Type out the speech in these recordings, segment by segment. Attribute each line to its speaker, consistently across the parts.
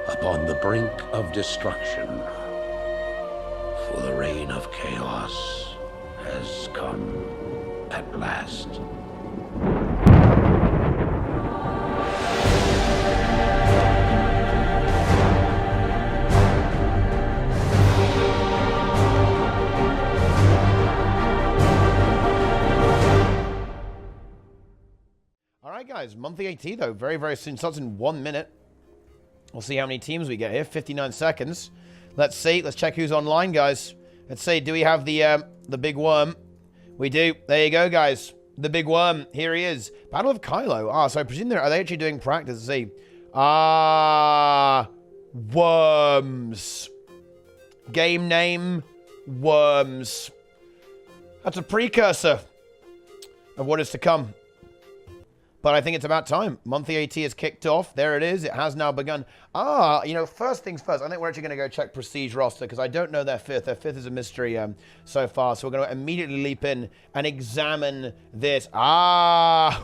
Speaker 1: upon the brink of destruction. For the reign of chaos has come at last.
Speaker 2: Alright guys, monthly AT though, very, very soon. Starts in 1 minute. We'll see how many teams we get here. 59 seconds. Let's see. Let's check who's online, guys. Let's see. Do we have the big worm? We do. There you go, guys. The big worm. Here he is. Battle of Kylo. Ah, so I presume are they actually doing practice? Let's see. Ah, worms. Game name, worms. That's a precursor of what is to come. But I think it's about time. Monthly AT is kicked off. There it is. It has now begun. Ah, you know, first things first. I think we're actually going to go check Prestige roster because I don't know their fifth. Their fifth is a mystery so far. So we're going to immediately leap in and examine this. Ah,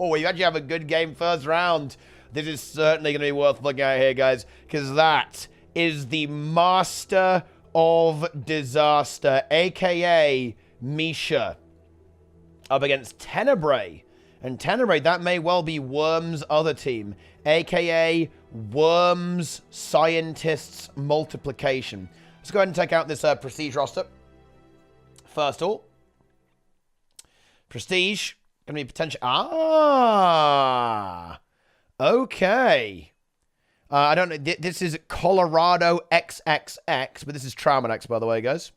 Speaker 2: we actually have a good game first round. This is certainly going to be worth looking at here, guys, because that is the Master of Disaster, a.k.a. Misha, up against Tenebrae. And Tenebrae, that may well be Worm's other team, a.k.a. Worm's Scientists Multiplication. Let's go ahead and check out this Prestige roster. First of all, Prestige, going to be potential... Ah! Okay. I don't know. This is Colorado XXX, but this is Traumanex, by the way, guys.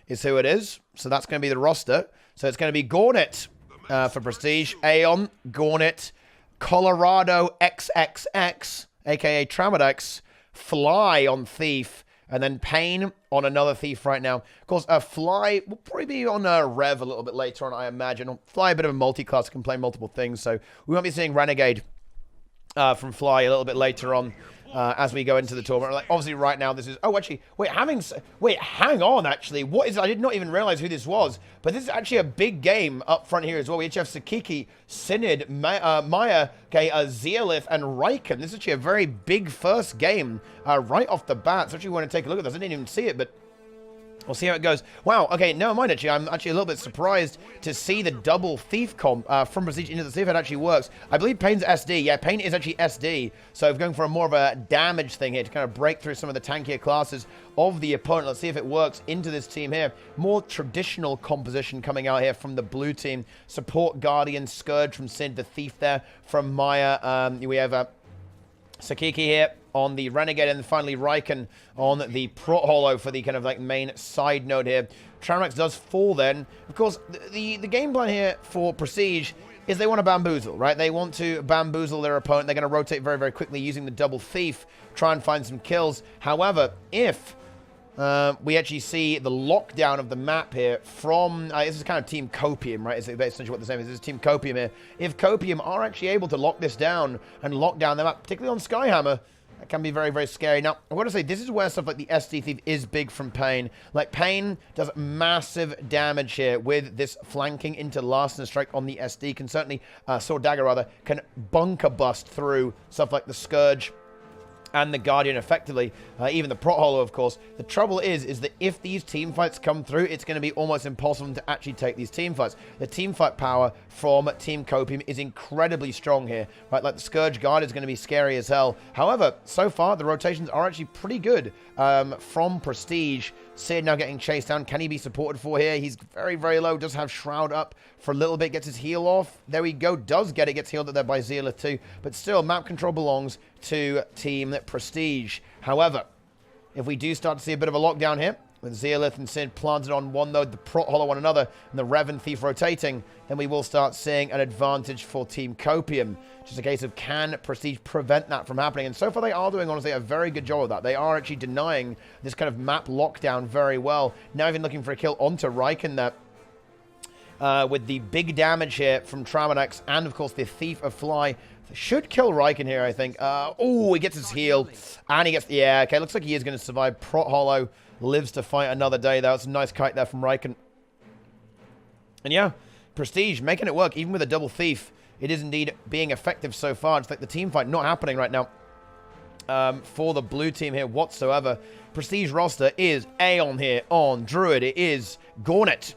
Speaker 2: Is who it is. So that's going to be the roster. So it's going to be Gornet. For Prestige, Aeon, Gornet, Colorado XXX, a.k.a. Tramadex, Fly on Thief, and then Pain on another Thief right now. Of course, Fly will probably be on Rev a little bit later on, I imagine. Fly, a bit of a multi-class, can play multiple things, so we won't be seeing Renegade from Fly a little bit later on. As we go into the tournament. Like, obviously, right now, this is... Oh, actually, hang on, actually. What is... I did not even realize who this was. But this is actually a big game up front here as well. We actually have Sakiki, Synod, Maya, okay, Zeolith, and Riken. This is actually a very big first game right off the bat. So actually, we want to take a look at this. I didn't even see it, but... We'll see how it goes. Wow, okay, never mind, actually. I'm actually a little bit surprised to see the double Thief comp from Prestige into the Thief. It actually works. I believe Pain's SD. Yeah, Pain is actually SD. So going for a more of a damage thing here to kind of break through some of the tankier classes of the opponent. Let's see if it works into this team here. More traditional composition coming out here from the blue team. Support, Guardian, Scourge from Sid, the Thief there from Maya. We have Sakiki here on the Renegade, and then finally Riken on the Prot Holo for the kind of like main side note here. Tramax does fall then. Of course, the game plan here for Prestige is they want to bamboozle, right? They want to bamboozle their opponent. They're going to rotate very, very quickly using the double Thief, try and find some kills. However, if we actually see the lockdown of the map here from... this is kind of Team Copium, right? It's essentially what the same is. This is Team Copium here. If Copium are actually able to lock this down and lock down the map, particularly on Skyhammer, that can be very, very scary. Now, I want to say, this is where stuff like the SD Thief is big from Pain. Like, Pain does massive damage here with this flanking into Larson Strike on the SD. Can certainly, Sword Dagger rather, can bunker bust through stuff like the Scourge and the Guardian effectively, even the Prot Holo, of course. The trouble is that if these team fights come through, it's going to be almost impossible to actually take these team fights. The team fight power from Team Copium is incredibly strong here, right? Like the Scourge Guard is going to be scary as hell. However, so far, the rotations are actually pretty good from Prestige. Sid now getting chased down. Can he be supported for here? He's very, very low. Does have Shroud up for a little bit. Gets his heal off. There we go. Does get it. Gets healed up there by Zeolith too. But still, map control belongs to Team Prestige. However, if we do start to see a bit of a lockdown here, with Zeolith and Sid planted on one node, the Prot Holo on another, and the Rev and Thief rotating, then we will start seeing an advantage for Team Copium. Just a case of, can Prestige prevent that from happening? And so far they are doing, honestly, a very good job of that. They are actually denying this kind of map lockdown very well. Now even looking for a kill onto Riken there. With the big damage here from Tramanex and, of course, the Thief of Fly. Should kill Riken here, I think. Oh, he gets his heal. And he gets... Yeah, okay, looks like he is going to survive. Prot Holo lives to fight another day. That was a nice kite there from Riken. And yeah, Prestige making it work, even with a double Thief. It is indeed being effective so far. It's like the team fight not happening right now. for the blue team here whatsoever. Prestige roster is Aeon here on Druid. It is Gornet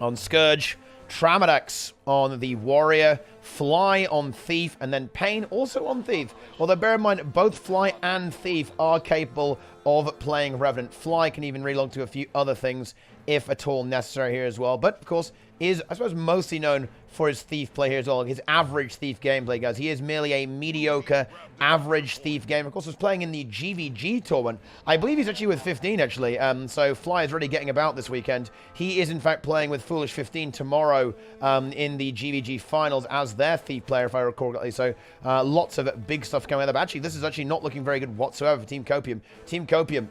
Speaker 2: on Scourge, Tramadex on the Warrior, Fly on Thief, and then Pain also on Thief. Although bear in mind, both Fly and Thief are capable of playing Revenant. Fly can even relog to a few other things if at all necessary here as well. But, of course, is, I suppose, mostly known for his Thief play here as well. His average Thief gameplay, guys. He is merely a mediocre, average Thief game. Of course, was playing in the GV2 tournament. I believe he's actually with 15, actually. So Fly is really getting about this weekend. He is, in fact, playing with Foolish 15 tomorrow in the GV2 finals as their Thief player, if I recall correctly. So lots of big stuff coming up. Actually, this is actually not looking very good whatsoever for Team Copium. Team Copium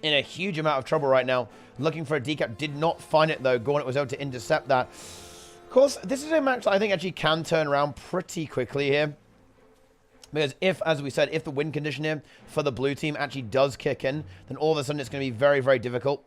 Speaker 2: in a huge amount of trouble right now. Looking for a decap. Did not find it, though. Gornet was able to intercept that. Of course, this is a match that I think actually can turn around pretty quickly here. Because if, as we said, if the win condition here for the blue team actually does kick in, then all of a sudden it's going to be very, very difficult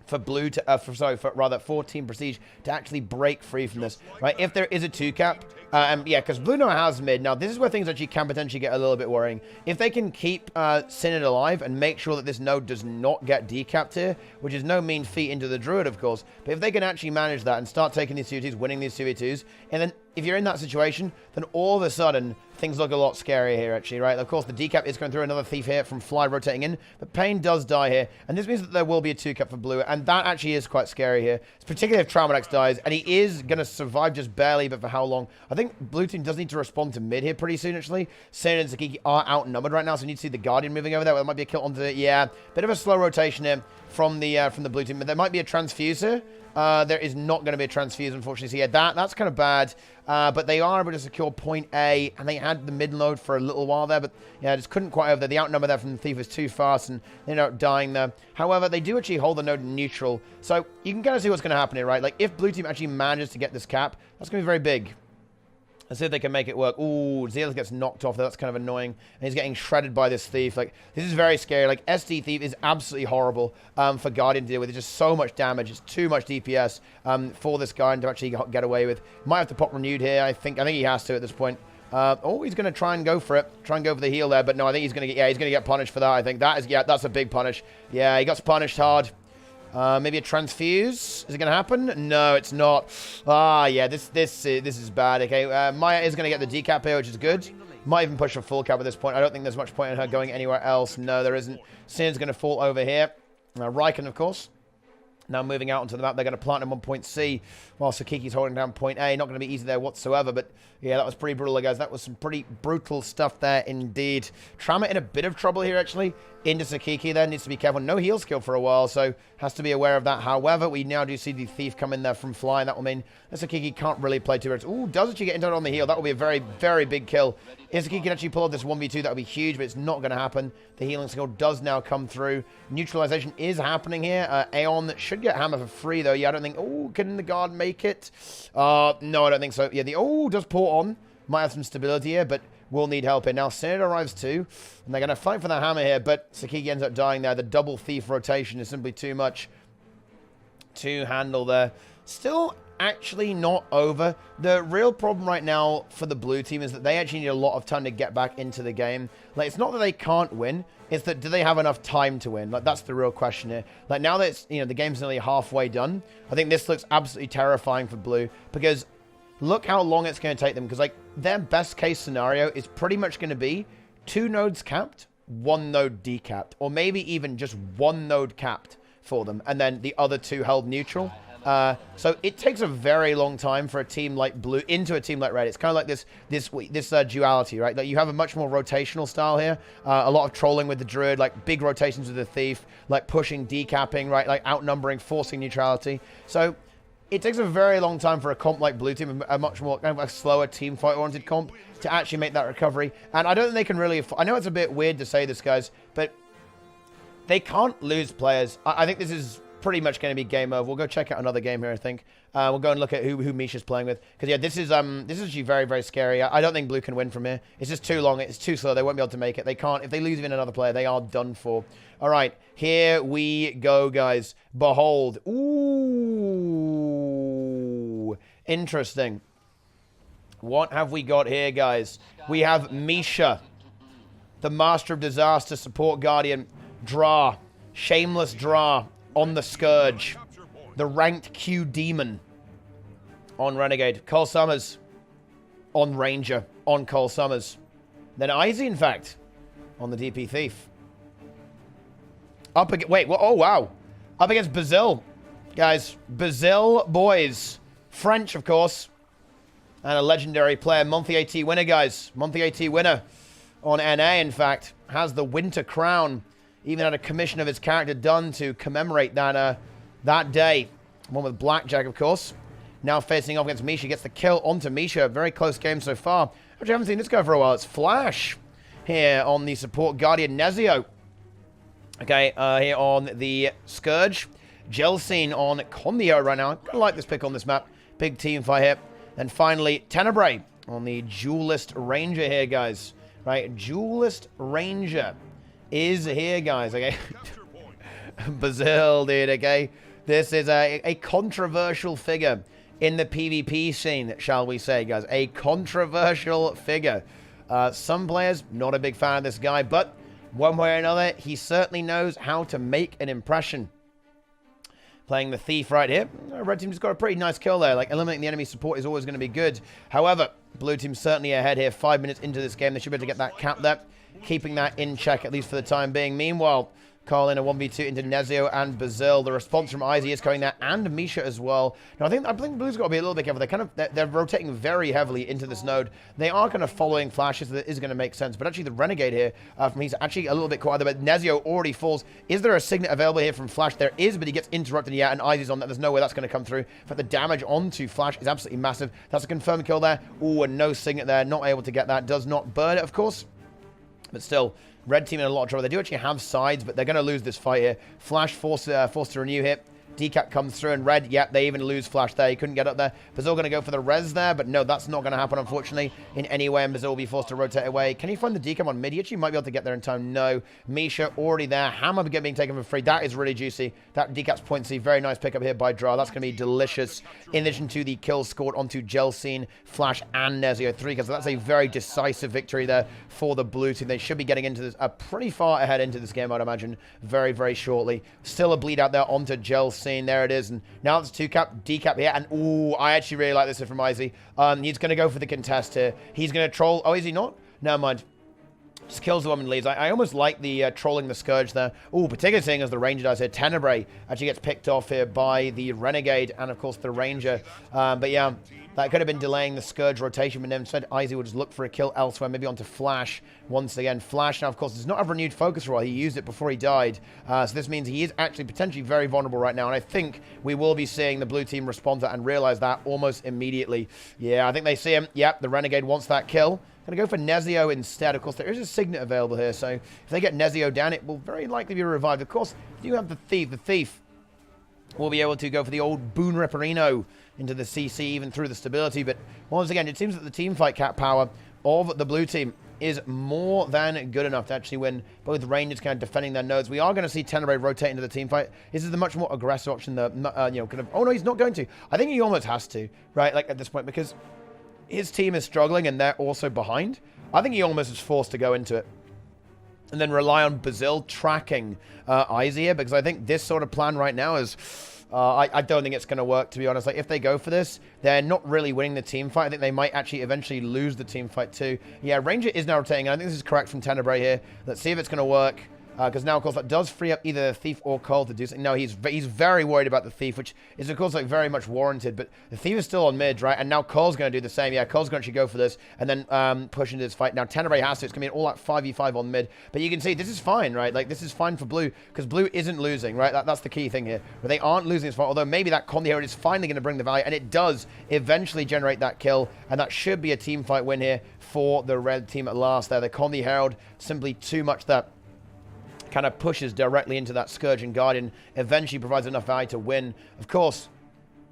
Speaker 2: for blue to, for Team Prestige to actually break free from this, right? If there is a 2-cap, yeah, because blue now has mid. Now, this is where things actually can potentially get a little bit worrying. If they can keep Synod alive and make sure that this node does not get decapped here, which is no mean feat into the Druid, of course, but if they can actually manage that and start taking these 2v2s, winning these 2v2s, and then if you're in that situation, then all of a sudden, things look a lot scarier here, actually, right? Of course, the decap is going through another Thief here from Fly rotating in, but Pain does die here, and this means that there will be a 2-cap for blue, and that actually is quite scary here, particularly if Traumadex dies, and he is going to survive just barely, but for how long? I think blue team does need to respond to mid here pretty soon, actually. Sen and Sakiki are outnumbered right now, so we need to see the Guardian moving over there. Well, there might be a kill onto it. Yeah, bit of a slow rotation here from the blue team, but there might be a transfuse here. There is not going to be a transfuse, unfortunately. So, yeah, that's kind of bad. But they are able to secure point A, and they had the mid load for a little while there. But, yeah, just couldn't quite over there. The outnumber there from the Thief is too fast, and they end up dying there. However, they do actually hold the node neutral. So, you can kind of see what's going to happen here, right? Like, if blue team actually manages to get this cap, that's going to be very big. Let's see if they can make it work. Ooh, Zealous gets knocked off there. That's kind of annoying. And he's getting shredded by this Thief. Like, this is very scary. Like, SD Thief is absolutely horrible for Guardian to deal with. It's just so much damage. It's too much DPS for this Guardian to actually get away with. Might have to pop renewed here, I think. I think he has to at this point. Oh, he's going to try and go for it. Try and go for the heal there. But no, I think he's going to get, yeah, he's going to get punished for that, I think. That is, yeah, that's a big punish. Yeah, he got punished hard. Maybe a transfuse. Is it going to happen? No, it's not. Ah, yeah, this is bad. Okay, Maya is going to get the decap here, which is good. Might even push a full cap at this point. I don't think there's much point in her going anywhere else. No, there isn't. Sin's going to fall over here. Riken, of course. Now moving out onto the map, they're going to plant him on point C, while Sakiki's holding down point A. Not going to be easy there whatsoever, but yeah, that was pretty brutal, guys. That was some pretty brutal stuff there indeed. Trauma in a bit of trouble here, actually. Into Sakiki there, needs to be careful. No heal skill for a while, so has to be aware of that. However, we now do see the Thief come in there from Fly. That will mean that Sakiki can't really play too much. Ooh, does actually get into it on the heal. That will be a very, very big kill. If Sakiki can actually pull off this 1v2, that would be huge, but it's not going to happen. The healing skill does now come through. Neutralization is happening here. Aeon should get hammer for free, though. Yeah, I don't think... Oh, can the guard make it? No, I don't think so. Yeah, the... Oh, does pour on. Might have some stability here, but will need help here. Now, Synod arrives too, and they're going to fight for the hammer here, but Sakiki ends up dying there. The double Thief rotation is simply too much to handle there. Still actually not over. The real problem right now for the blue team is that they actually need a lot of time to get back into the game. Like, it's not that they can't win, it's that do they have enough time to win? Like, that's the real question here. Like, now that it's, you know, the game's nearly halfway done, I think this looks absolutely terrifying for blue, because look how long it's going to take them, because, like, their best case scenario is pretty much going to be 2 nodes capped, 1 node decapped, or maybe even just 1 node capped for them, and then the other 2 held neutral. So it takes a very long time for a team like blue into a team like red. It's kind of like this duality, right? Like, you have a much more rotational style here. A lot of trolling with the druid, like big rotations with the thief, like pushing, decapping, right? Like outnumbering, forcing neutrality. So it takes a very long time for a comp like blue team, a much more kind of a slower team fight oriented comp, to actually make that recovery. And I don't think they can really... I know it's a bit weird to say this, guys, but they can't lose players. I think this is pretty much going to be game over. We'll go check out another game here, I think. We'll go and look at who Misha's playing with. Because, yeah, this is actually very, very scary. I don't think blue can win from here. It's just too long. It's too slow. They won't be able to make it. They can't. If they lose even another player, they are done for. All right. Here we go, guys. Behold. Ooh. Interesting. What have we got here, guys? We have Misha, the Master of Disaster Support Guardian. Draw. Shameless Draw on the Scourge. The ranked Q Demon on Renegade. Cole Summers on Ranger on Cole Summers. Then Izzy, in fact, on the DP Thief. Wait, what? Oh, wow. Up against Brazil. Guys, Brazil boys. French, of course. And a legendary player. Monthly AT winner, guys. Monthly AT winner on NA, in fact. Has the Winter Crown. Even had a commission of his character done to commemorate that day. One with Blackjack, of course. Now facing off against Misha. Gets the kill onto Misha. Very close game so far. Actually, I haven't seen this guy for a while. It's Flash here on the support Guardian Nezio. Okay, here on the Scourge. Gelsine on Condio right now. I like this pick on this map. Big team fight here. And finally, Tenebrae on the Duelist Ranger here, guys. Right, Duelist Ranger is here, guys. Okay. Brazil, dude, okay. This is a controversial figure in the PvP scene, shall we say, guys. A controversial figure. Some players, not a big fan of this guy, but one way or another, he certainly knows how to make an impression. Playing the Thief right here. Red team just got a pretty nice kill there. Like, eliminating the enemy support is always going to be good. However, blue team certainly ahead here. 5 minutes into this game. They should be able to get that cap there. Keeping that in check, at least for the time being. Meanwhile, Carl in a 1v2 into Nezio and Brazil. The response from Izzy is coming there, and Misha as well. Now, I think Blue's got to be a little bit careful. They're rotating very heavily into this node. They are kind of following flashes. That is going to make sense. But actually, the Renegade here, he's actually a little bit quieter. But Nezio already falls. Is there a signet available here from Flash? There is, but he gets interrupted. Yeah, and Izzy's on that. There's no way that's going to come through. But the damage onto Flash is absolutely massive. That's a confirmed kill there. Ooh, and no signet there. Not able to get that. Does not burn it, of course. But still, red team in a lot of trouble. They do actually have sides, but they're going to lose this fight here. Flash forced to renew hit. Decap comes through, and red, yep, they even lose Flash there. He couldn't get up there. Brazil going to go for the res there, but no, that's not going to happen, unfortunately, in any way, and Brazil will be forced to rotate away. Can he find the decap on mid? He actually might be able to get there in time. No. Misha already there. Hammer being taken for free. That is really juicy. That decap's point C. Very nice pickup here by Dra. That's going to be delicious. In addition to the kills scored onto Gelsine, Flash, and Nezio 3, because that's a very decisive victory there for the blue team. They should be getting into this pretty far ahead into this game, I'd imagine, very, very shortly. Still a bleed out there onto Gelsine. There it is. And now it's 2-cap, decap here, and ooh, I actually really like this from Izzy. He's going to go for the contest here. He's going to troll. Oh, is he not? Never mind. Just kills the woman leads. I almost like the trolling the Scourge there. Ooh, particularly seeing as the Ranger does here. Tenebrae actually gets picked off here by the Renegade and, of course, the Ranger. But yeah, that could have been delaying the Scourge rotation, but instead Izzy will just look for a kill elsewhere, maybe onto Flash once again. Flash now, of course, does not have renewed focus for a while. He used it before he died. So this means he is actually potentially very vulnerable right now, and I think we will be seeing the blue team respond to that and realize that almost immediately. Yeah, I think they see him. Yep, the Renegade wants that kill. Going to go for Nezio instead. Of course, there is a signet available here, so if they get Nezio down, it will very likely be revived. Of course, if you have the Thief, will be able to go for the old Boon Reparino into the CC, even through the stability. But once again, it seems that the team fight cap power of the blue team is more than good enough to actually win. Both Rangers kind of defending their nodes. We are going to see Tenebrae rotate into the team fight. This is the much more aggressive option. The kind of, oh no, he's not going to. I think he almost has to, right? Like at this point, because his team is struggling and they're also behind. I think he almost is forced to go into it and then rely on Brazil tracking Izzy here, because I think this sort of plan right now is, I don't think it's going to work, to be honest. Like, if they go for this, they're not really winning the team fight. I think they might actually eventually lose the team fight too. Yeah, Ranger is now rotating. I think this is correct from Tenebrae here. Let's see if it's going to work. Because now, of course, that does free up either the Thief or Cole to do something. No, he's very worried about the Thief, which is, of course, like very much warranted. But the Thief is still on mid, right? And now Cole's going to do the same. Yeah, Cole's going to actually go for this and then push into this fight. Now, Tenebrae has to. It's going to be an all-out 5v5 on mid. But you can see this is fine, right? Like, this is fine for Blue because Blue isn't losing, right? That's the key thing here. But they aren't losing this fight, although maybe that Conde here is finally going to bring the value, and it does eventually generate that kill. And that should be a team fight win here for the red team at last there. The Conde Herald, simply too much that kind of pushes directly into that Scourge and Guardian, eventually provides enough value to win. Of course,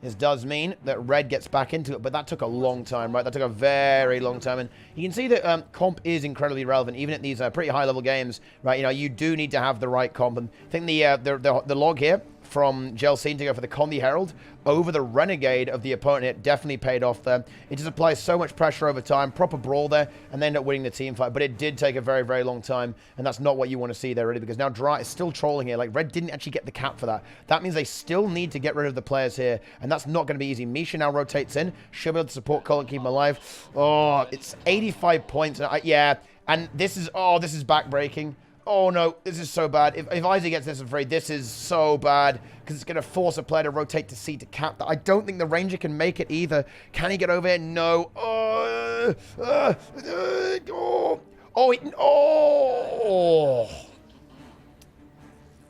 Speaker 2: this does mean that red gets back into it, but that took a long time, right? That took a very long time, and you can see that comp is incredibly relevant, even at these pretty high-level games, right? You know, you do need to have the right comp, and I think the log here from Jelsine to go for the Condi Herald over the Renegade of the opponent. It definitely paid off there. It just applies so much pressure over time. Proper brawl there, and they end up winning the team fight. But it did take a very, very long time, and that's not what you want to see there, really, because now Dra is still trolling here. Like, Red didn't actually get the cap for that. That means they still need to get rid of the players here, and that's not going to be easy. Misha now rotates in. Should be able to support Cole and keep him alive. Oh, it's 85 points. Yeah, and this is backbreaking. Oh, no, this is so bad. If Isaac gets this, I'm afraid this is so bad because it's going to force a player to rotate to C to cap that. I don't think the Ranger can make it either. Can he get over here? No.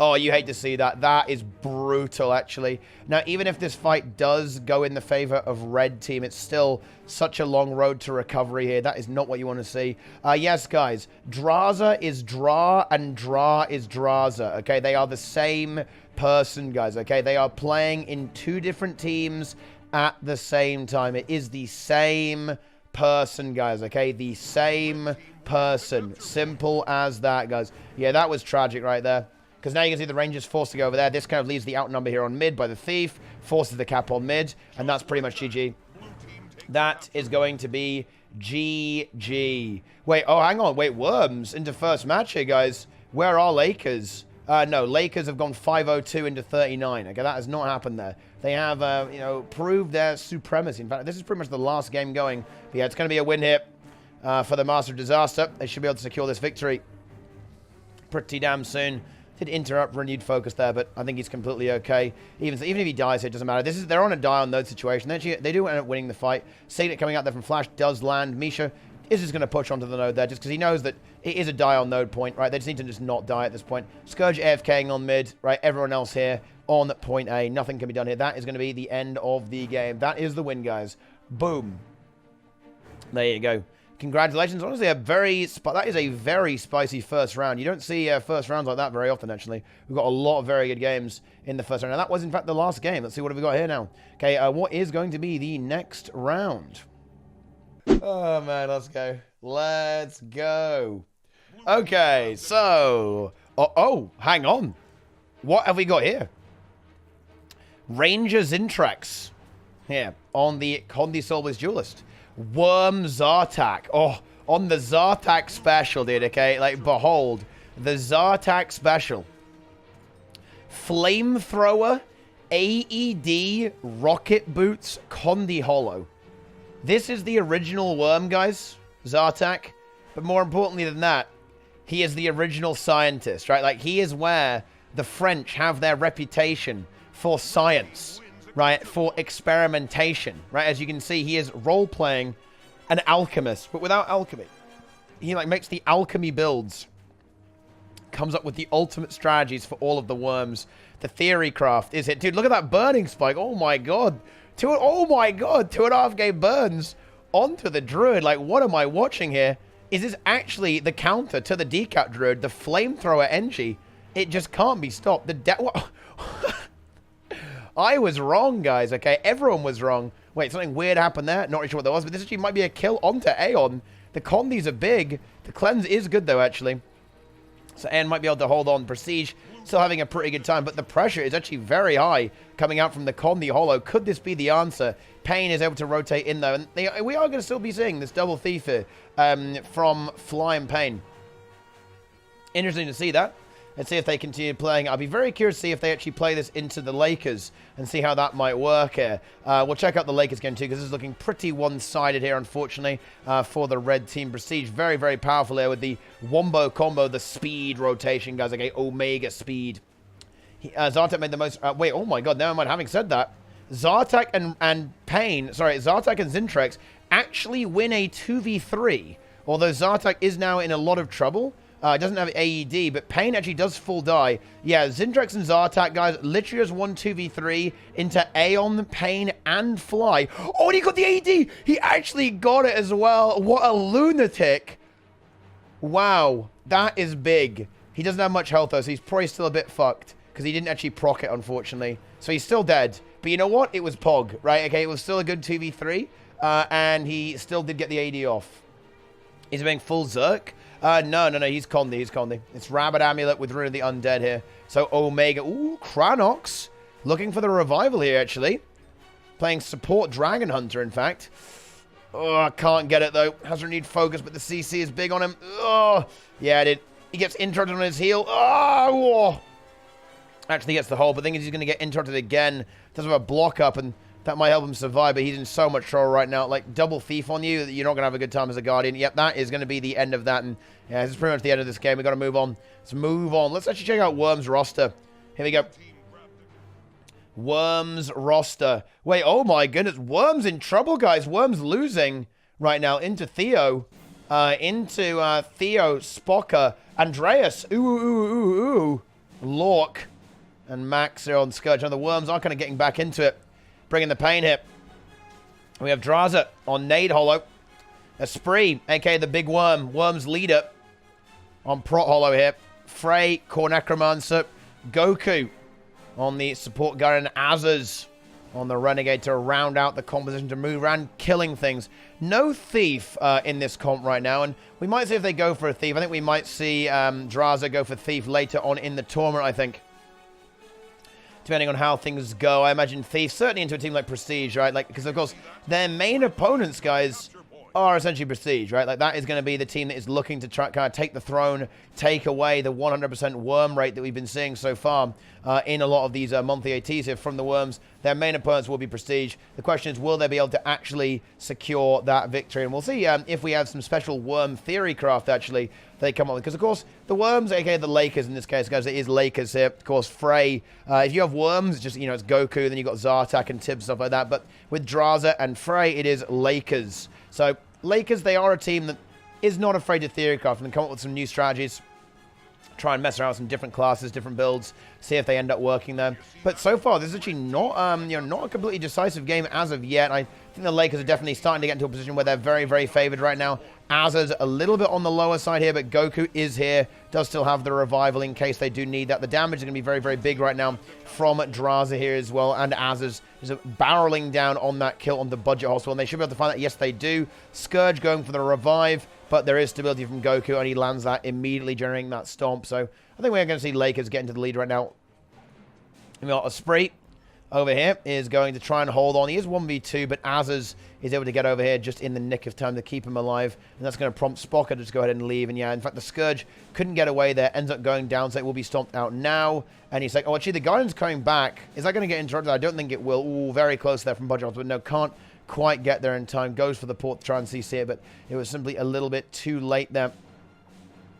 Speaker 2: Oh, you hate to see that. That is brutal, actually. Now, even if this fight does go in the favor of Red Team, it's still such a long road to recovery here. That is not what you want to see. Yes, guys. Draza is Dra and Dra is Draza. Okay, they are the same person, guys. Okay, they are playing in two different teams at the same time. It is the same person, guys. Okay, the same person. Simple as that, guys. Yeah, that was tragic right there. Because now you can see the Rangers forced to go over there. This kind of leaves the outnumber here on mid by the Thief. Forces the cap on mid. And that's pretty much GG. That is going to be GG. Wait, oh, hang on. Wait, Worms into first match here, guys. Where are Lakers? No, Lakers have gone 5-0-2 into 39. Okay, that has not happened there. They have, you know, proved their supremacy. In fact, this is pretty much the last game going. But yeah, it's going to be a win here for the Master of Disaster. They should be able to secure this victory pretty damn soon. Did interrupt renewed focus there, but I think he's completely okay. Even if he dies, it doesn't matter. They're on a die on node situation. They do end up winning the fight. Signet coming out there from Flash does land. Misha is just going to push onto the node there just because he knows that it is a die on node point, right? They just need to just not die at this point. Scourge AFKing on mid, right? Everyone else here on point A. Nothing can be done here. That is going to be the end of the game. That is the win, guys. Boom. There you go. Congratulations. Honestly, that is a very spicy first round. You don't see first rounds like that very often, actually. We've got a lot of very good games in the first round. And that was, in fact, the last game. Let's see what have we got here now. Okay, what is going to be the next round? Oh, man, let's go. Let's go. Okay, so... Oh, hang on. What have we got here? Ranger Zintrax. Here, on the Condi Soulless Duelist. Worm Zartak. Oh, on the Zartak special, dude, okay? Like, behold, the Zartak special. Flamethrower, AED, Rocket Boots, Condi Hollow. This is the original Worm, guys. Zartak. But more importantly than that, he is the original scientist, right? Like, he is where the French have their reputation for science. Right, for experimentation, right? As you can see, he is role-playing an alchemist, but without alchemy. He, like, makes the alchemy builds. Comes up with the ultimate strategies for all of the worms. The theory craft is it. Dude, look at that burning spike. Oh, my God. Oh, my God. 2.5 game burns onto the druid. Like, what am I watching here? Is this actually the counter to the decat druid, the flamethrower NG? It just can't be stopped. The I was wrong, guys, okay? Everyone was wrong. Wait, something weird happened there? Not really sure what that was, but this actually might be a kill onto Aeon. The Condis are big. The cleanse is good, though, actually. So Aeon might be able to hold on. Prestige still having a pretty good time, but the pressure is actually very high coming out from the Condi Hollow. Could this be the answer? Pain is able to rotate in, though, and we are going to still be seeing this double thief here from Fly and Pain. Interesting to see that. Let's see if they continue playing. I'll be very curious to see if they actually play this into the Lakers and see how that might work here. We'll check out the Lakers game too, because this is looking pretty one-sided here, unfortunately, for the red team. Prestige, very, very powerful here with the Wombo combo, the speed rotation, guys. Okay, Omega speed. Zartak made the most... wait, oh my God, never mind. Having said that, Zartak and Pain, sorry, Zartak and Zintrax actually win a 2v3, although Zartak is now in a lot of trouble. Doesn't have AED, but Pain actually does full die. Yeah, Zintrax and Zartak, guys, literally just 1-2v3 into Aeon, Pain, and Fly. Oh, and he got the AED! He actually got it as well. What a lunatic. Wow, that is big. He doesn't have much health, though, so he's probably still a bit fucked, because he didn't actually proc it, unfortunately. So he's still dead. But you know what? It was Pog, right? Okay, it was still a good 2v3, and he still did get the AED off. He's being full Zerk. No, he's Condi. It's Rabbit Amulet with Rune of the Undead here. So Omega, ooh, Cranox, looking for the revival here, actually. Playing support Dragon Hunter, in fact. Oh, I can't get it, though. Has renewed focus, but the CC is big on him. Oh, yeah, he gets interrupted on his heel. Oh, actually gets the hold, but the thing is he's going to get interrupted again. Does have a block up, and that might help him survive, but he's in so much trouble right now. Like, double thief on you, you're not going to have a good time as a Guardian. Yep, that is going to be the end of that, and yeah, this is pretty much the end of this game. We've got to move on. Let's move on. Let's actually check out Worm's roster. Here we go. Worm's roster. Wait, oh my goodness. Worm's in trouble, guys. Worm's losing right now into Theo. Theo, Spocker, Andreas, Lork, and Max here on Scourge. Now the Worms are kind of getting back into it, bringing the pain here. We have Draza on Nade Hollow. Esprit, aka the Big Worm, Worm's leader on Prot Hollow here. Frey, Core Necromancer, Goku on the support Guardian, Azaz on the Renegade to round out the composition to move around, killing things. No Thief in this comp right now, and we might see if they go for a Thief. I think we might see Draza go for Thief later on in the tournament, I think. Depending on how things go, I imagine Thief, certainly into a team like Prestige, right? Like, because, of course, their main opponents, guys, are essentially Prestige, right? Like, that is going to be the team that is looking to try kind of take the throne, take away the 100% worm rate that we've been seeing so far in a lot of these monthly ATs here from the Worms. Their main opponents will be Prestige. The question is, will they be able to actually secure that victory? And we'll see if we have some special Worm theory craft, actually, they come up with. Because, of course, the Worms, aka the Lakers in this case, guys, it is Lakers here. Of course, Frey. If you have Worms, just, you know, it's Goku, then you've got Zartak and Tibbs, stuff like that. But with Draza and Frey, it is Lakers. So, Lakers, they are a team that is not afraid to theorycraft and come up with some new strategies. Try and mess around with some different classes, different builds, see if they end up working there. But so far, this is actually not, not a completely decisive game as of yet. I think the Lakers are definitely starting to get into a position where they're very, very favored right now. Azaz a little bit on the lower side here, but Goku is here. Does still have the revival in case they do need that. The damage is going to be very, very big right now from Draza here as well. And Azaz is barreling down on that kill on the budget hospital. And they should be able to find that. Yes, they do. Scourge going for the revive, but there is stability from Goku, and he lands that immediately, generating that stomp. So I think we're going to see Lakers get into the lead right now. We got Esprit over here is going to try and hold on. He is 1v2, but Azaz is able to get over here just in the nick of time to keep him alive. And that's going to prompt Spocker to just go ahead and leave. And yeah, in fact, the Scourge couldn't get away there. Ends up going down, so it will be stomped out now. And he's like, oh, actually, the Guardian's coming back. Is that going to get interrupted? I don't think it will. Ooh, very close there from Budget, but no, can't quite get there in time. Goes for the port to try and CC it, but it was simply a little bit too late there.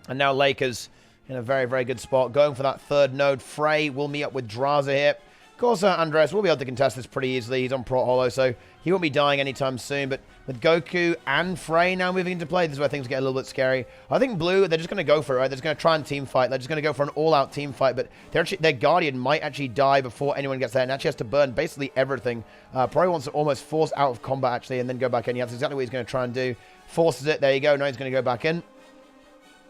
Speaker 2: And now Lakers in a very, very good spot. Going for that third node. Frey will meet up with Draza here. Of course, Andreas will be able to contest this pretty easily. He's on Prot Hollow, so he won't be dying anytime soon. But with Goku and Frey now moving into play, this is where things get a little bit scary. I think Blue, they're just going to go for it, right? They're just going to try and team fight. They're just going to go for an all-out team fight. But their Guardian might actually die before anyone gets there, and actually has to burn basically everything. Probably wants to almost force out of combat, actually, and then go back in. Yeah, that's exactly what he's going to try and do. Forces it. There you go. Now he's going to go back in.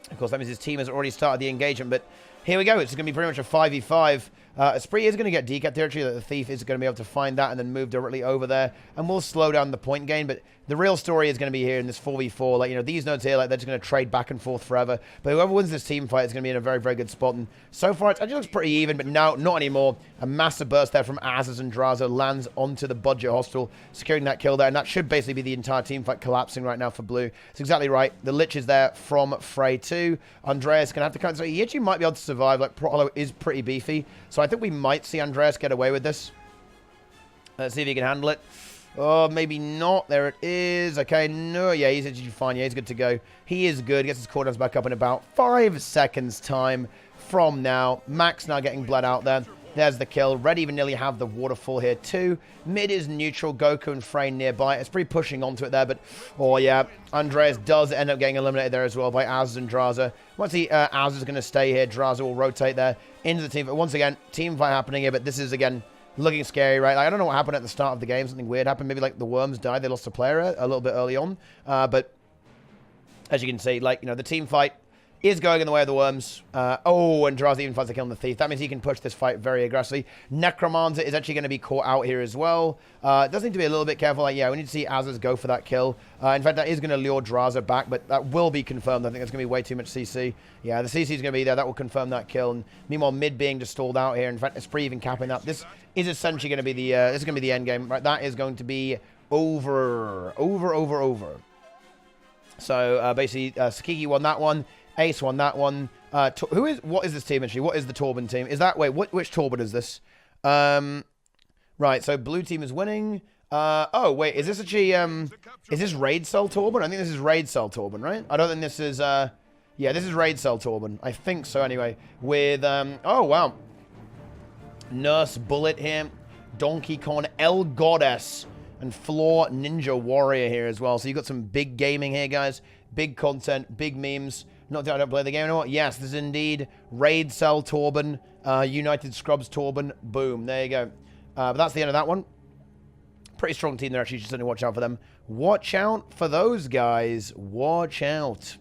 Speaker 2: Of course, that means his team has already started the engagement, but here we go. It's going to be pretty much a 5v5. Esprit is going to get decapped territory. The Thief is going to be able to find that and then move directly over there. And we'll slow down the point gain. But the real story is going to be here in this 4v4. Like, you know, these nodes here, like, they're just going to trade back and forth forever. But whoever wins this team fight is going to be in a very, very good spot. And so far, it actually looks pretty even. But now, not anymore. A massive burst there from Azaz and Draza lands onto the budget hostel, securing that kill there. And that should basically be the entire team fight collapsing right now for Blue. It's exactly right. The Lich is there from Frey too. Andreas going to have to come. So he actually might be able to survive. Like, Prot Hollow is pretty beefy. So I think we might see Andreas get away with this. Let's see if he can handle it. Oh, maybe not. There it is. Okay, no, yeah, he's actually fine. Yeah, he's good to go. He is good. Gets his cooldowns back up in about 5 seconds time from now. Max now getting bled out there. There's the kill. Red even nearly have the waterfall here too. Mid is neutral. Goku and Frey nearby. It's pretty pushing onto it there, but oh yeah, Andreas does end up getting eliminated there as well by Azaz and Draza. Once Azaz is going to stay here, Draza will rotate there into the team. But once again, team fight happening here, but this is again looking scary, right? Like, I don't know what happened at the start of the game. Something weird happened. Maybe like the Worms died. They lost a player a little bit early on. But as you can see, like, you know, the team fight is going in the way of the worms. Oh, and Draza even finds the kill on the thief. That means he can push this fight very aggressively. Necromancer is actually going to be caught out here as well. Does need to be a little bit careful. Like, yeah, we need to see Azaz go for that kill. In fact, that is going to lure Draza back, but that will be confirmed. I think that's going to be way too much CC. Yeah, the CC is going to be there. That will confirm that kill. And meanwhile, mid being just stalled out here. In fact, it's pretty even capping that. This is essentially going to be the this is going to be the end game. Right, that is going to be over. So basically, Sakiki won that one. Ace won that one. What is this team actually? What is the Torben team? Is that, wait, which Torben is this? Right, so blue team is winning. Oh, wait, is this actually, is this Raid Cell Torben? I think this is Raid Cell Torben, right? I don't think this is, yeah, this is Raid Cell Torben. I think so anyway. With, oh, wow. Nurse Bullet here. Donkey Kong, El Goddess, and Floor Ninja Warrior here as well. So you've got some big gaming here, guys. Big content, big memes. Not that I don't play the game anymore. Yes, this is indeed Raid Cell Torben, United Scrubs Torben. Boom. There you go. But that's the end of that one. Pretty strong team there, actually. Just need to watch out for them. Watch out for those guys. Watch out.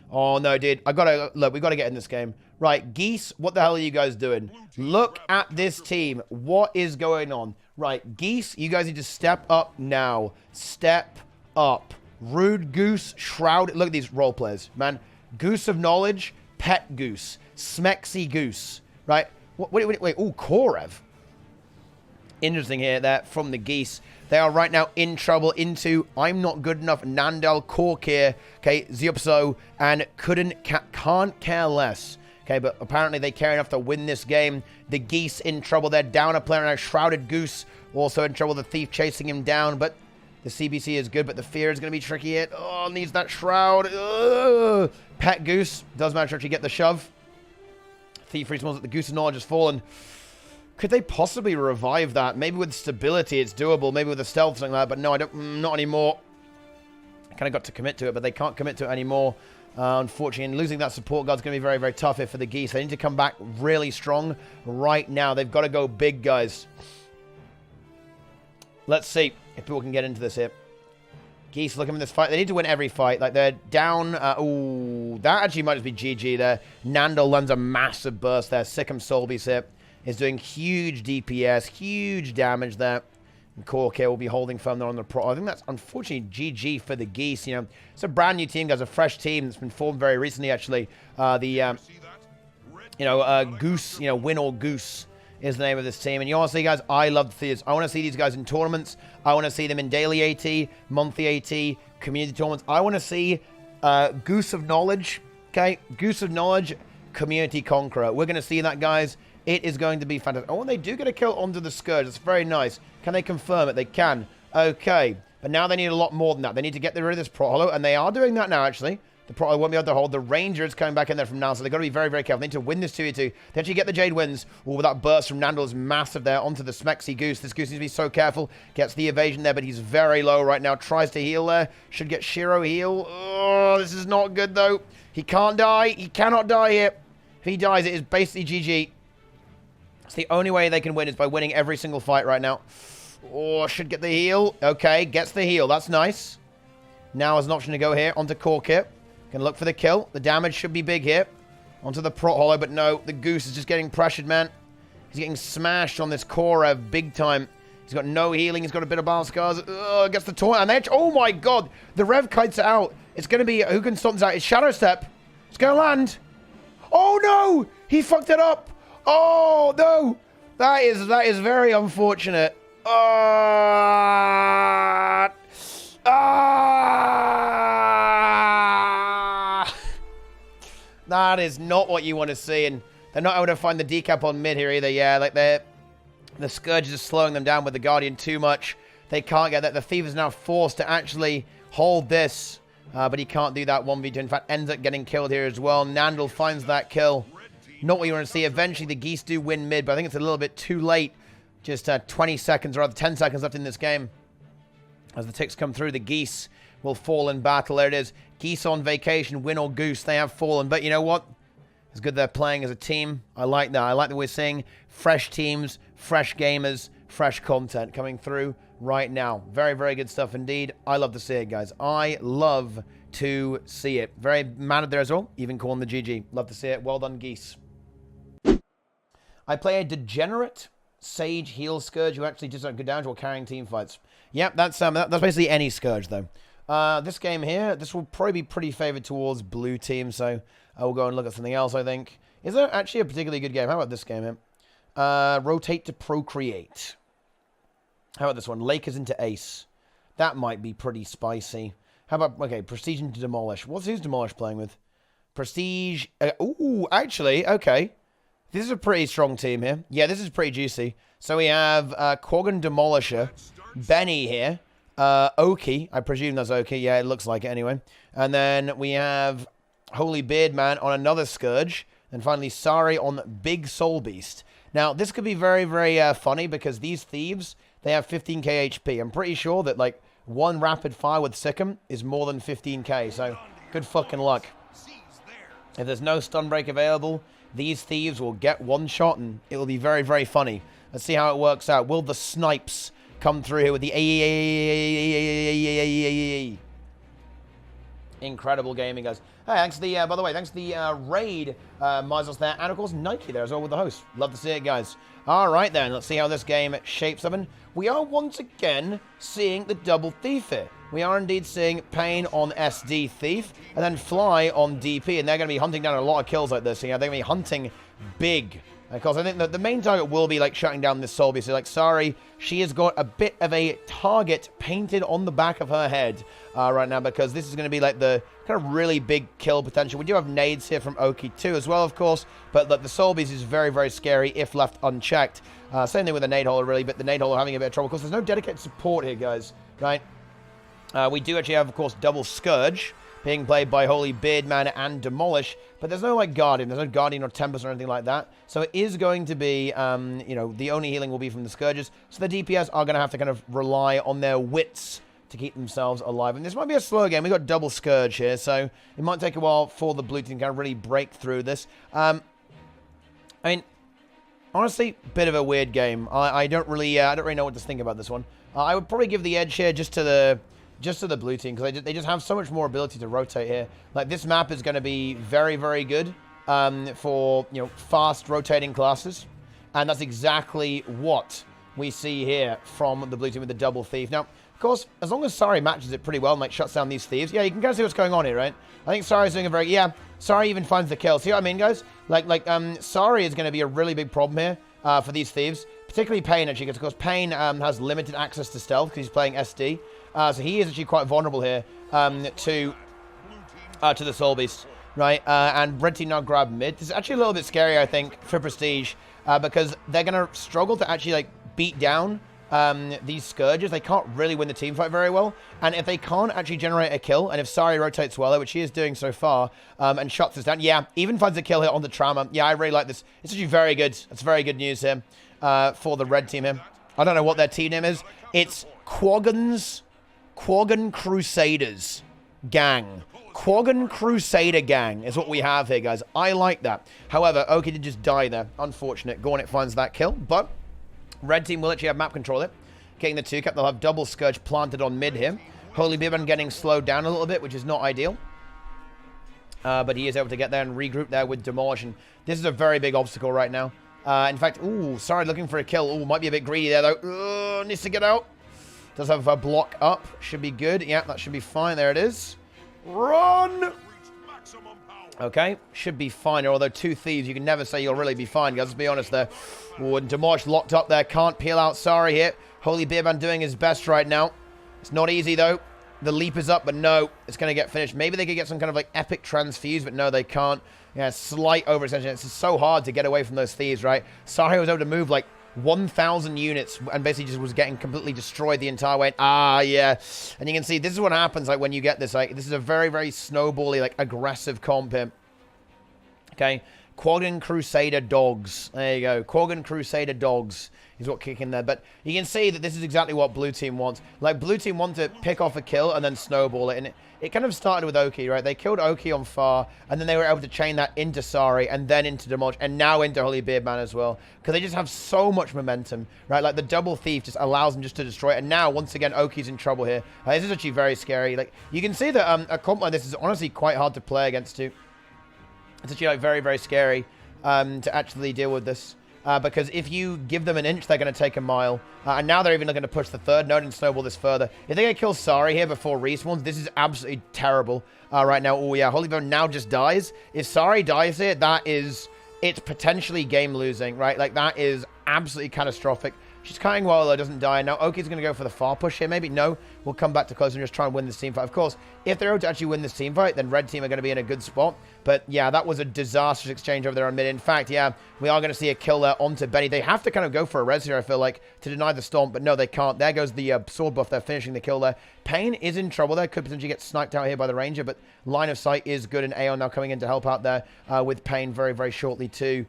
Speaker 2: Oh, no, dude. Look, we've got to get in this game. Right, Geese, what the hell are you guys doing? Look at this team. What is going on? Right, Geese, you guys need to step up now. Step up. Rude Goose, Shroud. Look at these role players, man. Goose of Knowledge, Pet Goose, Smexy Goose, right? Wait, oh, Korev. Interesting here, there from the Geese. They are right now in trouble into I'm Not Good Enough, Nandel, Korkir, okay, Ziopso, and Can't Care Less. Okay, but apparently they care enough to win this game. The Geese in trouble. They're down a player now. Shrouded Goose also in trouble. The Thief chasing him down, but the CBC is good, but the Fear is going to be tricky here. Oh, needs that Shroud. Ugh. Pet Goose does manage to actually get the shove. Thief responds that the Goose of Knowledge has fallen. Could they possibly revive that? Maybe with stability it's doable. Maybe with a stealth or something like that. But no, I don't. Not anymore. I kind of got to commit to it, but they can't commit to it anymore. Unfortunately, and losing that support guard is going to be very, very tough here for the Geese. They need to come back really strong right now. They've got to go big, guys. Let's see if people can get into this here. Geese looking in this fight. They need to win every fight. Like, they're down. Oh, that actually might just be GG there. Nando lands a massive burst there. Sikkim Solby's here is doing huge DPS, huge damage there. And Korkir will be holding firm there on the pro. I think that's unfortunately GG for the Geese. You know, it's a brand new team, guys. A fresh team that's been formed very recently, actually. Goose, Win or Goose is the name of this team. And you want to see, guys, I love this. I want to see these guys in tournaments. I want to see them in daily AT, monthly AT, community tournaments. I want to see Goose of Knowledge, okay? Goose of Knowledge, Community Conqueror. We're going to see that, guys. It is going to be fantastic. Oh, and they do get a kill onto the Scourge. That's very nice. Can they confirm it? They can. Okay. But now they need a lot more than that. They need to get rid of this Prot Hollow, and they are doing that now, actually. The Prot Hollow won't be able to hold. The Ranger is coming back in there from now, so they've got to be very, very careful. They need to win this 2v2. They actually get the Jade wins. Oh, that burst from Nandel is massive there onto the Smexy Goose. This Goose needs to be so careful. Gets the evasion there, but he's very low right now. Tries to heal there. Should get Shiro heal. Oh, this is not good, though. He can't die. He cannot die here. If he dies, it is basically GG. It's the only way they can win is by winning every single fight right now. Oh, should get the heal. Okay, gets the heal. That's nice. Now has an option to go here onto Korkir. Can look for the kill. The damage should be big here. Onto the Prot Hollow, but no. The Goose is just getting pressured, man. He's getting smashed on this Korev big time. He's got no healing. He's got a bit of battle scars. Gets the taunt. And oh my god. The Rev kites it out. It's going to be... Who can stop this out? It's Shadow Step. It's going to land. Oh no. He fucked it up. Oh, no. That is very unfortunate. That is not what you want to see. And they're not able to find the decap on mid here either. Yeah, like the Scourge is just slowing them down with the Guardian too much. They can't get that. The Thief is now forced to actually hold this. But he can't do that 1v2. In fact, ends up getting killed here as well. Nandel finds that kill. Not what you want to see. Eventually, the Geese do win mid, but I think it's a little bit too late. Just 20 seconds, or rather 10 seconds left in this game. As the ticks come through, the Geese will fall in battle. There it is. Geese on vacation, Win or Goose. They have fallen. But you know what? It's good they're playing as a team. I like that. I like that we're seeing fresh teams, fresh gamers, fresh content coming through right now. Very, very good stuff indeed. I love to see it, guys. I love to see it. Very mad there as well. Even calling the GG. Love to see it. Well done, Geese. I play a degenerate Sage heal Scourge who actually just don't go down while carrying team fights. Yep, that's basically any Scourge, though. This game here, this will probably be pretty favored towards blue team, so I will go and look at something else, I think. Is there actually a particularly good game? How about this game here? Rotate to Procreate. How about this one? Lakers into Ace. That might be pretty spicy. How about, okay, Prestige into Demolish. Who's Demolish playing with? Prestige. Ooh, actually, okay. This is a pretty strong team here. Yeah, this is pretty juicy. So we have Quaggan Demolisher, Benny here, Oki. I presume that's Oki. Yeah, it looks like it anyway. And then we have Holy Beardman on another Scourge. And finally, Sari on Big Soul Beast. Now, this could be very, very funny because these thieves, they have 15k HP. I'm pretty sure that, like, one rapid fire with Sikkim is more than 15k. So, good fucking luck. If there's no stun break available, these thieves will get one shot and it will be very, very funny. Let's see how it works out. Will the snipes come through here with the incredible gaming, guys. Hey, thanks to the, by the way, thanks to the raid, Mizos there, and of course Nike there as well with the host. Love to see it, guys. All right then, let's see how this game shapes up. And we are once again seeing the double thief here. We are indeed seeing Pain on SD Thief, and then Fly on DP, and they're going to be hunting down a lot of kills like this. You know, they're going to be hunting big. Because I think that the main target will be, like, shutting down this Soul Beast. So, like, sorry, she has got a bit of a target painted on the back of her head right now, because this is going to be, like, the kind of really big kill potential. We do have nades here from Oki, too, as well, of course. But, look, the Soul Beast is very, very scary if left unchecked. Same thing with the nade holder, really, but the nade holder having a bit of trouble. Because there's no dedicated support here, guys, right? We do actually have, of course, double Scourge being played by Holy Beardman and Demolish, but there's no, like, Guardian. There's no Guardian or Tempest or anything like that. So it is going to be, you know, the only healing will be from the Scourges. So the DPS are going to have to kind of rely on their wits to keep themselves alive. And this might be a slow game. We've got double Scourge here, so it might take a while for the blue team to kind of really break through this. I mean, honestly, bit of a weird game. I don't really know what to think about this one. I would probably give the edge here just to the blue team, because they just have so much more ability to rotate here. Like, this map is going to be very, very good for, you know, fast rotating classes. And that's exactly what we see here from the blue team with the double thief. Now, of course, as long as Sari matches it pretty well and, like, shuts down these thieves, yeah, you can kind of see what's going on here, right? I think Sari's doing a very, yeah, Sari even finds the kill. See what I mean, guys? Like, Sari is going to be a really big problem here for these thieves. Particularly Pain, actually, because, of course, Pain has limited access to stealth because he's playing SD. So he is actually quite vulnerable here to the Soul Beast, right? And Red Team now grab mid. This is actually a little bit scary, I think, for Prestige, because they're going to struggle to actually, like, beat down these Scourges. They can't really win the team fight very well. And if they can't actually generate a kill, and if Sari rotates well, which she is doing so far, and shuts this down, yeah, even finds a kill here on the Trauma. Yeah, I really like this. It's actually very good. It's very good news here for the red team here. I don't know what their team name is. It's Quaggan Crusaders Gang. Quaggan Crusader Gang is what we have here, guys. I like that. However, Oki did just die there. Unfortunate. Gornet finds that kill, but red team will actually have map control here. Getting the 2-cap, they'll have double Scourge planted on mid here. Holy Beardman getting slowed down a little bit, which is not ideal. But he is able to get there and regroup there with Demolish. And this is a very big obstacle right now. In fact, ooh, sorry, looking for a kill. Ooh, might be a bit greedy there, though. Needs to get out. Does have a block up. Should be good. Yeah, that should be fine. There it is. Run! Okay, should be fine. Although 2 thieves, you can never say you'll really be fine, guys. Let's be honest there. Ooh, and Demolish locked up there. Can't peel out. Sorry here. Holy Beardman doing his best right now. It's not easy, though. The leap is up, but no, it's going to get finished. Maybe they could get some kind of, like, epic transfuse, but no, they can't. Yeah, slight overextension. It's just so hard to get away from those thieves, right? Sari was able to move, like, 1,000 units and basically just was getting completely destroyed the entire way. Ah, yeah. And you can see this is what happens, like, when you get this. Like, this is a very, very snowbally, like, aggressive comp here. Okay. Quaggan Crusader Dogs. There you go. Quaggan Crusader Dogs is what kicking there. But you can see that this is exactly what blue team wants. Like, blue team want to pick off a kill and then snowball it. And it kind of started with Oki, right? They killed Oki on far, and then they were able to chain that into Sari, and then into Demolish, and now into Holy Beardman as well. Because they just have so much momentum, right? Like, the double thief just allows them just to destroy it. And now, once again, Oki's in trouble here. This is actually very scary. Like, you can see that a comp like this is honestly quite hard to play against too. It's actually like very, very scary to actually deal with this. Because if you give them an inch, they're going to take a mile. And now they're even looking to push the third node and snowball this further. If they get kill Sari here before respawns, this is absolutely terrible right now. Oh, yeah, Holy Bone now just dies. If Sari dies here, it's potentially game losing, right? Like, that is absolutely catastrophic. She's cutting while though, doesn't die. Now, Oki's going to go for the far push here, maybe. No, we'll come back to close and just try and win this team fight. Of course, if they're able to actually win this team fight, then red team are going to be in a good spot. But, yeah, that was a disastrous exchange over there on mid. In fact, yeah, we are going to see a kill there onto Benny. They have to kind of go for a res here, I feel like, to deny the stomp. But, no, they can't. There goes the sword buff. They're finishing the kill there. Pain is in trouble there. Could potentially get sniped out here by the ranger. But line of sight is good. And Aeon now coming in to help out there with Pain very, very shortly, too.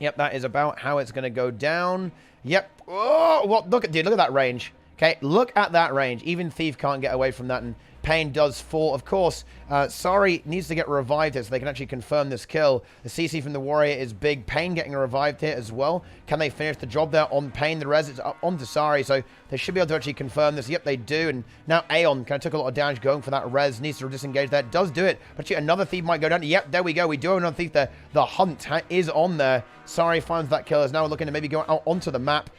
Speaker 2: Yep, that is about how it's going to go down. Yep. Oh, well, look at that range. Okay, look at that range. Even Thief can't get away from that, and Pain does fall. Of course, Sari needs to get revived here so they can actually confirm this kill. The CC from the Warrior is big. Pain getting revived here as well. Can they finish the job there on Pain? The res is up onto Sari, so they should be able to actually confirm this. Yep, they do. And now Aeon kind of took a lot of damage going for that res. Needs to disengage there. Does do it. But actually, another Thief might go down. Yep, there we go. We do have another Thief there. The hunt is on there. Sari finds that kill. Is now looking to maybe go out onto the map.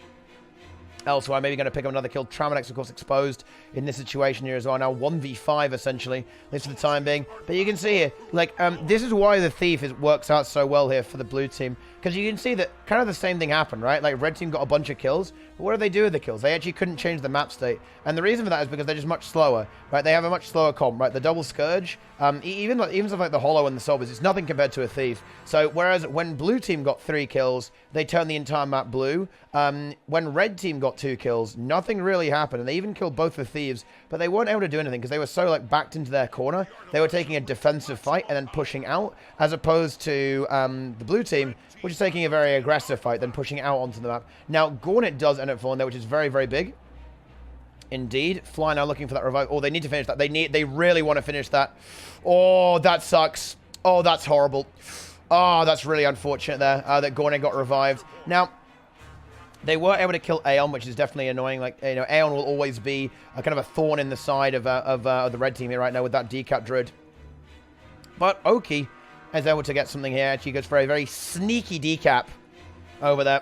Speaker 2: Elsewhere, maybe going to pick up another kill. Tramonex, of course, exposed in this situation here as well. Now 1v5, essentially, at least for the time being. But you can see here, like, this is why the Thief works out so well here for the blue team. Because you can see that kind of the same thing happened, right? Like, red team got a bunch of kills. But what did they do with the kills? They actually couldn't change the map state. And the reason for that is because they're just much slower, right? They have a much slower comp, right? The double Scourge, even stuff like the Hollow and the Sobers, it's nothing compared to a Thief. So, whereas when blue team got 3 kills, they turned the entire map blue. When red team got 2 kills, nothing really happened. And they even killed both the Thieves, but they weren't able to do anything because they were so, like, backed into their corner. They were taking a defensive fight and then pushing out, as opposed to the blue team, which is taking a very aggressive fight, then pushing out onto the map. Now, Gornet does end up falling there, which is very, very big. Indeed. Fly now looking for that revive. Oh, they need to finish that. They really want to finish that. Oh, that sucks. Oh, that's horrible. Oh, that's really unfortunate there, that Gornet got revived. Now, they were able to kill Aeon, which is definitely annoying. Like, you know, Aeon will always be a kind of a thorn in the side of the red team here right now with that decap druid. But Oki is able to get something here. Actually goes for a very sneaky decap over there.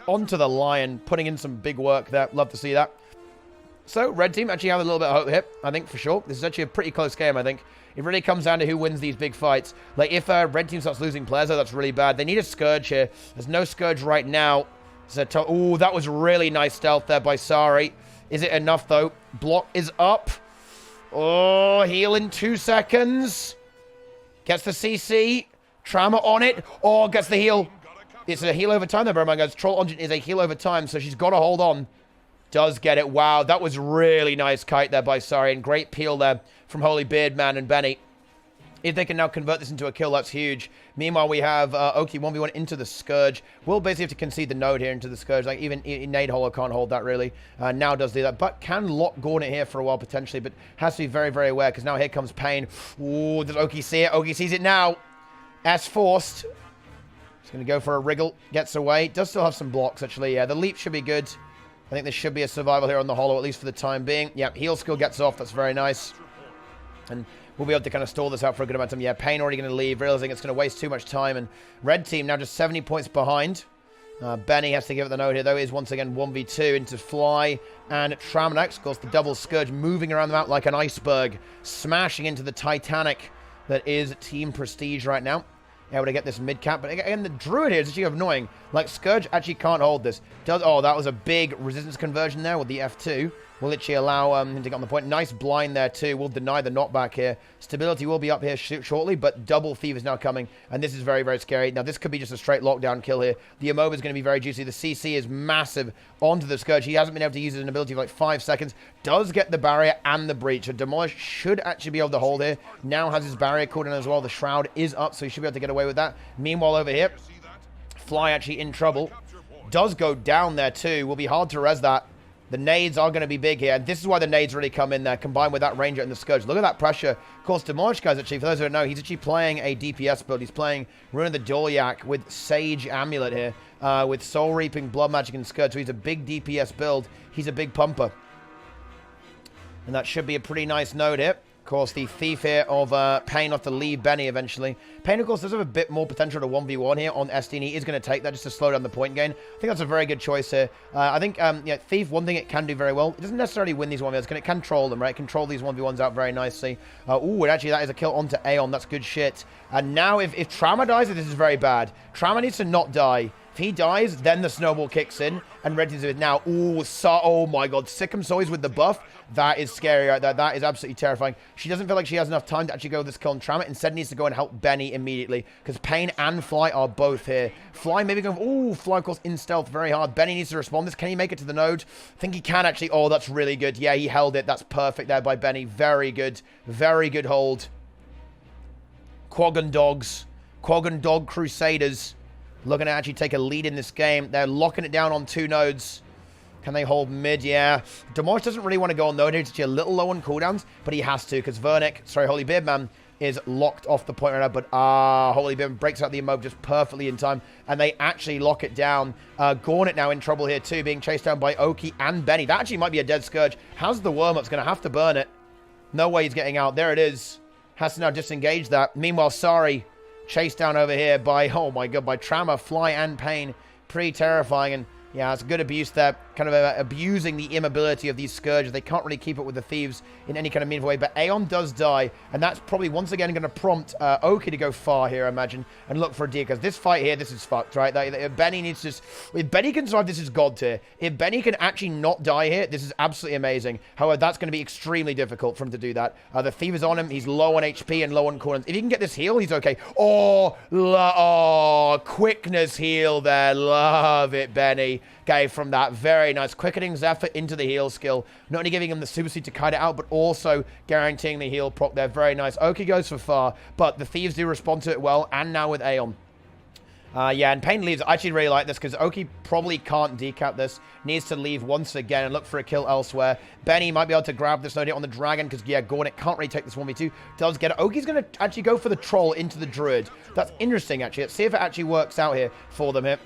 Speaker 2: Onto the Lion, putting in some big work there. Love to see that. So, red team actually have a little bit of hope here, I think, for sure. This is actually a pretty close game, I think. It really comes down to who wins these big fights. Like, if red team starts losing players, though, that's really bad. They need a Scourge here. There's no Scourge right now. Oh, that was really nice stealth there by Sari. Is it enough, though? Block is up. Oh, heal in 2 seconds. Gets the CC. Trauma on it. Oh, gets the heal. It's a heal over time there, Burman guys. Troll Engine is a heal over time, so she's got to hold on. Does get it. Wow, that was really nice kite there by Sari, and great peel there from Holy Beardman and Benny. If they can now convert this into a kill, that's huge. Meanwhile, we have Oki 1v1 into the Scourge. We'll basically have to concede the node here into the Scourge. Like, even Nade Hollow can't hold that, really. Now does do that, but can lock Gornet here for a while, potentially, but has to be very, very aware, because now here comes Pain. Ooh, does Oki see it? Oki sees it now. S forced. He's going to go for a wriggle. Gets away. Does still have some blocks, actually. Yeah, the leap should be good. I think there should be a survival here on the Hollow, at least for the time being. Yeah, heal skill gets off. That's very nice. And we'll be able to kind of stall this out for a good amount of time. Yeah, Pain already going to leave, realizing it's going to waste too much time. And red team now just 70 points behind. Benny has to give it the node here, though. Is once again 1v2 into Fly and Tramonex. Of course, the double Scourge moving around the map like an iceberg, smashing into the Titanic that is Team Prestige right now. Able to get this mid-cap, but again, the Druid here is actually annoying. Like, Scourge actually can't hold this. Oh, that was a big resistance conversion there with the F2. will literally allow him to get on the point. Nice blind there too. We'll deny the knockback here. Stability will be up here shortly, but double thief is now coming, and this is very, very scary. Now, this could be just a straight lockdown kill here. The Imova is going to be very juicy. The CC is massive onto the Scourge. He hasn't been able to use his ability for like 5 seconds. Does get the barrier and the breach. So Demolish should actually be able to hold here. Now has his barrier called in as well. The Shroud is up, so he should be able to get away with that. Meanwhile, over here, Fly actually in trouble. Does go down there too. Will be hard to res that. The nades are going to be big here. And this is why the nades really come in there, combined with that Ranger and the Scourge. Look at that pressure. Of course, Demolish, guys, actually, for those who don't know, he's actually playing a DPS build. He's playing Ruin of the Dolyak with Sage Amulet here, with Soul Reaping, Blood Magic, and Scourge. So he's a big DPS build. He's a big pumper. And that should be a pretty nice node here. Of course, the Thief here of Pain off to leave Benny eventually. Pain, of course, does have a bit more potential to 1v1 here on SD, and he is going to take that just to slow down the point gain. I think that's a very good choice here. I think, yeah, Thief, one thing it can do very well, it doesn't necessarily win these 1v1s, it can troll them, right? Control these 1v1s out very nicely. Ooh, and actually, that is a kill onto Aeon. That's good shit. And now, if Trauma dies, this is very bad. Trauma needs to not die. If he dies, then the snowball kicks in, and Red Team's it now. Ooh, oh my god, Sikkim Soy's with the buff. That is scary right there. That is absolutely terrifying. She doesn't feel like she has enough time to actually go with this kill on Trauma. Instead, needs to go and help Benny immediately, because Pain and Fly are both here. Fly maybe going, ooh, Fly, of course, in stealth very hard. Benny needs to respond this. Can he make it to the node? I think he can actually. Oh, that's really good. Yeah, he held it. That's perfect there by Benny. Very good. Very good hold. Quaggan Dogs. Quaggan Dog Crusaders looking to actually take a lead in this game. They're locking it down on 2 nodes. Can they hold mid? Yeah. Demolish doesn't really want to go on node here. It's actually a little low on cooldowns, but he has to, because Holy Beardman is locked off the point right now, but Holy Beardman breaks out the Immob just perfectly in time, and they actually lock it down. Gauntlet now in trouble here too, being chased down by Oki and Benny. That actually might be a dead Scourge. How's the Worm-Up's going to have to burn it? No way he's getting out. There it is. Has to now disengage that. Meanwhile, Sari chased down over here by, oh my god, by Trauma, Fly, and Pain. Pretty terrifying, and yeah, it's good abuse there. Kind of abusing the immobility of these Scourges. They can't really keep up with the Thieves in any kind of meaningful way. But Aeon does die, and that's probably once again going to prompt Oki to go far here, I imagine, and look for a deal. Because this fight here, this is fucked, right? Benny needs to... If Benny can survive, this is god tier. If Benny can actually not die here, this is absolutely amazing. However, that's going to be extremely difficult for him to do that. The Thief is on him. He's low on HP and low on cooldowns. If he can get this heal, he's okay. Oh, quickness heal there. Love it, Benny. Okay, from that very nice quickening Zephyr into the heal skill. Not only giving him the super suit to kite it out, but also guaranteeing the heal proc there. Very nice. Oki goes for far, but the Thieves do respond to it well, and now with Aeon. Yeah, and Pain leaves. I actually really like this, because Oki probably can't decap this. Needs to leave once again and look for a kill elsewhere. Benny might be able to grab this node on the Dragon, because, yeah, Gauntlet can't really take this 1v2. Does get it. Oki's going to actually go for the Troll into the Druid. That's interesting, actually. Let's see if it actually works out here for them here.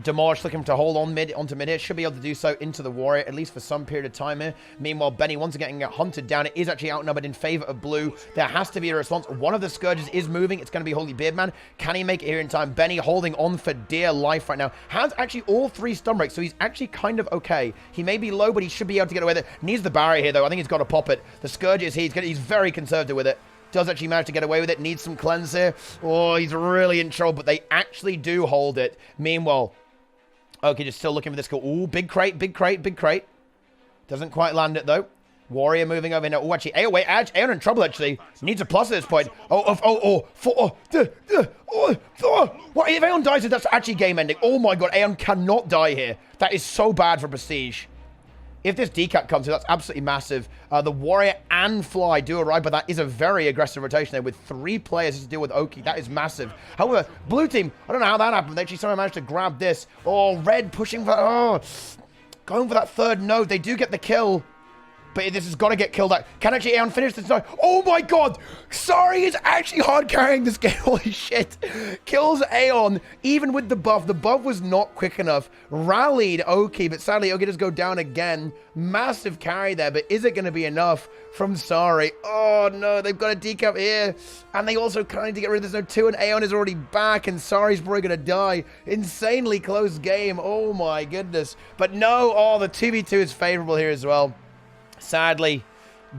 Speaker 2: Demolish looking to hold on onto mid here. Should be able to do so into the Warrior, at least for some period of time here. Meanwhile, Benny once again getting hunted down. It is actually outnumbered in favor of blue. There has to be a response. One of the Scourges is moving. It's going to be Holy Beardman. Can he make it here in time? Benny holding on for dear life right now. Has actually all 3 stun breaks, so he's actually kind of okay. He may be low, but he should be able to get away with it. Needs the barrier here, though. I think he's got to pop it. The Scourge is here. He's very conservative with it. Does actually manage to get away with it. Needs some cleanse here. Oh, he's really in trouble, but they actually do hold it. Meanwhile, okay, just still looking for this goal. Ooh, big crate, big crate, big crate. Doesn't quite land it, though. Warrior moving over now. Oh, actually, Aeon in trouble, actually. Needs a plus at this point. What? If Aeon dies, that's actually game ending. Oh my god, Aeon cannot die here. That is so bad for Prestige. If this decap comes through, that's absolutely massive. The Warrior and Fly do arrive, but that is a very aggressive rotation there with 3 players to deal with Oki. That is massive. However, blue team, I don't know how that happened. They actually somehow managed to grab this. Oh, red pushing for... going for that 3rd node. They do get the kill. But this has got to get killed out. Can actually Aeon finish this? No. Oh my god! Sorry, is actually hard carrying this game. Holy shit. Kills Aeon, even with the buff. The buff was not quick enough. Rallied Oki, but sadly Oki does go down again. Massive carry there, but is it going to be enough from Sari? Oh no, they've got a decap here. And they also kind of need to get rid of this node too, and Aeon is already back, and Sari's probably going to die. Insanely close game. Oh my goodness. But no, the 2v2 is favorable here as well. Sadly,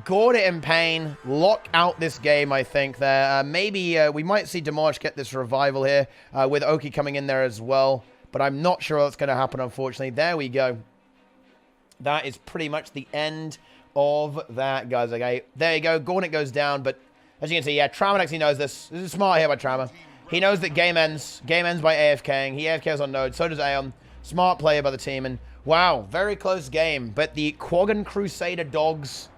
Speaker 2: Gauntlet and Pain lock out this game, I think, there. Maybe we might see Demolish get this revival here with Oki coming in there as well. But I'm not sure what's going to happen, unfortunately. There we go. that is pretty much the end of that, guys. Okay, there you go. Gornet goes down, but as you can see, yeah, Trauma actually knows this. This is smart here by Trauma. He knows that game ends. Game ends by AFKing. He AFKs on node. So does Aeon. Smart player by the team. And wow, very close game. But the Quaggan Crusader dogs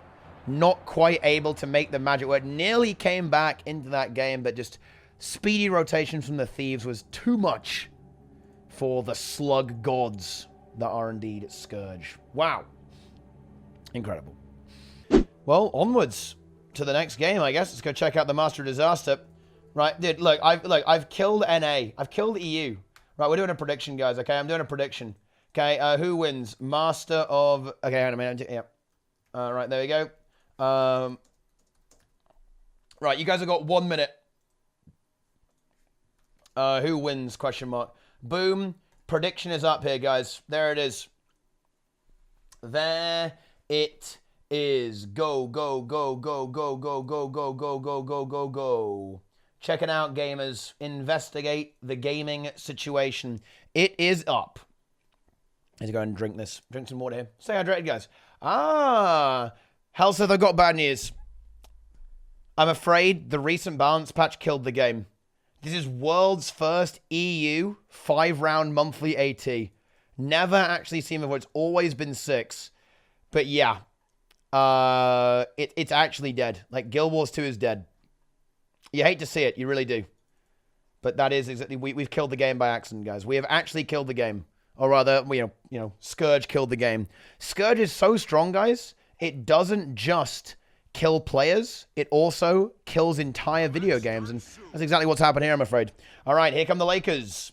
Speaker 2: not quite able to make the magic work. Nearly came back into that game, but just speedy rotation from the Thieves was too much for the slug gods that are indeed Scourge. Wow. Incredible. Well, onwards to the next game, I guess. Let's go check out the Master of Disaster. Right, dude, look, I've killed NA. I've killed EU. Right, we're doing a prediction, guys, okay? I'm doing a prediction. Okay, who wins? Master of... Okay, hang on a minute. Yeah. Right, there we go. Right, you guys have got 1 minute. Who wins? Question mark. Boom. Prediction is up here, guys. There it is. There it is. Go, go, go, go, go, go, go, go, go, go, go, go, go. Check it out, gamers. Investigate the gaming situation. It is up. Let's go and drink this. Drink some water here. Stay hydrated, guys. Helseth, I've got bad news. I'm afraid the recent balance patch killed the game. This is world's first EU 5-round monthly AT. Never actually seen before. It's always been 6. But yeah. It's actually dead. Like, Guild Wars 2 is dead. You hate to see it. You really do. But that is exactly... We've killed the game by accident, guys. We have actually killed the game. Or rather, you know, Scourge killed the game. Scourge is so strong, guys. It doesn't just kill players. It also kills entire video games. And that's exactly what's happened here, I'm afraid. All right, here come the Lakers.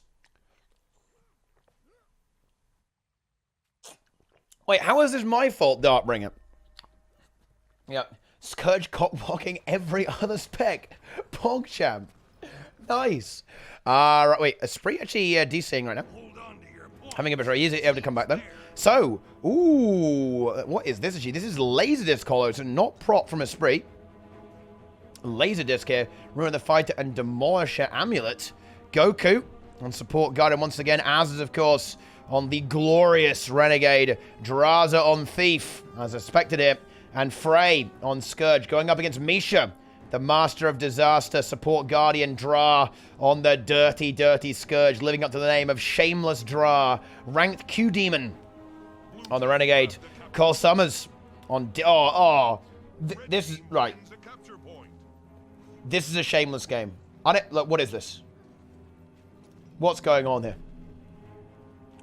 Speaker 2: Wait, how is this my fault, Dartbringer? Yep. Scourge cockblocking every other spec. PogChamp. Nice. Right, wait. Esprit actually DCing right now. Having a bit of easy able to come back though. So, ooh, what is this actually? This is Laserdisc Hollow, so not prop from Esprit. Laserdisc here. Ruin the Fighter and Demolisher Amulet. Goku on support guided once again. As is, of course, on the glorious Renegade. Draza on Thief, as expected here. And Frey on Scourge, going up against Misha, the Master of Disaster, Support Guardian Dra on the dirty, dirty Scourge, living up to the name of Shameless Dra. Ranked Q Demon on the Renegade. Cole Summers on... This is... Right. This is a shameless game. Look, what is this? What's going on here?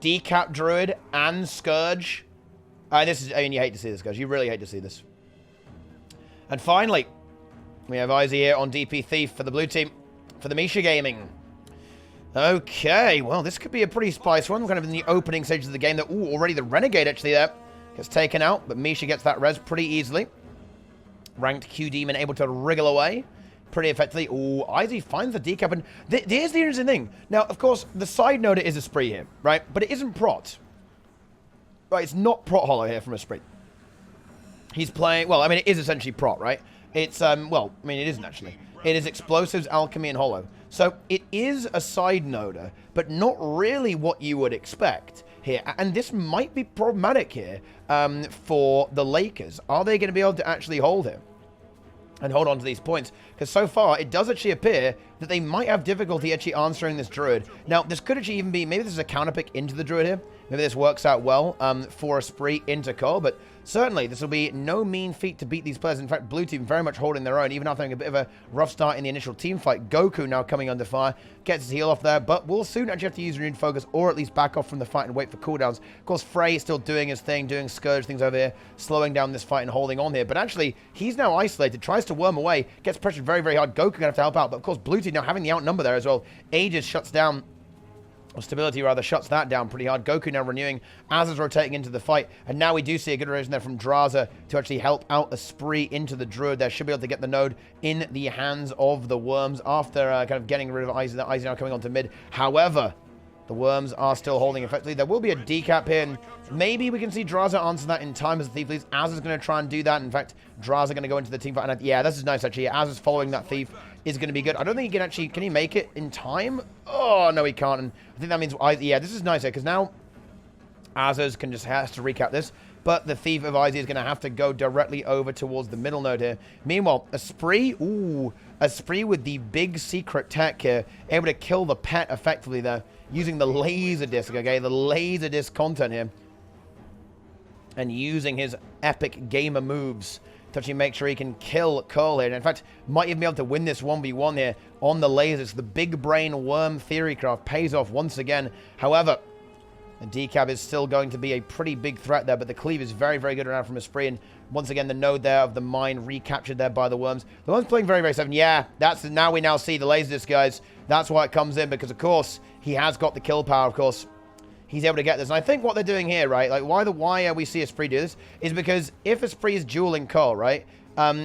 Speaker 2: Decap Druid and Scourge... this is, I mean, you hate to see this, guys. You really hate to see this. And finally, we have Izzy here on DP Thief for the blue team, for the Misha Gaming. Okay, well, this could be a pretty spicy one. We're kind of in the opening stages of the game. Ooh, already the Renegade actually there gets taken out, but Misha gets that res pretty easily. Ranked Q Demon able to wriggle away pretty effectively. Ooh, Izzy finds the decap, and here's the interesting thing. Now, of course, the side note is a spree here, right? But it isn't prot. Right, it's not prot hollow here from Esprit. He's playing... Well, I mean, it is essentially prot, right? It's, well, I mean, it isn't actually. It is Explosives, Alchemy, and Hollow. So, it is a side noder, but not really what you would expect here. And this might be problematic here for the Lakers. Are they going to be able to actually hold him? And hold on to these points. Because so far, it does actually appear that they might have difficulty actually answering this Druid. Now, this could actually even be... Maybe this is a counterpick into the Druid here. Maybe this works out well for Esprit into Cole. But certainly, this will be no mean feat to beat these players. In fact, blue team very much holding their own, even after having a bit of a rough start in the initial team fight. Goku now coming under fire. Gets his heal off there. But we'll soon actually have to use renewed focus, or at least back off from the fight and wait for cooldowns. Of course, Frey is still doing his thing, doing Scourge things over here, slowing down this fight and holding on here. But actually, he's now isolated, tries to worm away, gets pressured very, very hard. Goku going to have to help out. But of course, blue team now having the outnumber there as well. Aegis shuts down... or Stability, rather, shuts that down pretty hard. Goku now renewing, Az is rotating into the fight, and now we do see a good rotation there from Draza to actually help out Esprit into the Druid there. Should be able to get the node in the hands of the Worms after kind of getting rid of Izzy. Izzy now coming onto mid. However, the Worms are still holding effectively. There will be a decap here, and maybe we can see Draza answer that in time as the Thief leaves. Az is going to try and do that. In fact, Draza going to go into the team fight, and yeah, this is nice actually. Az is following that Thief. Is going to be good. I don't think he can actually... Can he make it in time? Oh, no, he can't. And I think that means... yeah, this is nice here, because now Azaz can just... has to recap this. but the Thief of Izzy is going to have to go directly over towards the middle node here. Meanwhile, Esprit, ooh, Esprit with the big secret tech here, able to kill the pet effectively there, using the laser disc, okay, the laser disc content here, and using his epic gamer moves to actually make sure he can kill Curl here. And in fact, might even be able to win this 1v1 here on the lasers. The big brain worm theory craft pays off once again. However, the decap is still going to be a pretty big threat there, but the cleave is very, very good around from Esprit. And once again, the node there of the mine recaptured there by the worms. The worms playing very, very safe. Yeah, that's now we now see the laser disc, guys. That's why it comes in, because of course he has got the kill power, of course. He's able to get this. And I think what they're doing here, right, like why we see Esprit do this is because if Esprit is dueling Curl, right,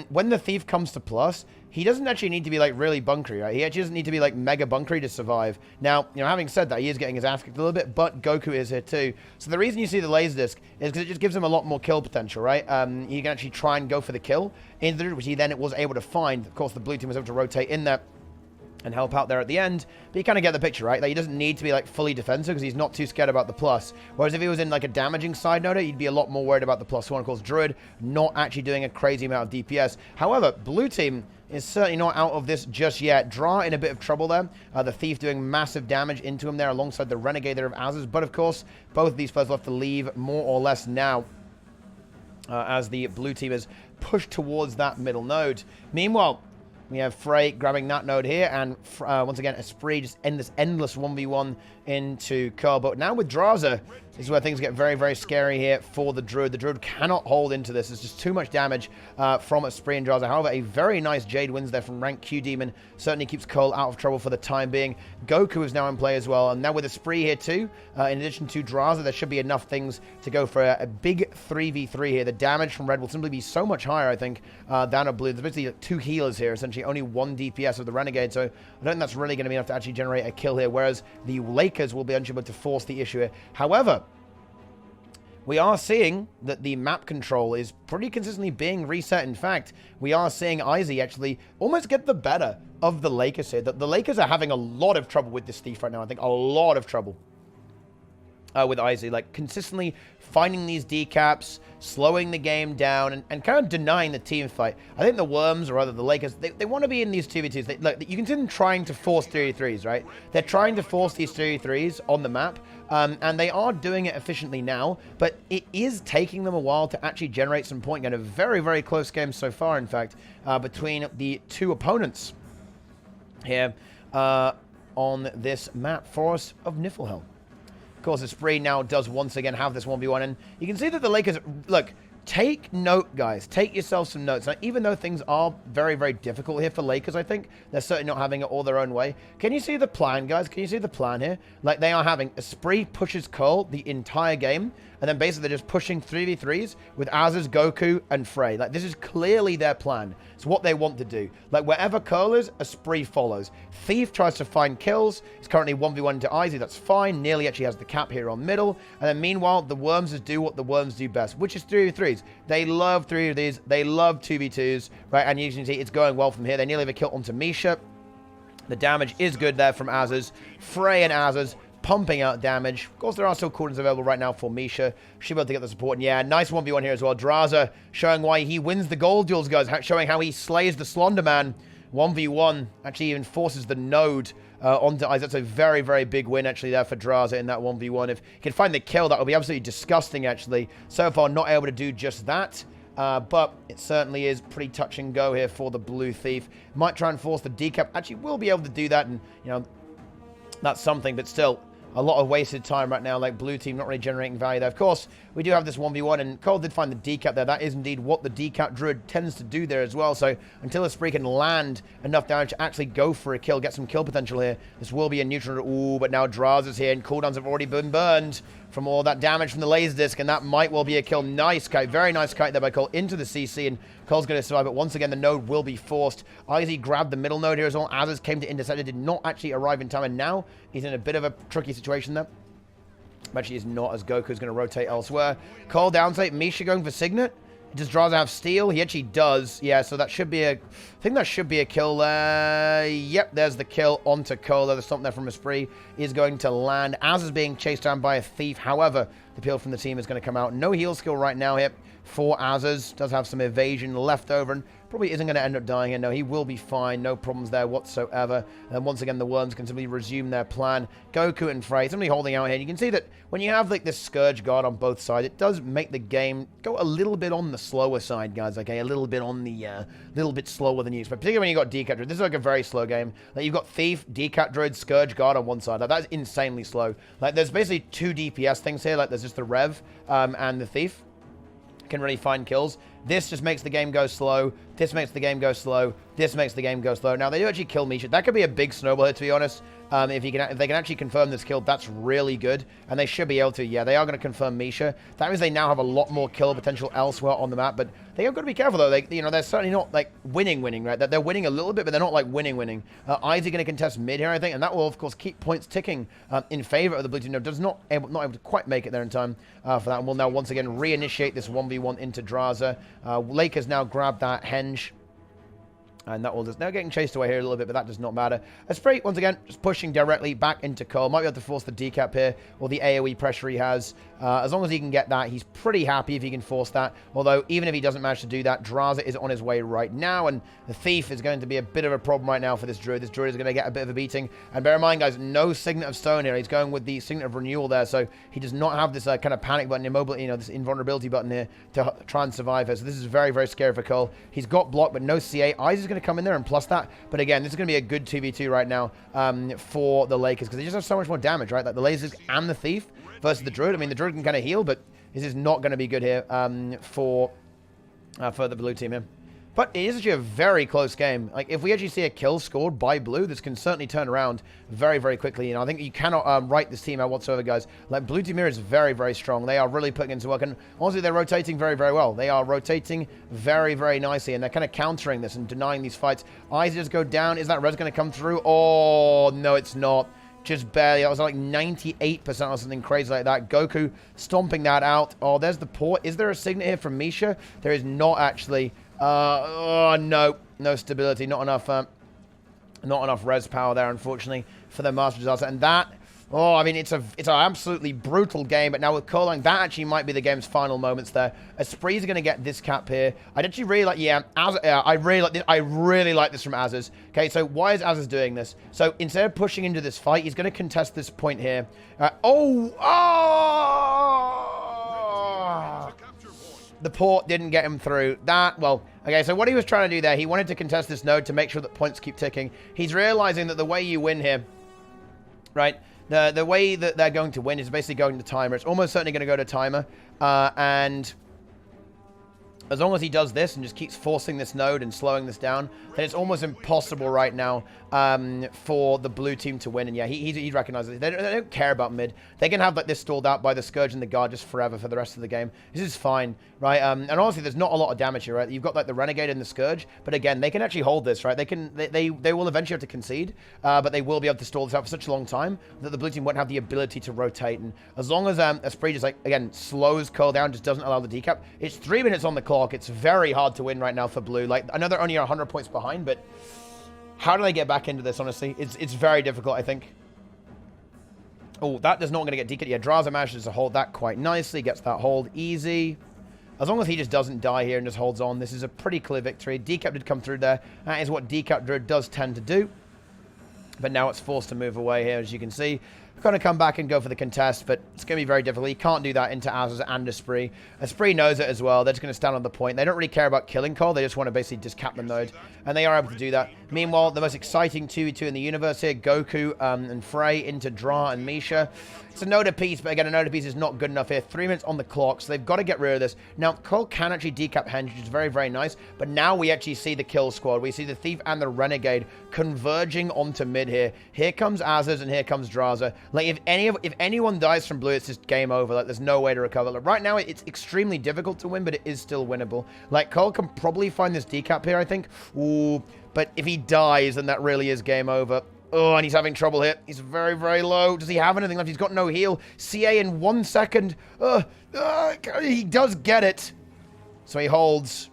Speaker 2: when the Thief comes to plus, he doesn't actually need to be, like, really bunkery, right? He actually doesn't need to be, like, mega bunkery to survive. Now, you know, having said that, he is getting his ass kicked a little bit, but Goku is here too. So the reason you see the laser disc is because it just gives him a lot more kill potential, right? You can actually try and go for the kill, which he then was able to find. Of course, the blue team was able to rotate in there and help out there at the end. But you kind of get the picture, right? Like, he doesn't need to be, like, fully defensive because he's not too scared about the plus. Whereas if he was in, like, a damaging side note, he'd be a lot more worried about the +1. Of course, Druid not actually doing a crazy amount of DPS. However, blue team is certainly not out of this just yet. Dra in a bit of trouble there. The Thief doing massive damage into him there alongside the Renegade there of Az's. But, of course, both of these players will have to leave more or less now as the blue team is pushed towards that middle node. Meanwhile, we have Frey grabbing that node here, and once again, Esprit just end this endless 1v1 into Curl. But now with Draza, this is where things get very, very scary here for the Druid. The Druid cannot hold into this. It's just too much damage from Esprit and Draza. However, a very nice Jade wins there from rank Q Demon. Certainly keeps Curl out of trouble for the time being. Goku is now in play as well. And now with Esprit here too, in addition to Draza, there should be enough things to go for a big 3v3 here. The damage from Red will simply be so much higher, I think, than a Blue. There's basically 2 healers here, essentially only 1 DPS of the Renegade. So I don't think that's really going to be enough to actually generate a kill here. Whereas the Lakers will be unable to force the issue here. However, we are seeing that the map control is pretty consistently being reset. In fact, we are seeing Izzy actually almost get the better of the Lakers here. The Lakers are having a lot of trouble with this Thief right now. I think a lot of trouble with Izzy. Like, consistently finding these decaps, slowing the game down, and kind of denying the team fight. I think the Worms, or rather the Lakers, they want to be in these 2v2s. Look, you can see them trying to force 3v3s, right? They're trying to force these 3v3s on the map, and they are doing it efficiently now, but it is taking them a while to actually generate some point. And a very, very close game so far, in fact, between the 2 opponents here on this map, Forest of Niflhelm. Of course, Esprit now does once again have this 1v1, and you can see that the Lakers, look, take note, guys. Take yourself some notes. Now, even though things are very, very difficult here for Lakers, I think, they're certainly not having it all their own way. Can you see the plan, guys? Can you see the plan here? Like, they are having Esprit pushes Curl the entire game, and then basically they're just pushing 3v3s with Azaz, Goku, and Frey. Like, this is clearly their plan. It's what they want to do. Like, wherever Curl is, Esprit follows. Thief tries to find kills. It's currently 1v1 to Izzy. That's fine. Nearly actually has the cap here on middle. And then meanwhile, the Worms just do what the Worms do best, which is 3v3s. They love 3v3s. They love 2v2s, right? And you can see it's going well from here. They nearly have a kill onto Misha. The damage is good there from Azaz. Frey and Azaz pumping out damage. Of course, there are still cooldowns available right now for Misha. She'll be able to get the support. And yeah, nice 1v1 here as well. Draza showing why he wins the gold duels, guys. Showing how he slays the Slonderman. 1v1. Actually even forces the node onto Izzy. That's a very, very big win, actually, there for Draza in that 1v1. If he can find the kill, that would be absolutely disgusting, actually. So far, not able to do just that. But it certainly is pretty touch and go here for the Blue Thief. Might try and force the decap. Actually, will be able to do that, and, you know, that's something, but still, a lot of wasted time right now. Like, blue team not really generating value there. Of course, we do have this 1v1, and Cole did find the decap there. That is indeed what the decap druid tends to do there as well. So until Esprit can land enough damage to actually go for a kill, get some kill potential here, this will be a neutral. Ooh, but now Draz is here, and cooldowns have already been burned from all that damage from the laser disc, and that might well be a kill. Nice kite, very nice kite there by Cole into the CC, and Cole's going to survive, but once again, the node will be forced. Izzy grabbed the middle node here as well. Azaz came to intercept it, did not actually arrive in time, and now he's in a bit of a tricky situation there. Actually, is not, as Goku's going to rotate elsewhere. Cole downstate, Misha going for Signet. Does Draza have steal? He actually does. Yeah, so that should be a... I think that should be a kill there. Yep, there's the kill onto Cole. The stomp there from Esprit is going to land. Az is being chased down by a thief. However, the peel from the team is going to come out. No heal skill right now here for Azaz. Does have some evasion left over and probably isn't going to end up dying here. No, he will be fine. No problems there whatsoever. And once again, the Worms can simply resume their plan. Goku and Frey simply holding out here. You can see that when you have like this Scourge Guard on both sides, it does make the game go a little bit on the slower side, guys. Okay, a little bit on the little bit slower than you expect. Particularly when you got Decat Druid. This is like a very slow game. Like you've got Thief, Decat Druid, Scourge Guard on one side. Like that's insanely slow. Like there's basically 2 DPS things here. Like there's just the Rev and the Thief can really find kills. This just makes the game go slow. This makes the game go slow. This makes the game go slow. Now, they do actually kill Misha. That could be a big snowball here, to be honest. If they can actually confirm this kill, that's really good. And they should be able to. Yeah, they are going to confirm Misha. That means they now have a lot more kill potential elsewhere on the map. But they have got to be careful, though. They're certainly not, like, winning, right? They're winning a little bit, but they're not, like, winning. Eyes are going to contest mid here, I think. And that will, of course, keep points ticking in favor of the blue team. No, does not able to quite make it there in time for that. And we'll now, once again, reinitiate this 1v1 into Draza. Lakers now grab that Henge. And that will just now getting chased away here a little bit, but that does not matter. Esprit, once again, just pushing directly back into Cole. Might be able to force the decap here, or the AoE pressure he has. As long as he can get that, he's pretty happy if he can force that. Although, even if he doesn't manage to do that, Draza is on his way right now, and the Thief is going to be a bit of a problem right now for this Druid. This Druid is going to get a bit of a beating. And bear in mind, guys, no Signet of Stone here. He's going with the Signet of Renewal there, so he does not have this kind of panic button, this invulnerability button here to try and survive here. So this is very, very scary for Cole. He's got block, but no CA. Eyes is going to come in there and plus that. But again, this is going to be a good 2v2 right now for the Lakers because they just have so much more damage, right? Like the lasers and the Thief versus the Druid. I mean, the Druid can kind of heal, but this is not going to be good here for the blue team here. But it is actually a very close game. Like, if we actually see a kill scored by blue, this can certainly turn around very, very quickly. You know, I think you cannot write this team out whatsoever, guys. Like, blue team here is very, very strong. They are really putting into work. And honestly, they're rotating very, very well. They are rotating very, very nicely. And they're kind of countering this and denying these fights. Eyes just go down. Is that res going to come through? Oh, no, it's not. Just barely. That was like 98% or something crazy like that. Goku stomping that out. Oh, there's the port. Is there a signet here from Misha? There is not actually. Oh, no. No stability. Not enough res power there, unfortunately, for the Master Disaster. And that, oh, I mean, it's an absolutely brutal game. But now with Colang, that actually might be the game's final moments there. Esprits going to get this cap here. I'd actually really like, I really like this. I really like this from Azaz. Okay, so why is Azaz doing this? So instead of pushing into this fight, he's going to contest this point here. The port didn't get him through. Okay, so what he was trying to do there, he wanted to contest this node to make sure that points keep ticking. He's realizing that the way you win here, right, the way that they're going to win is basically going to timer. It's almost certainly going to go to timer. And as long as he does this and just keeps forcing this node and slowing this down, then it's almost impossible right now for the blue team to win. And yeah, he recognizes it. They don't care about mid. They can have like this stalled out by the Scourge and the Guard just forever for the rest of the game. This is fine, right? And honestly, there's not a lot of damage here, right? You've got like the Renegade and the Scourge, but again, they can actually hold this, right? They will eventually have to concede, but they will be able to stall this out for such a long time that the blue team won't have the ability to rotate. And as long as Esprit just like, again, slows Curl down, just doesn't allow the decap, it's 3 minutes on the clock. It's very hard to win right now for blue. Like, I know they're only 100 points behind, but how do they get back into this, honestly? It's very difficult, I think. Oh, that does not going to get decap. Yeah, Draza manages to hold that quite nicely. Gets that hold easy. As long as he just doesn't die here and just holds on, this is a pretty clear victory. Decap did come through there. That is what Decap Druid does tend to do. But now it's forced to move away here, as you can see. We're going to come back and go for the contest, but it's going to be very difficult. You can't do that into Azaz and Esprit. Esprit knows it as well. They're just going to stand on the point. They don't really care about killing Cole. They just want to basically just cap the node, and they are able to do that. Meanwhile, the most exciting 2v2 in the universe here, Goku and Frey into Dra and Misha. It's a node apiece, but again, a node apiece is not good enough here. 3 minutes on the clock, so they've got to get rid of this. Now, Cole can actually decap Henge, which is very, very nice, but now we actually see the kill squad. We see the Thief and the Renegade converging onto mid here. Here comes Azaz and here comes Draza. Like, if anyone dies from blue, it's just game over. Like, there's no way to recover. Like, right now, it's extremely difficult to win, but it is still winnable. Like, Cole can probably find this decap here, I think. Ooh, but if he dies, then that really is game over. Oh, and he's having trouble here. He's very, very low. Does he have anything left? He's got no heal. CA in 1 second. He does get it. So he holds.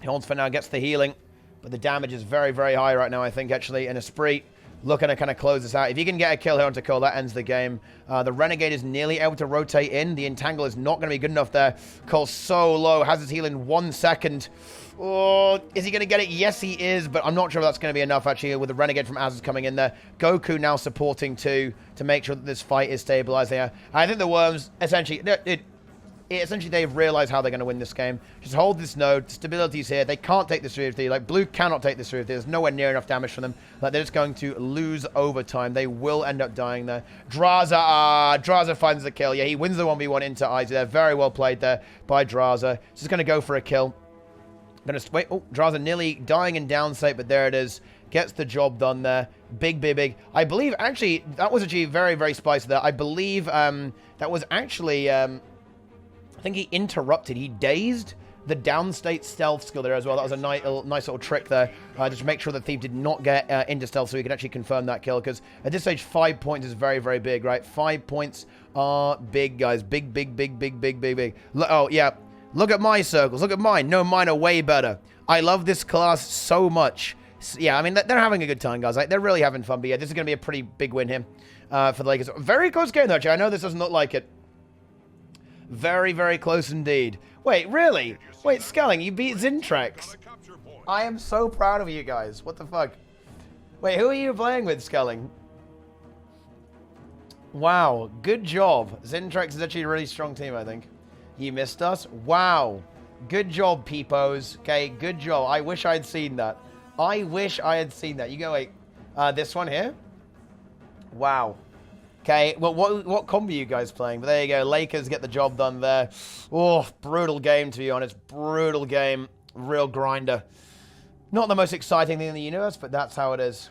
Speaker 2: He holds for now, gets the healing. But the damage is very, very high right now, I think, actually. And Esprit looking to kind of close this out. If you can get a kill here onto Cole, that ends the game. The Renegade is nearly able to rotate in. The Entangle is not going to be good enough there. Cole's so low. Has his heal in 1 second. Oh, is he going to get it? Yes, he is, but I'm not sure if that's going to be enough, actually, with the Renegade from Azuz coming in there. Goku now supporting, too, to make sure that this fight is stabilized here. I think the Worms, essentially, essentially they've realized how they're going to win this game. Just hold this node. Stability's here. They can't take this 3-3. Like, Blue cannot take this 3-3. There's nowhere near enough damage for them. Like, they're just going to lose overtime. They will end up dying there. Draza finds the kill. Yeah, he wins the 1v1 into Izzy there. Very well played there by Draza. Just going to go for a kill. Gonna wait. Oh, Draza nearly dying in downstate, but there it is. Gets the job done there. Big. I believe, actually, that was actually very, very spicy there. I believe that was actually, I think he interrupted. He dazed the downstate stealth skill there as well. That was a nice little trick there. Just to make sure that Thief did not get into stealth so he can actually confirm that kill. Because at this stage, 5 points is very, very big, right? 5 points are big, guys. Big. Oh, yeah. Look at my circles. Look at mine. No, mine are way better. I love this class so much. Yeah, I mean, they're having a good time, guys. Like, they're really having fun. But yeah, this is going to be a pretty big win here for the Lakers. Very close game, though, actually. I know this doesn't look like it. Very, very close indeed. Wait, really? Wait, Skelling, you beat Zintrex. I am so proud of you guys. What the fuck? Wait, who are you playing with, Skelling? Wow, good job. Zintrex is actually a really strong team, I think. You missed us? Wow. Good job, peepos. Okay, good job. I wish I had seen that. I wish I had seen that. You go, wait. This one here? Wow. Okay, well, what combo are you guys playing? But there you go. Lakers get the job done there. Oh, brutal game, to be honest. Brutal game. Real grinder. Not the most exciting thing in the universe, but that's how it is.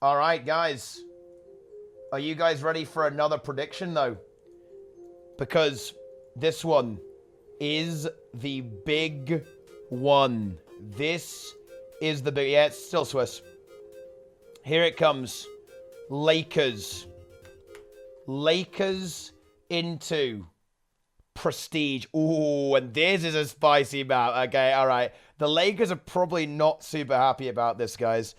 Speaker 2: All right, guys. Are you guys ready for another prediction, though? Because this one is the big one. This is the big... Yeah, it's still Swiss. Here it comes. Lakers. Lakers into Prestige. Ooh, and this is a spicy map. Okay, all right. The Lakers are probably not super happy about this, guys.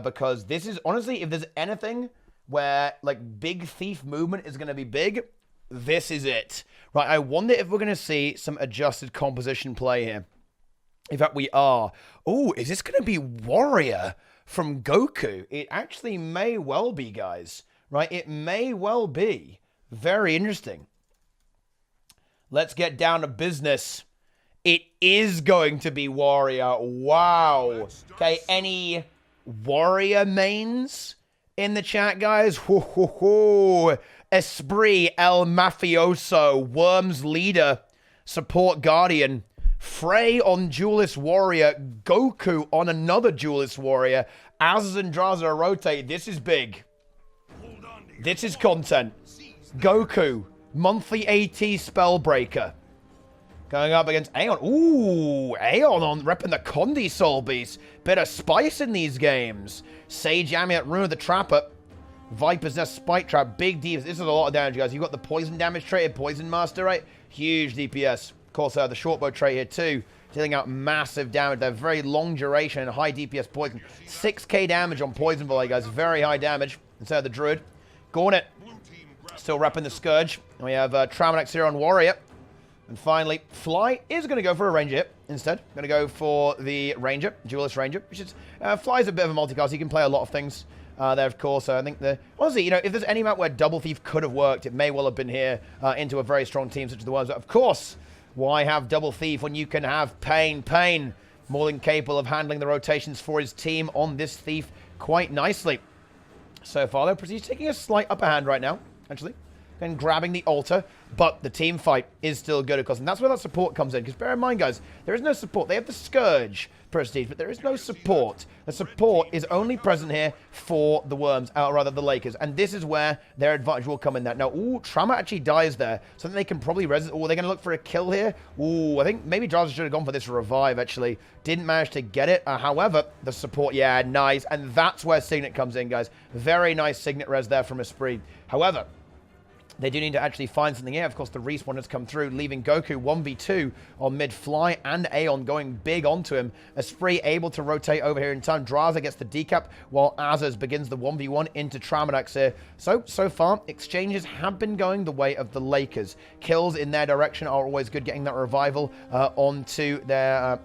Speaker 2: Because this is... Honestly, if there's anything where, like, big Thief movement is going to be big... This is it. Right, I wonder if we're going to see some adjusted composition play here. In fact, we are. Oh, is this going to be Warrior from Goku? It actually may well be, guys. Right, it may well be. Very interesting. Let's get down to business. It is going to be Warrior. Wow. Okay, any Warrior mains in the chat, guys? Ho, ho, ho. Esprit, El Mafioso, Worms Leader, Support Guardian, Frey on Duelist Warrior, Goku on another Duelist Warrior, Azuz and Draza rotate. This is big. This is content. Goku, monthly AT Spellbreaker. Going up against Aeon. Ooh, Aeon on repping the Condi Soul Beast. Bit of spice in these games. Sage Amulet, Rune of the Trapper. Viper's Nest, Spike Trap, big DPS. This is a lot of damage, guys. You've got the poison damage trait, Poison Master, right? Huge DPS. Of course, the shortbow trait here, too. Dealing out massive damage. They're very long duration and high DPS poison. 6k damage on Poison Volley, guys. Very high damage. Instead of the Druid. Gauntlet. Still repping the Scourge. And we have Traumanex here on Warrior. And finally, Fly is going to go for a Ranger hit instead. Going to go for the Ranger, Duelist Ranger. Which is, Fly's a bit of a multicast. He can play a lot of things. There, of course. I think honestly, you know, if there's any map where Double Thief could have worked, it may well have been here into a very strong team such as the Worms. But of course, why have Double Thief when you can have Pain? Pain, more than capable of handling the rotations for his team on this Thief quite nicely. So far, though, he's taking a slight upper hand right now, actually. And grabbing the altar, but the team fight is still good, of course, and that's where that support comes in, because bear in mind, guys, there is no support. They have the Scourge Prestige, but there is no support. The support is only present here for the Worms, or rather the Lakers, and this is where their advantage will come in that. Now, ooh, Trauma actually dies there, so they can probably resist. Oh, they're going to look for a kill here. Ooh, I think maybe Jarvis should have gone for this revive, actually. Didn't manage to get it. However, the support, yeah, nice, and that's where Signet comes in, guys. Very nice Signet res there from Esprit. However, They do need to actually find something here. Of course, the respawn has come through, leaving Goku 1v2 on mid-fly and Aeon going big onto him. Esprit able to rotate over here in time. Draza gets the decap while Azaz begins the 1v1 into Tramonax here. So far, exchanges have been going the way of the Lakers. Kills in their direction are always good. Getting that revival onto their...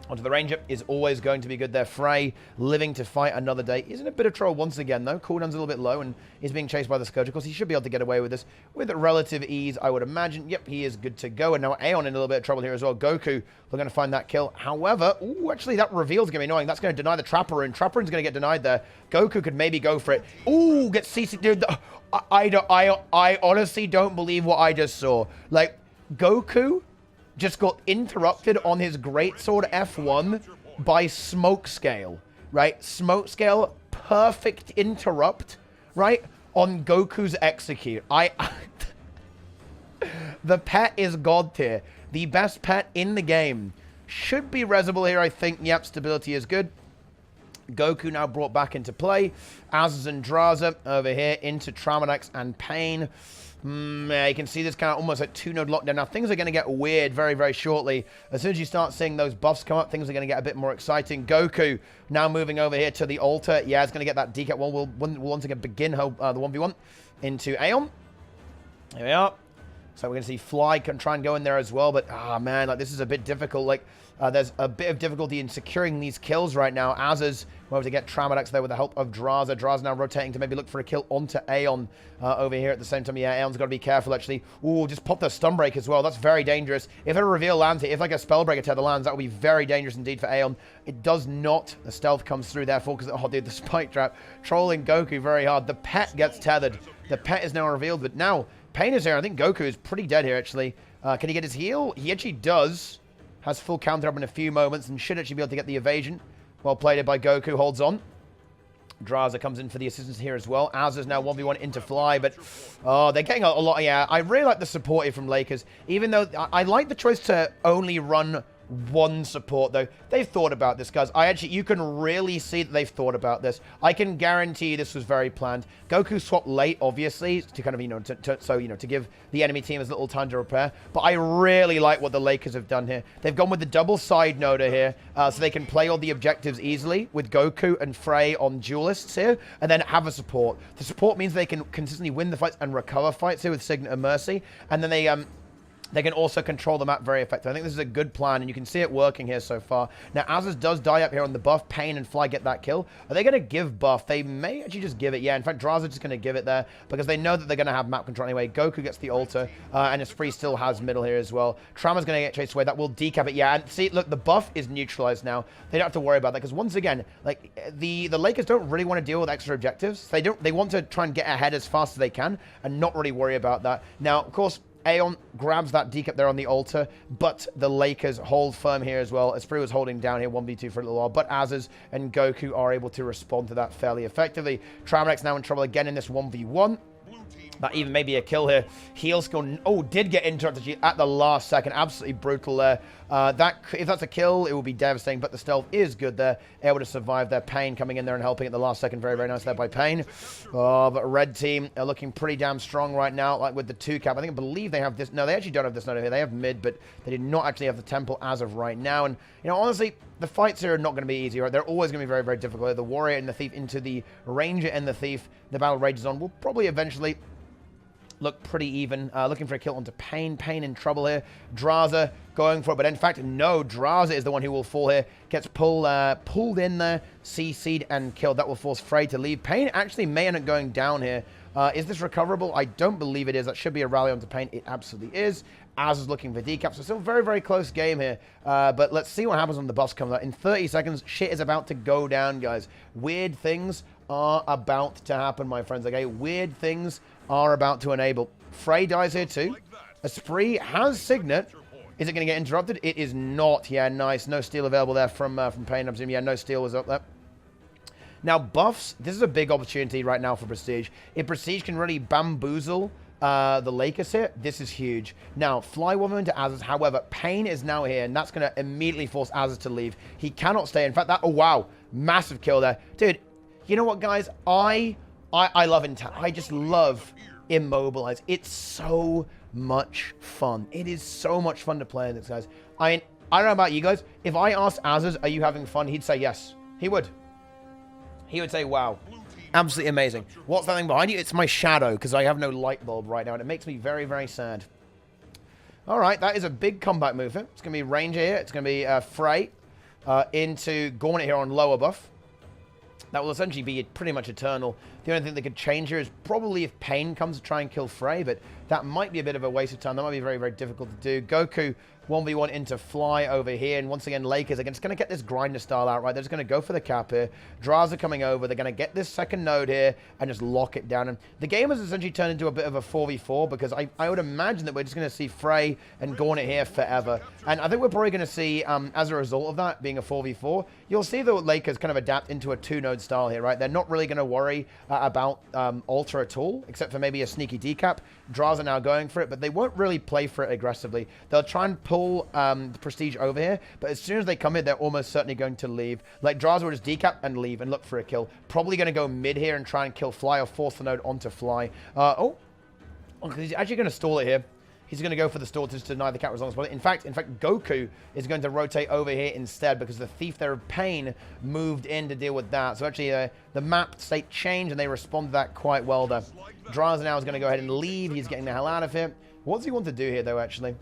Speaker 2: onto the Ranger is always going to be good there. Frey, living to fight another day. He's in a bit of trouble once again, though. Cooldown's a little bit low, and he's being chased by the Scourge. Of course, he should be able to get away with this with relative ease, I would imagine. Yep, he is good to go. And now Aeon in a little bit of trouble here as well. Goku, we're going to find that kill. However, ooh, actually, that reveal's going to be annoying. That's going to deny the Trapper Rune. Trapper Rune's going to get denied there. Goku could maybe go for it. Ooh, get CC. Dude, I honestly don't believe what I just saw. Like, Goku just got interrupted on his Greatsword F1 by Smoke Scale, right? Smoke Scale, perfect interrupt, right? On Goku's Execute. The pet is god tier. The best pet in the game. Should be Resible here, I think. Yep, stability is good. Goku now brought back into play. Azaz and Draza over here into Tramonax and Pain. Yeah, you can see this kind of almost like 2-node lockdown. Now, things are going to get weird very, very shortly. As soon as you start seeing those buffs come up, things are going to get a bit more exciting. Goku now moving over here to the altar. Yeah, it's going to get that decap. We'll once again begin the 1v1 into Aeon. Here we are. So we're going to see Fly can try and go in there as well. But, man, like this is a bit difficult. Like, there's a bit of difficulty in securing these kills right now. Azaz were able to get Tramonax there with the help of Draza. Draza now rotating to maybe look for a kill onto Aeon over here at the same time. Yeah, Aeon's got to be careful, actually. Ooh, just pop the stun break as well. That's very dangerous. If a reveal lands here, if like a Spellbreaker tether lands, that would be very dangerous indeed for Aeon. It does not. The stealth comes through, therefore, because, oh, dude, the spike trap. Trolling Goku very hard. The pet gets tethered. The pet is now revealed, but now Pain is here. I think Goku is pretty dead here, actually. Can he get his heal? He actually does. Has full counter up in a few moments and should actually be able to get the evasion. Well played it by Goku. Holds on. Draza comes in for the assistance here as well. Azaz now 1v1 into Fly, but they're getting a lot. Yeah, I really like the support here from Lakers. Even though I like the choice to only run one support, though. They've thought about this, guys. You can really see that they've thought about this. I can guarantee this was very planned. Goku swapped late, obviously, to kind of, to give the enemy team as little time to repair. But I really like what the Lakers have done here. They've gone with the double side noder here, so they can play all the objectives easily with Goku and Frey on duelists here, and then have a support. The support means they can consistently win the fights and recover fights here with Signet and Mercy, and then they can also control the map very effectively. I think this is a good plan, and you can see it working here so far. Now, Azaz does die up here on the buff. Pain and Fly get that kill. Are they going to give buff? They may actually just give it. Yeah, in fact, Draza's just going to give it there because they know that they're going to have map control anyway. Goku gets the altar, and Esprit still has middle here as well. Trama's going to get chased away. That will decap it. Yeah, and see, look, the buff is neutralized now. They don't have to worry about that because once again, like the Lakers don't really want to deal with extra objectives. They want to try and get ahead as fast as they can and not really worry about that. Now, of course, Aeon grabs that decap there on the altar, but the Lakers hold firm here as well. Esprit was holding down here 1v2 for a little while, but Azaz and Goku are able to respond to that fairly effectively. Tramonax now in trouble again in this 1v1. That even may be a kill here. Heal skill, did get interrupted at the last second. Absolutely brutal there. If that's a kill, it will be devastating, but the stealth is good there. Able to survive their Pain coming in there and helping at the last second. Very, very nice there by Pain. But red team are looking pretty damn strong right now, like with the 2-cap. I believe they have this. No, they actually don't have this node here. They have mid, but they did not actually have the temple as of right now. And, honestly, the fights here are not going to be easy, right? They're always going to be very, very difficult. The Warrior and the Thief into the Ranger and the Thief. The battle rages on. Will probably eventually look pretty even. Looking for a kill onto Pain. Pain in trouble here. Draza going for it, but in fact, no. Draza is the one who will fall here. Gets pulled in there, CC'd and killed. That will force Frey to leave. Pain actually may end up going down here. Is this recoverable? I don't believe it is. That should be a rally onto Pain. It absolutely is. Az is looking for decaps. So still very, very close game here. But let's see what happens when the boss comes out. In 30 seconds, shit is about to go down, guys. Weird things are about to happen, my friends, okay? Weird things are about to enable. Frey dies here too. Esprit has Signet. Is it going to get interrupted? It is not. Yeah, nice. No steal available there from Pain. I'm assuming, yeah, no steal was up there. Now, buffs. This is a big opportunity right now for Prestige. If Prestige can really bamboozle the Lakers here, this is huge. Now, Fly Woman into Azaz. However, Pain is now here, and that's going to immediately force Azaz to leave. He cannot stay. In fact, oh, wow. Massive kill there. Dude, you know what, guys? I love Intel. I just love immobilize. It's so much fun. It is so much fun to play this, guys. I don't know about you guys. If I asked Azaz, are you having fun? He'd say yes. He would. He would say, wow. Absolutely amazing. What's that thing behind you? It's my shadow, because I have no light bulb right now, and it makes me very, very sad. All right, that is a big comeback movement. It's going to be Ranger here. It's going to be Frey into Gauntlet here on lower buff. That will essentially be pretty much eternal. The only thing that could change here is probably if Pain comes to try and kill Frey, but that might be a bit of a waste of time. That might be very, very difficult to do. Goku 1v1 into Fly over here, and once again, Lakers are just going to get this grinder style out, right? They're just going to go for the cap here. Draws are coming over. They're going to get this second node here and just lock it down. And the game has essentially turned into a bit of a 4v4 because I would imagine that we're just going to see Frey and Gauntlet here forever. And I think we're probably going to see, as a result of that being a 4v4, you'll see the Lakers kind of adapt into a two-node style here, right? They're not really going to worry about Ultra at all, except for maybe a sneaky decap. Draws are now going for it, but they won't really play for it aggressively. They'll try and pull the Prestige over here, but as soon as they come in, they're almost certainly going to leave. Like, Draws will just decap and leave and look for a kill. Probably going to go mid here and try and kill Fly or force the node onto Fly. He's actually going to stall it here. He's going to go for the stall to just deny the cap as long as possible. In fact, Goku is going to rotate over here instead because the Thief there of Pain moved in to deal with that. So actually, the map state changed and they responded to that quite well there. Draza now is going to go ahead and leave. He's getting the hell out of here. What does he want to do here, though, actually?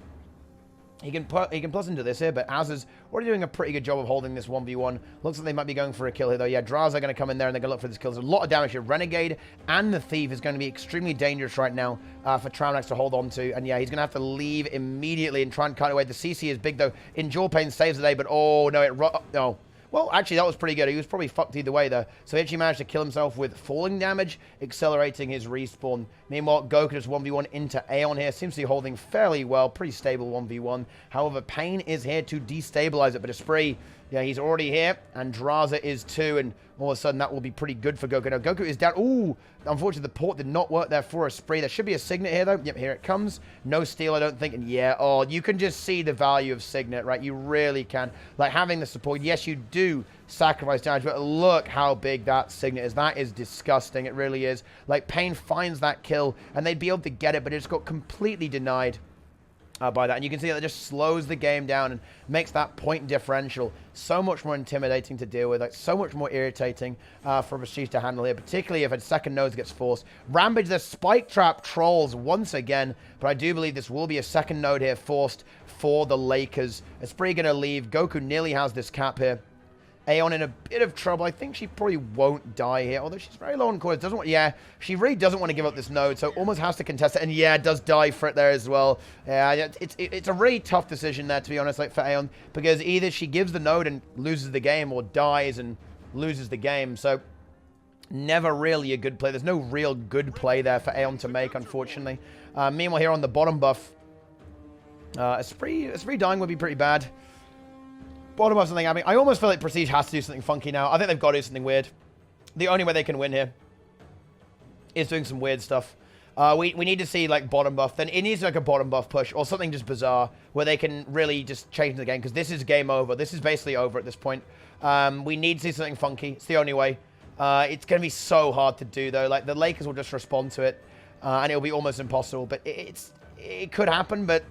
Speaker 2: He can plus into this here, but Azaz already doing a pretty good job of holding this 1v1. Looks like they might be going for a kill here, though. Yeah, Draza are going to come in there, and they're going to look for this kill. There's a lot of damage here. Renegade and the Thief is going to be extremely dangerous right now for Tramnax to hold on to. And yeah, he's going to have to leave immediately and try and cut away. The CC is big, though. Endure Pain saves the day, but oh, no, no. Well, actually, that was pretty good. He was probably fucked either way, though. So he actually managed to kill himself with falling damage, accelerating his respawn. Meanwhile, Goku just 1v1 into Aeon here. Seems to be holding fairly well. Pretty stable 1v1. However, Pain is here to destabilize it. But Esprit, yeah, he's already here. And Draza is too. And all of a sudden, that will be pretty good for Goku. Now, Goku is down. Ooh, unfortunately, the port did not work there for Esprit. There should be a Signet here, though. Yep, here it comes. No steal, I don't think. And yeah, oh, you can just see the value of Signet, right? You really can. Like, having the support, yes, you do sacrifice damage, but look how big that Signet is. That is disgusting. It really is. Like, Pain finds that kill, and they'd be able to get it, but it just got completely denied by that. And you can see that it just slows the game down and makes that point differential so much more intimidating to deal with, like so much more irritating for Prestige to handle here, particularly if a second node gets forced. Rampage, the Spike Trap trolls once again, but I do believe this will be a second node here forced for the Lakers. Esprit going to leave. Goku nearly has this cap here. Aeon in a bit of trouble. I think she probably won't die here, although she's very low on cores. Doesn't want, yeah, she really doesn't want to give up this node, so almost has to contest it. And yeah, does die for it there as well. Yeah, it's a really tough decision there, to be honest, like for Aeon, because either she gives the node and loses the game, or dies and loses the game. So never really a good play. There's no real good play there for Aeon to make, unfortunately. Meanwhile, here on the bottom buff, Esprit dying would be pretty bad. Bottom of something happening. I almost feel like Prestige has to do something funky now. I think they've got to do something weird. The only way they can win here is doing some weird stuff. We need to see, like, bottom buff. Then it needs, like, a bottom buff push or something just bizarre where they can really just change the game, because this is game over. This is basically over at this point. We need to see something funky. It's the only way. It's going to be so hard to do, though. Like, the Lakers will just respond to it, and it'll be almost impossible. But it could happen, but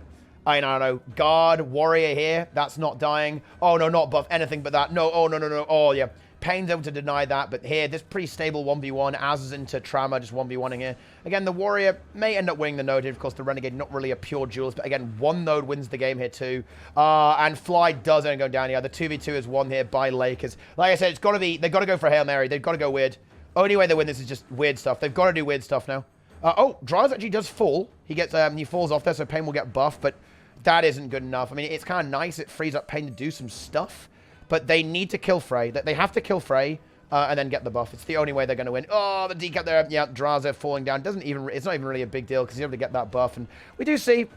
Speaker 2: I don't know. Guard, Warrior here. That's not dying. Oh, no, not buff. Anything but that. No, oh, no, no, no. Oh, yeah. Pain's able to deny that, but here, this pretty stable 1v1. Az is into Trauma, just 1v1ing here. Again, the Warrior may end up winning the node here. Of course, the Renegade, not really a pure duelist, but again, one node wins the game here too. And Fly does only go down here. The 2v2 is won here by Lakers. Like I said, it's got to be, they've got to go for Hail Mary. They've got to go weird. Only way they win this is just weird stuff. They've got to do weird stuff now. Oh, Dryas actually does fall. He gets, he falls off there, so Pain will get buffed, but that isn't good enough. I mean, it's kind of nice. It frees up Pain to do some stuff, but they need to kill Frey. They have to kill Frey and then get the buff. It's the only way they're going to win. Oh, the decap there. Yeah, Draza falling down. It's not even really a big deal because he's able to get that buff. And we do see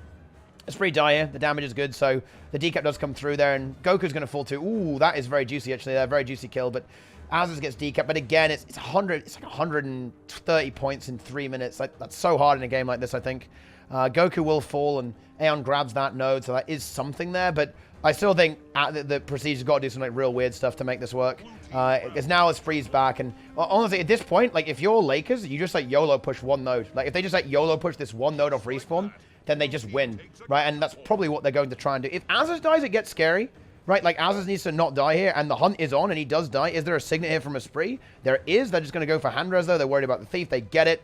Speaker 2: Esprit die here. The damage is good, so the decap does come through there, and Goku's going to fall too. Ooh, that is very juicy, actually. A very juicy kill, but Azaz gets decapped. But again, it's like 130 points in 3 minutes. Like, that's so hard in a game like this, I think. Goku will fall, and Aeon grabs that node, so that is something there. But I still think the Prestige's got to do some like real weird stuff to make this work. Because now it's freeze back, and honestly, at this point, like if you're Lakers, you just like YOLO push one node. Like if they just like YOLO push this one node off respawn, then they just win, right? And that's probably what they're going to try and do. If Azaz dies, it gets scary, right? Like Azaz needs to not die here, and the hunt is on, and he does die. Is there a signet here from a spree? There is. They're just going to go for hand res though. They're worried about the thief. They get it.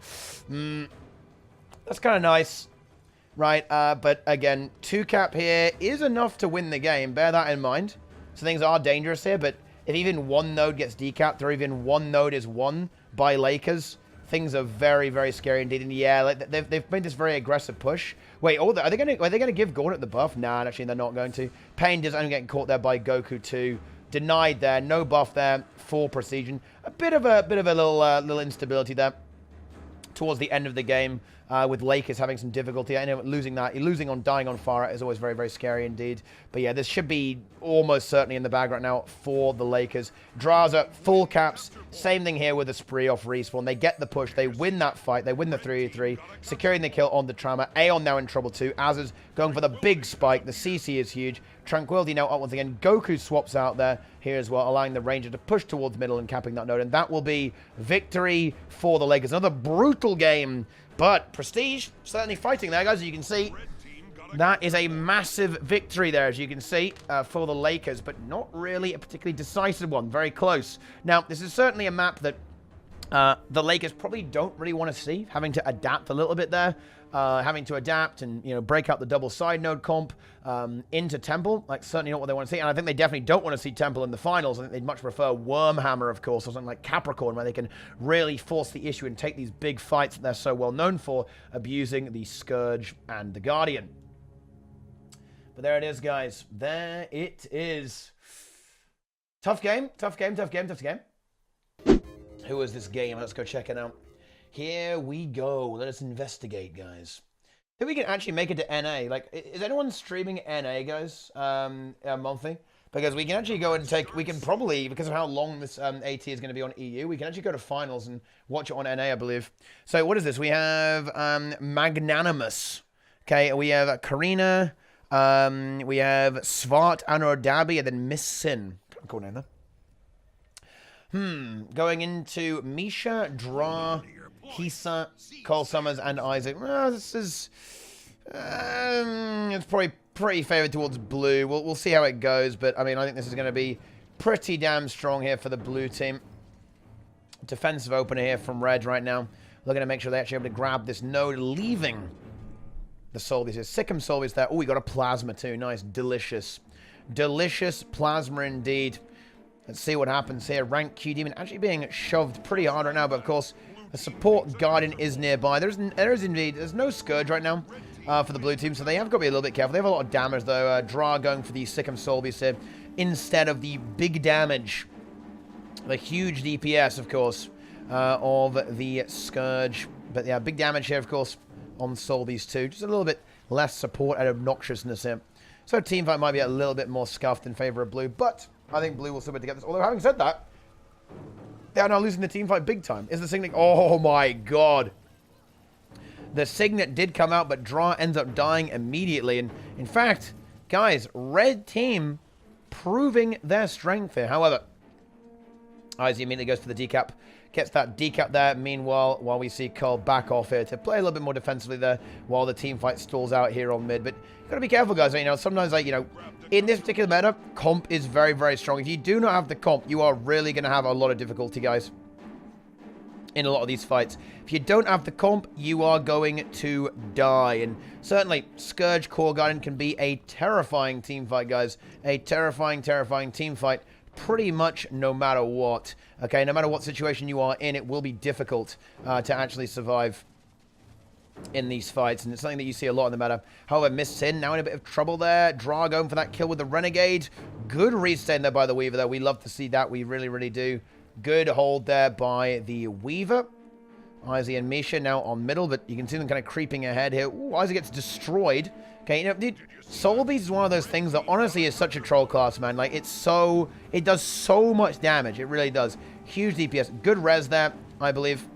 Speaker 2: That's kind of nice. Right, but again, 2 cap here is enough to win the game. Bear that in mind. So things are dangerous here, but if even one node gets decapped or even one node is won by Lakers, things are very, very scary indeed. And yeah, like they've made this very aggressive push. Wait, are they gonna give Gauntlet the buff? Nah, actually they're not going to. Pain is only getting caught there by Goku 2. Denied there, no buff there for Precision. A bit of a little instability there towards the end of the game. With Lakers having some difficulty. I know losing on dying on fire is always very, very scary indeed. But yeah, this should be almost certainly in the bag right now for the Lakers. Draza, full caps. Same thing here with a spree off respawn. They get the push. They win that fight. They win the 3v3. Securing the kill on the Trauma. Aeon now in trouble too. Azaz going for the big spike. The CC is huge. Tranquility now up once again. Goku swaps out there here as well, allowing the Ranger to push towards middle and capping that node. And that will be victory for the Lakers. Another brutal game. But Prestige certainly fighting there, guys. As you can see, that is a massive victory there, as you can see, for the Lakers. But not really a particularly decisive one. Very close. Now, this is certainly a map that the Lakers probably don't really want to see, having to adapt a little bit there. Having to adapt and, you know, break out the double side node comp into Temple. Like, certainly not what they want to see. And I think they definitely don't want to see Temple in the finals. I think they'd much prefer Wormhammer, of course, or something like Capricorn, where they can really force the issue and take these big fights that they're so well known for, abusing the Scourge and the Guardian. But there it is, guys. There it is. Tough game. Tough game, tough game, tough game. Who is this game? Let's go check it out. Here we go. Let us investigate, guys. I think we can actually make it to NA. Like, is anyone streaming NA, guys? Monthly? Because we can actually go and take... We can probably, because of how long this AT is going to be on EU, we can actually go to finals and watch it on NA, I believe. So, what is this? We have Magnanimous. Okay, we have Karina. We have Svart Anordabi, and then Miss Sin. Cool name, there. Going into Misha, Dra... Hisa, Cole Summers, and Isaac. Well, this is... it's probably pretty favored towards blue. We'll see how it goes, but, I mean, I think this is going to be pretty damn strong here for the blue team. Defensive opener here from red right now. Looking to make sure they're actually able to grab this node, leaving the Solvis here. Sikkim Solvis there. Oh, we got a Plasma too. Nice. Delicious. Delicious Plasma indeed. Let's see what happens here. Rank Q Demon actually being shoved pretty hard right now, but, of course... A support Guardian is nearby. There's no Scourge right now for the blue team, so they have got to be a little bit careful. They have a lot of damage, though. Dra going for the Sikkim Solvis here instead of the big damage. The huge DPS, of course, of the Scourge. But, yeah, big damage here, of course, on Solvis, too. Just a little bit less support and obnoxiousness here. So, teamfight might be a little bit more scuffed in favor of blue, but I think blue will still be able to get this. Although, having said that, they are now losing the team fight big time. Is the Signet... Oh, my God. The Signet did come out, but Dra ends up dying immediately. And, in fact, guys, red team proving their strength here. However, Izzy immediately goes for the decap. Gets that decap there. Meanwhile, while we see Cole back off here to play a little bit more defensively there while the team fight stalls out here on mid. But you've got to be careful, guys. You know, sometimes, like, you know, in this particular meta, comp is very, very strong. If you do not have the comp, you are really going to have a lot of difficulty, guys, in a lot of these fights. If you don't have the comp, you are going to die. And certainly, Scourge Core Guardian can be a terrifying team fight, guys. A terrifying, terrifying team fight. Pretty much no matter what. Okay, no matter what situation you are in, it will be difficult to actually survive in these fights, and it's something that you see a lot in the meta. However, Miss Sin now in a bit of trouble there. Dra going for that kill with the Renegade. Good restain there by the Weaver, though. We love to see that. We really, really do. Good hold there by the Weaver. Izzy and Misha now on middle, but you can see them kind of creeping ahead here. Ooh, Izzy gets destroyed. Okay, you know, dude, Soul Beast is one of those things that honestly is such a troll class, man. Like, it's so... It does so much damage. It really does. Huge DPS. Good res there, I believe,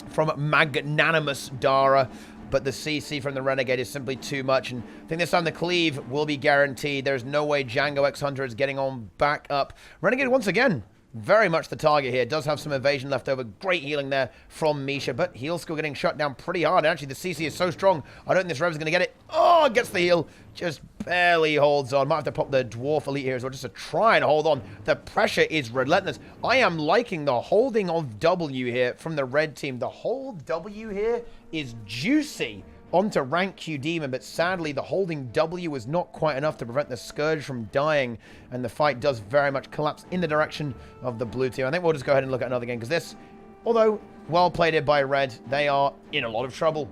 Speaker 2: from Magnanimous Dara. but the CC from the Renegade is simply too much. And I think this time the cleave will be guaranteed. There's no way Django X Hunter is getting on back up. Renegade once again, very much the target here. Does have some evasion left over. Great healing there from Misha, but heal skill getting shut down pretty hard. And actually, the CC is so strong, I don't think this Rev's going to get it. Oh, gets the heal. Just barely holds on. Might have to pop the Dwarf Elite here as well, just to try and hold on. The pressure is relentless. I am liking the holding of W here from the red team. The hold W here is juicy onto rank Q Demon, but sadly the holding W was not quite enough to prevent the Scourge from dying, and the fight does very much collapse in the direction of the blue team. I think we'll just go ahead and look at another game, because this, although well played here by red, they are in a lot of trouble.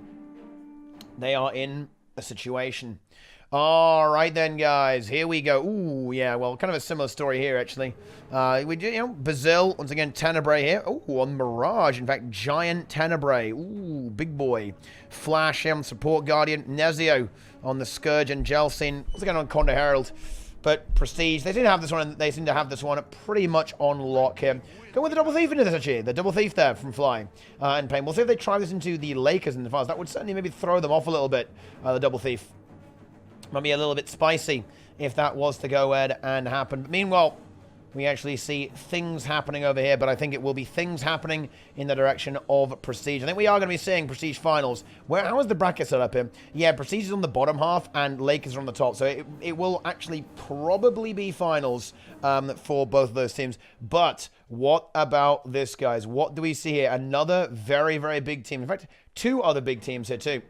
Speaker 2: They are in a situation. All right then, guys, here we go. Ooh, yeah, well, kind of a similar story here, actually. We do, you know, Bazil, once again, Tenebrae here. Ooh, on Mirage, in fact, Giant Tenebrae. Ooh, big boy. Flash here on Support Guardian. Nezio on the Scourge and Gelsine. Once again on Condor Herald. But Prestige, they didn't have this one, and they seem to have this one pretty much on lock here. Go with the Double Thief into this, actually. The Double Thief there from Fly and Pain. We'll see if they try this into the Lakers in the finals. That would certainly maybe throw them off a little bit, the Double Thief. Might be a little bit spicy if that was to go ahead and happen. But meanwhile, we actually see things happening over here, but I think it will be things happening in the direction of Prestige. I think we are going to be seeing Prestige Finals. How is the bracket set up here? Yeah, Prestige is on the bottom half and Lakers are on the top. So it will actually probably be Finals for both of those teams. But what about this, guys? What do we see here? Another very, very big team. In fact, two other big teams here too.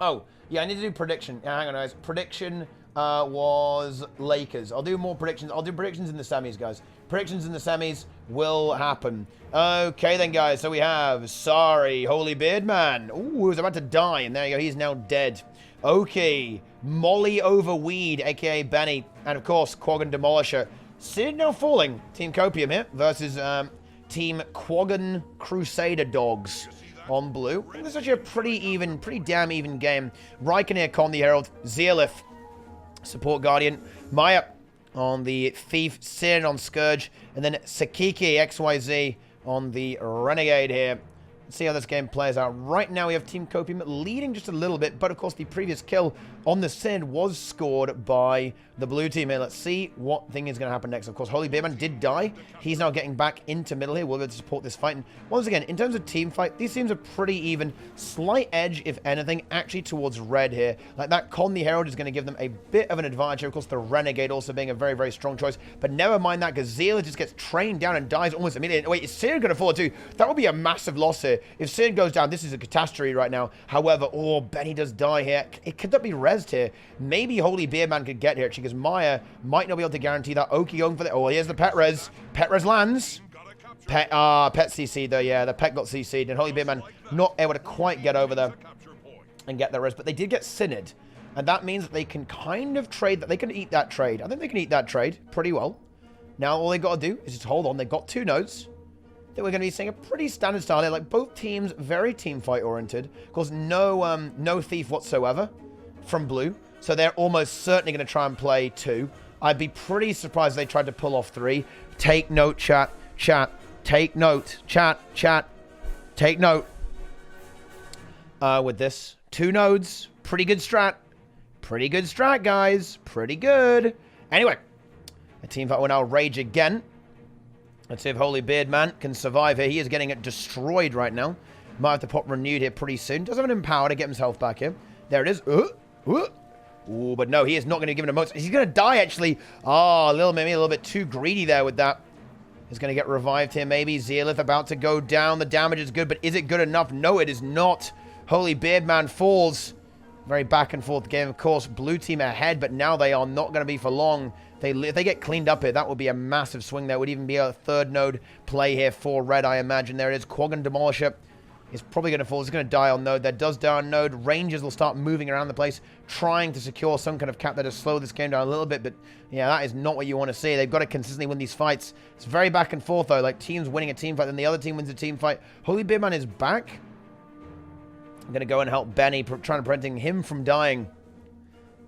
Speaker 2: Oh, yeah, I need to do prediction. Hang on, guys. Prediction was Lakers. I'll do more predictions. I'll do predictions in the semis, guys. Predictions in the semis will happen. Okay, then, guys. So we have, sorry, Holy Beard Man. Ooh, he was about to die, and there you go. He's now dead. Okay, Molly over Weed, a.k.a. Benny. And, of course, Quaggan Demolisher. Sid now falling. Team Copium here versus Team Quaggan Crusader Dogs. On blue. I think this is actually a pretty damn even game. Riken here, Con the Herald. Zealith, Support Guardian. Maya on the Thief. Sin on Scourge. And then Sakiki, XYZ on the Renegade here. Let's see how this game plays out. Right now we have Team Copium leading just a little bit, but of course the previous kill on the Sin was scored by the blue team here. Let's see what thing is going to happen next. Of course, Holy Bearman did die. He's now getting back into middle here. We'll be able to support this fight. And once again, in terms of team fight, these teams are pretty even. Slight edge, if anything, actually towards red here. Like that Con the Herald is going to give them a bit of an advantage here. Of course, the Renegade also being a very, very strong choice. But never mind that, because Zealot just gets trained down and dies almost immediately. Wait, is Sid going to fall too? That would be a massive loss here. If Sid goes down, this is a catastrophe right now. However, oh, Benny does die here. Could that be rezzed here? Maybe Holy Beardman could get here, actually, because Maya might not be able to guarantee that. Oki going for the... Oh, here's the pet res. Pet res lands. Pet CC'd though, yeah. The pet got CC'd, and Holy Beardman not able to quite get over there and get the res. But they did get Synod, and that means that they can kind of trade that. They can eat that trade. I think they can eat that trade pretty well. Now, all they got to do is just hold on. They've got 2 nodes. That we're going to be seeing a pretty standard style here. Like, both teams very team fight oriented. Of course, no thief whatsoever from blue. So they're almost certainly going to try and play 2. I'd be pretty surprised if they tried to pull off 3. Take note, chat. Chat. Take note. Chat. Chat. Take note. With this. 2 nodes. Pretty good strat. Pretty good strat, guys. Pretty good. Anyway. The team fight will now rage again. Let's see if Holy Beardman can survive here. He is getting it destroyed right now. Might have to pop renewed here pretty soon. Does have an empower to get his health back here. There it is. Ooh, but no, he is not going to give it a most. He's going to die, actually. Oh, maybe a little bit too greedy there with that. He's going to get revived here, maybe. Zealith about to go down. The damage is good, but is it good enough? No, it is not. Holy Beardman falls. Very back and forth game, of course. Blue team ahead, but now they are not going to be for long. If they get cleaned up here, that would be a massive swing. There would even be a 3rd node play here for red, I imagine. There it is. Quaggan Demolisher is probably going to fall. He's going to die on node. That does die on node. Rangers will start moving around the place, trying to secure some kind of cap that to slow this game down a little bit. But, yeah, that is not what you want to see. They've got to consistently win these fights. It's very back and forth, though. Like, teams winning a team fight, then the other team wins a team fight. Holy Beardman is back. I'm going to go and help Benny, trying to prevent him from dying.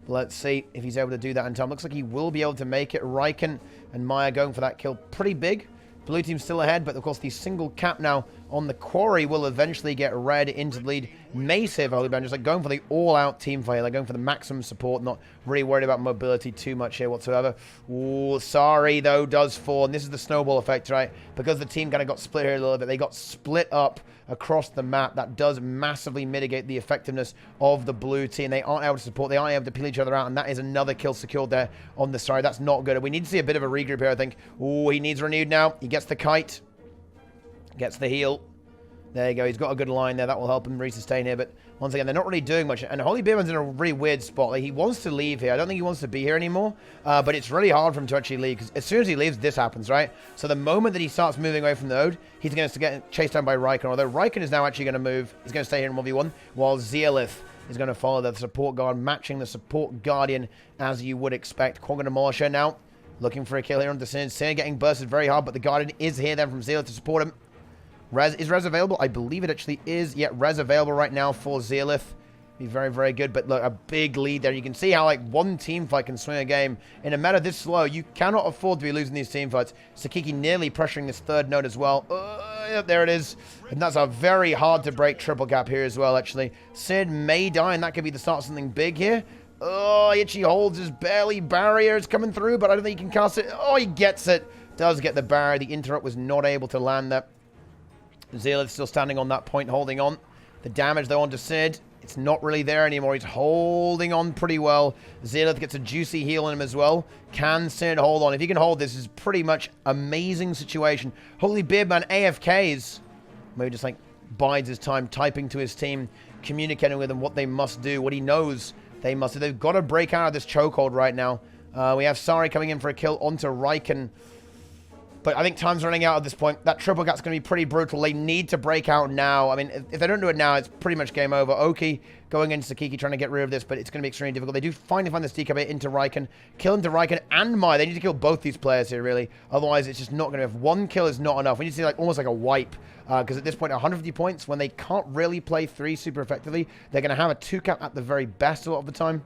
Speaker 2: Let's see if he's able to do that in time. Looks like he will be able to make it. Riken and Maya going for that kill pretty big. Blue team's still ahead, but of course the single cap now on the quarry will eventually get red into the lead. May save Holy Band, just like going for the all-out team fight. They're going for the maximum support, not really worried about mobility too much here whatsoever. Ooh, sorry, though, does fall. And this is the snowball effect, right? Because the team kind of got split here a little bit. They got split up across the map. That does massively mitigate the effectiveness of the blue team. They aren't able to support. They aren't able to peel each other out, and that is another kill secured there on the side. That's not good. We need to see a bit of a regroup here, I think. Ooh, he needs renewed now. He gets the kite. Gets the heal. There you go. He's got a good line there. That will help him resustain here. But once again, they're not really doing much. And Holy Beerman's in a really weird spot. Like, he wants to leave here. I don't think he wants to be here anymore. But it's really hard for him to actually leave. Because as soon as he leaves, this happens, right? So the moment that he starts moving away from the node, he's going to get chased down by Raikon. Although Raikon is now actually going to move. He's going to stay here in 1v1. While Zealith is going to follow the support guard, matching the support guardian as you would expect. Quagga Demolisher now looking for a kill here on the Sin. Sin getting bursted very hard. But the guardian is here then from Zealith to support him. Is Res available? I believe it actually is. Yeah, Res available right now for Zealith. Be very, very good. But look, a big lead there. You can see how, like, one team fight can swing a game. In a meta this slow, you cannot afford to be losing these team fights. Sakiki nearly pressuring this third node as well. Yep, there it is. And that's a very hard to break triple gap here as well, actually. Sid may die, and that could be the start of something big here. Oh, he actually holds his barely barrier. It's coming through, but I don't think he can cast it. Oh, he gets it. Does get the barrier. The interrupt was not able to land that. Zealith still standing on that point, holding on. The damage, though, onto Sid, it's not really there anymore. He's holding on pretty well. Zealith gets a juicy heal on him as well. Can Sid hold on? If he can hold this, is pretty much amazing situation. Holy Beardman AFKs. Maybe just, like, bides his time, typing to his team, communicating with them what they must do, what he knows they must do. They've got to break out of this chokehold right now. We have Sari coming in for a kill onto Raikon. But I think time's running out at this point. That triple gap's going to be pretty brutal. They need to break out now. I mean, if they don't do it now, it's pretty much game over. Oki going into Sakiki trying to get rid of this, but it's going to be extremely difficult. They do finally find this decap into Raikon. Kill into Raikon and Mai. They need to kill both these players here, really. Otherwise, it's just not going to... If one kill is not enough, we need to see like almost like a wipe. Because at this point, 150 points, when they can't really play 3 super effectively, they're going to have a 2-cap at the very best a lot of the time.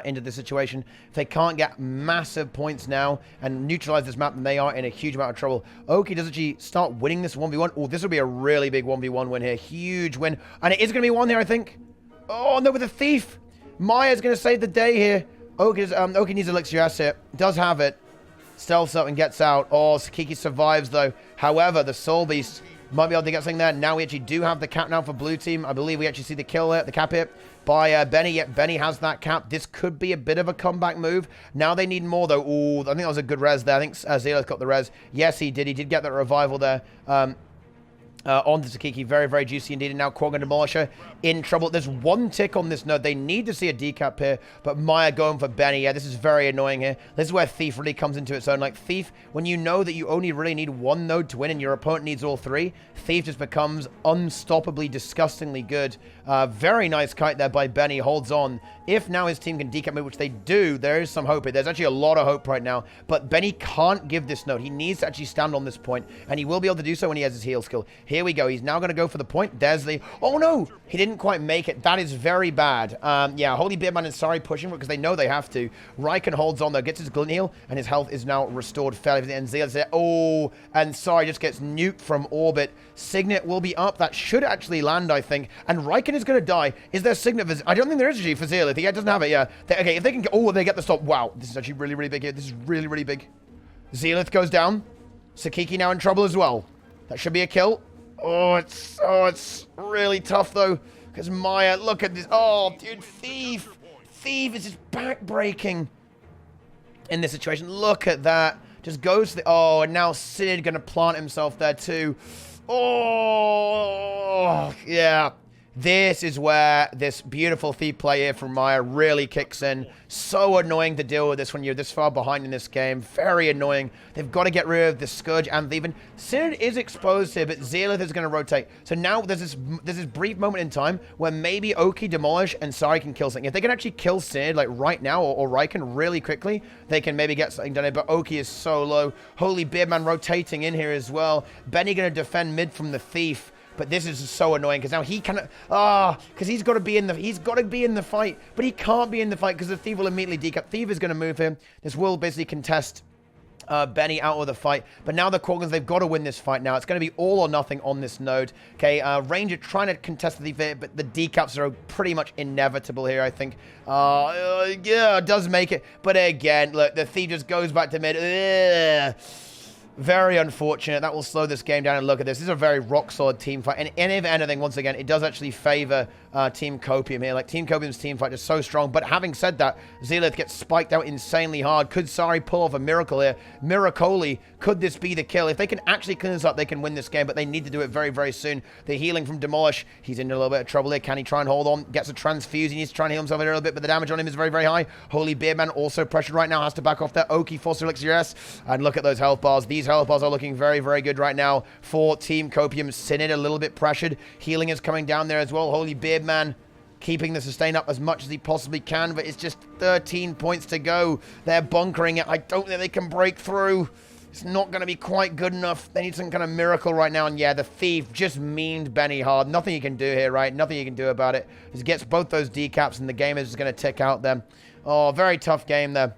Speaker 2: Into the situation. If they can't get massive points now and neutralize this map, then they are in a huge amount of trouble. Oki does actually start winning this 1v1. Oh, this will be a really big 1v1 win here. Huge win. And it is going to be one here, I think. Oh, no, with the Thief. Maya's going to save the day here. Oki needs Elixir S here. Does have it. Stealths up and gets out. Oh, Sakiki survives, though. However, the Soul Beast might be able to get something there. Now we actually do have the cap now for blue team. I believe we actually see the kill here, the cap hit by Benny. Yet Benny has that cap. This could be a bit of a comeback move. Now they need more, though. Ooh, I think that was a good res there. I think Zealith got the res. Yes, he did. He did get that revival there. Onto Sakiki. Very, very juicy indeed. And now Quagga Demolisher in trouble. There's one tick on this node. They need to see a decap here. But Maya going for Benny. Yeah, this is very annoying here. This is where Thief really comes into its own. Like, Thief, when you know that you only really need one node to win and your opponent needs all 3, Thief just becomes unstoppably, disgustingly good. Very nice kite there by Benny. Holds on. If now his team can decap move, which they do, there is some hope here. There's actually a lot of hope right now. But Benny can't give this node. He needs to actually stand on this point. And he will be able to do so when he has his heal skill. Here we go. He's now going to go for the point. There's the... Oh, no! He didn't quite make it. That is very bad. Yeah, Holy Beardman and Sari pushing because they know they have to. Raikon holds on, though. Gets his glint heal, and his health is now restored fairly. And Zeal's there. Oh, and Sari just gets nuked from orbit. Signet will be up. That should actually land, I think. And Raikon is going to die. Is there Signet for... I don't think there is actually for Zeal. He doesn't have it, yeah. Okay, if they can... Oh, they get the stop. Wow, this is actually really, really big here. This is really, really big. Zealith goes down. Sakiki now in trouble as well. That should be a kill. Oh, it's really tough, though. Because Maya, look at this. Oh, dude, Thief. Thief is just back-breaking in this situation. Look at that. Just goes to the... Oh, and now Sid going to plant himself there, too. Oh, yeah. This is where this beautiful Thief play here from Maya really kicks in. So annoying to deal with this when you're this far behind in this game. Very annoying. They've got to get rid of the Scourge and Thief. Sid is exposed here, but Zealith is going to rotate. So now there's this brief moment in time where maybe Oki, Demolish, and Sari can kill something. If they can actually kill Sid, like right now, or Raikon really quickly, they can maybe get something done here. But Oki is so low. Holy Beardman rotating in here as well. Benny going to defend mid from the Thief. But this is so annoying because now he cannot... because he's got to be in the fight. But he can't be in the fight because the Thief will immediately decap. Thief is going to move him. This will basically contest Benny out of the fight. But now the Quaggons, they've got to win this fight now. It's going to be all or nothing on this node. Okay, Ranger trying to contest the thief, but the decaps are pretty much inevitable here, I think. Yeah, it does make it. But again, look, the thief just goes back to mid. Ugh. Very unfortunate. That will slow this game down. And look at this. This is a very rock-solid team fight. And if anything, once again, it does actually favor Team Copium here. Like, Team Copium's team fight is so strong. But having said that, Zealith gets spiked out insanely hard. Could Sari pull off a miracle here? Miracoli, could this be the kill? If they can actually clean this up, they can win this game. But they need to do it very, very soon. The healing from Demolish. He's in a little bit of trouble here. Can he try and hold on? Gets a transfuse. He needs to try and heal himself a little bit. But the damage on him is very, very high. Holy Beardman also pressured right now. Has to back off there. Oki, Force Elixir S. And look at those health bars. These health bars are looking very, very good right now for Team Copium. Synod a little bit pressured. Healing is coming down there as well. Holy Beardman keeping the sustain up as much as he possibly can, but it's just 13 points to go. They're bunkering it. I don't think they can break through. It's not going to be quite good enough. They need some kind of miracle right now. And yeah, the thief just meaned Benny hard. Nothing you can do here, right? Nothing you can do about it. He gets both those decaps, and the game is just going to tick out then. Oh, very tough game there.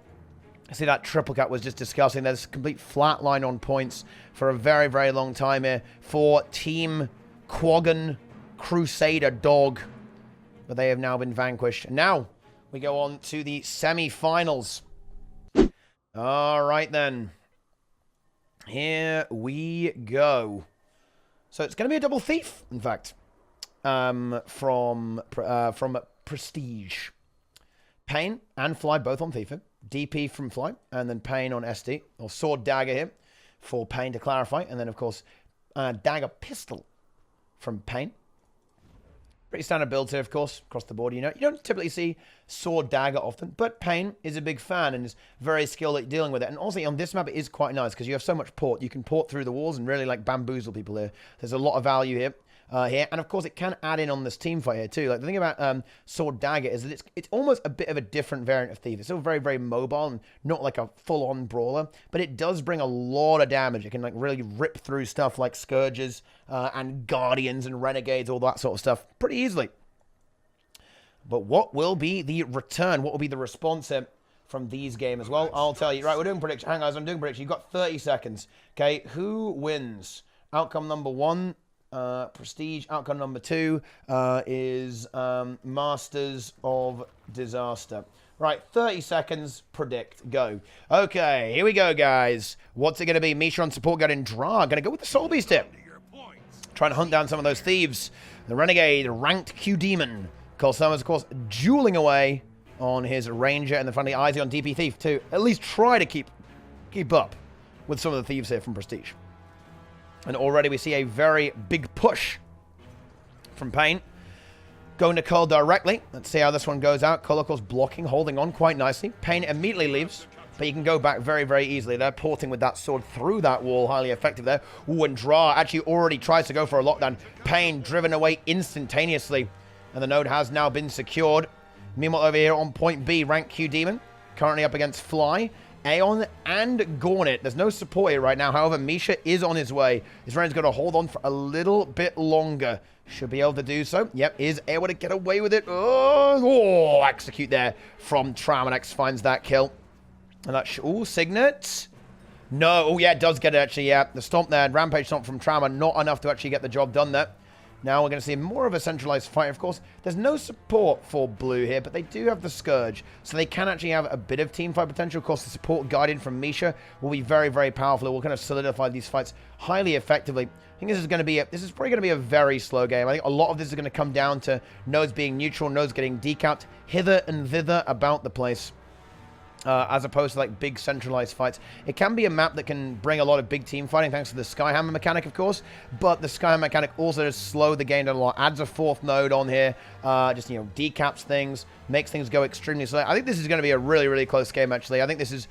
Speaker 2: See, that triple cap was just disgusting. There's a complete flat line on points for a very, very long time here for Team Quaggon Crusader Dog. But they have now been vanquished. And now we go on to the semi-finals. All right, then. Here we go. So it's going to be a double thief, in fact, from Prestige. Pain and Fly both on Thief. DP from Fly, and then Pain on SD, or Sword Dagger here for Pain to clarify, and then, of course, Dagger Pistol from Pain. Pretty standard builds here, of course, across the board. You know, you don't typically see Sword Dagger often, but Pain is a big fan and is very skilled at dealing with it. And also, on this map, it is quite nice because you have so much port. You can port through the walls and really, like, bamboozle people here. There's a lot of value here. And of course it can add in on this team fight here too. Like the thing about Sword Dagger is that it's almost a bit of a different variant of Thief. It's still very, very mobile and not like a full-on brawler, but it does bring a lot of damage. It can like really rip through stuff like Scourges and Guardians and Renegades, all that sort of stuff pretty easily. But what will be the return? What will be the response here from these games as well? I'll tell you. Right, we're doing prediction. Hang on, guys, I'm doing prediction. You've got 30 seconds. Okay, who wins? Outcome number 1. Prestige. Outcome number 2 is Masters of Disaster. Right, 30 seconds. Predict. Go. Okay, here we go, guys. What's it going to be? Misha on support guard in Dra. Going to go with the Soul Beast tip. Trying to hunt down some of those thieves. The Renegade, ranked Q Demon. Cole Summers, of course, dueling away on his Ranger, and then finally Izzy on DP Thief to at least try to keep up with some of the thieves here from Prestige. And already we see a very big push from Pain. Going to Cole directly. Let's see how this one goes out. Cole, of course, blocking, holding on quite nicely. Pain immediately leaves, but you can go back very, very easily. They're porting with that sword through that wall. Highly effective there. Ooh, and Dra actually already tries to go for a lockdown. Pain driven away instantaneously. And the node has now been secured. Meanwhile, over here on point B, rank Q Demon. Currently up against Fly, Aeon, and Gornet. There's no support here right now. However, Misha is on his way. His friend's going to hold on for a little bit longer. Should be able to do so. Yep, is able to get away with it. Oh, execute there from Tramanex. Finds that kill. And that's... Oh, Signet. No. Oh, yeah, it does get it, actually. Yeah, the stomp there. Rampage stomp from Trama. Not enough to actually get the job done there. Now we're going to see more of a centralized fight. Of course, there's no support for Blue here, but they do have the Scourge, so they can actually have a bit of team fight potential. Of course, the support guided from Misha will be very, very powerful. It will kind of solidify these fights highly effectively. I think this is probably going to be a very slow game. I think a lot of this is going to come down to nodes being neutral, nodes getting decapped hither and thither about the place. As opposed to like big centralized fights. It can be a map that can bring a lot of big team fighting thanks to the Skyhammer mechanic, of course, but the Skyhammer mechanic also does slow the game down a lot, adds a 4th node on here, just, you know, decaps things, makes things go extremely slow. I think this is going to be a really, really close game, actually. I think this is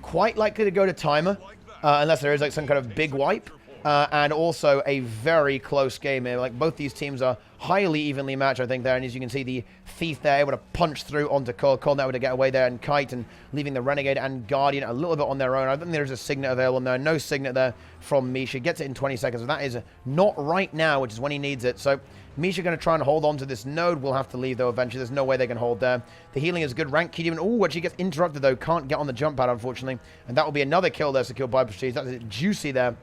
Speaker 2: quite likely to go to timer, unless there is like some kind of big wipe. and also a very close game here. Like, both these teams are highly evenly matched, I think, there. And as you can see, the Thief there able to punch through onto Cole. Cole now able to get away there, and Kite, and leaving the Renegade and Guardian a little bit on their own. I think there's a Signet available there. No Signet there from Misha. Gets it in 20 seconds. That is not right now, which is when he needs it. So Misha going to try and hold on to this node. We'll have to leave, though, eventually. There's no way they can hold there. The healing is good. Rank Key Demon. Oh, actually gets interrupted, though. Can't get on the jump pad, unfortunately. And that will be another kill there secured by Prestige. That is juicy there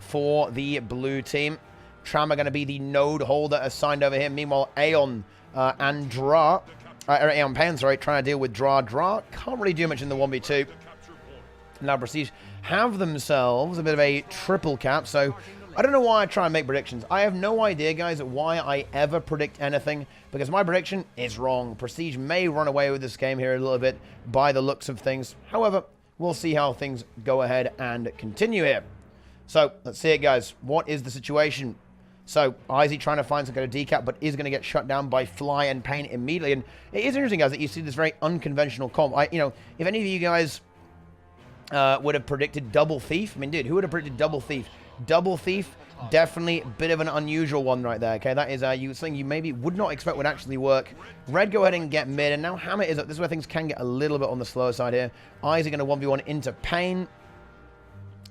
Speaker 2: for the blue team. Tram are going to be the node holder assigned over here. Meanwhile, Aeon and Dra, Aeon Pan, sorry, trying to deal with Dra. Dra can't really do much in the 1v2. Now Prestige have themselves a bit of a triple cap, so I don't know why I try and make predictions. I have no idea, guys, why I ever predict anything, because my prediction is wrong. Prestige may run away with this game here a little bit by the looks of things. However, we'll see how things go ahead and continue here. So, let's see it, guys. What is the situation? So, Izzy trying to find some kind of decap, but is going to get shut down by Fly and Pain immediately. And it is interesting, guys, that you see this very unconventional comp. If any of you guys would have predicted Double Thief, I mean, dude, who would have predicted Double Thief? Double Thief, definitely a bit of an unusual one right there, okay? That is something you maybe would not expect would actually work. Red go ahead and get mid, and now Hammer is up. This is where things can get a little bit on the slower side here. Izzy going to 1v1 into Pain.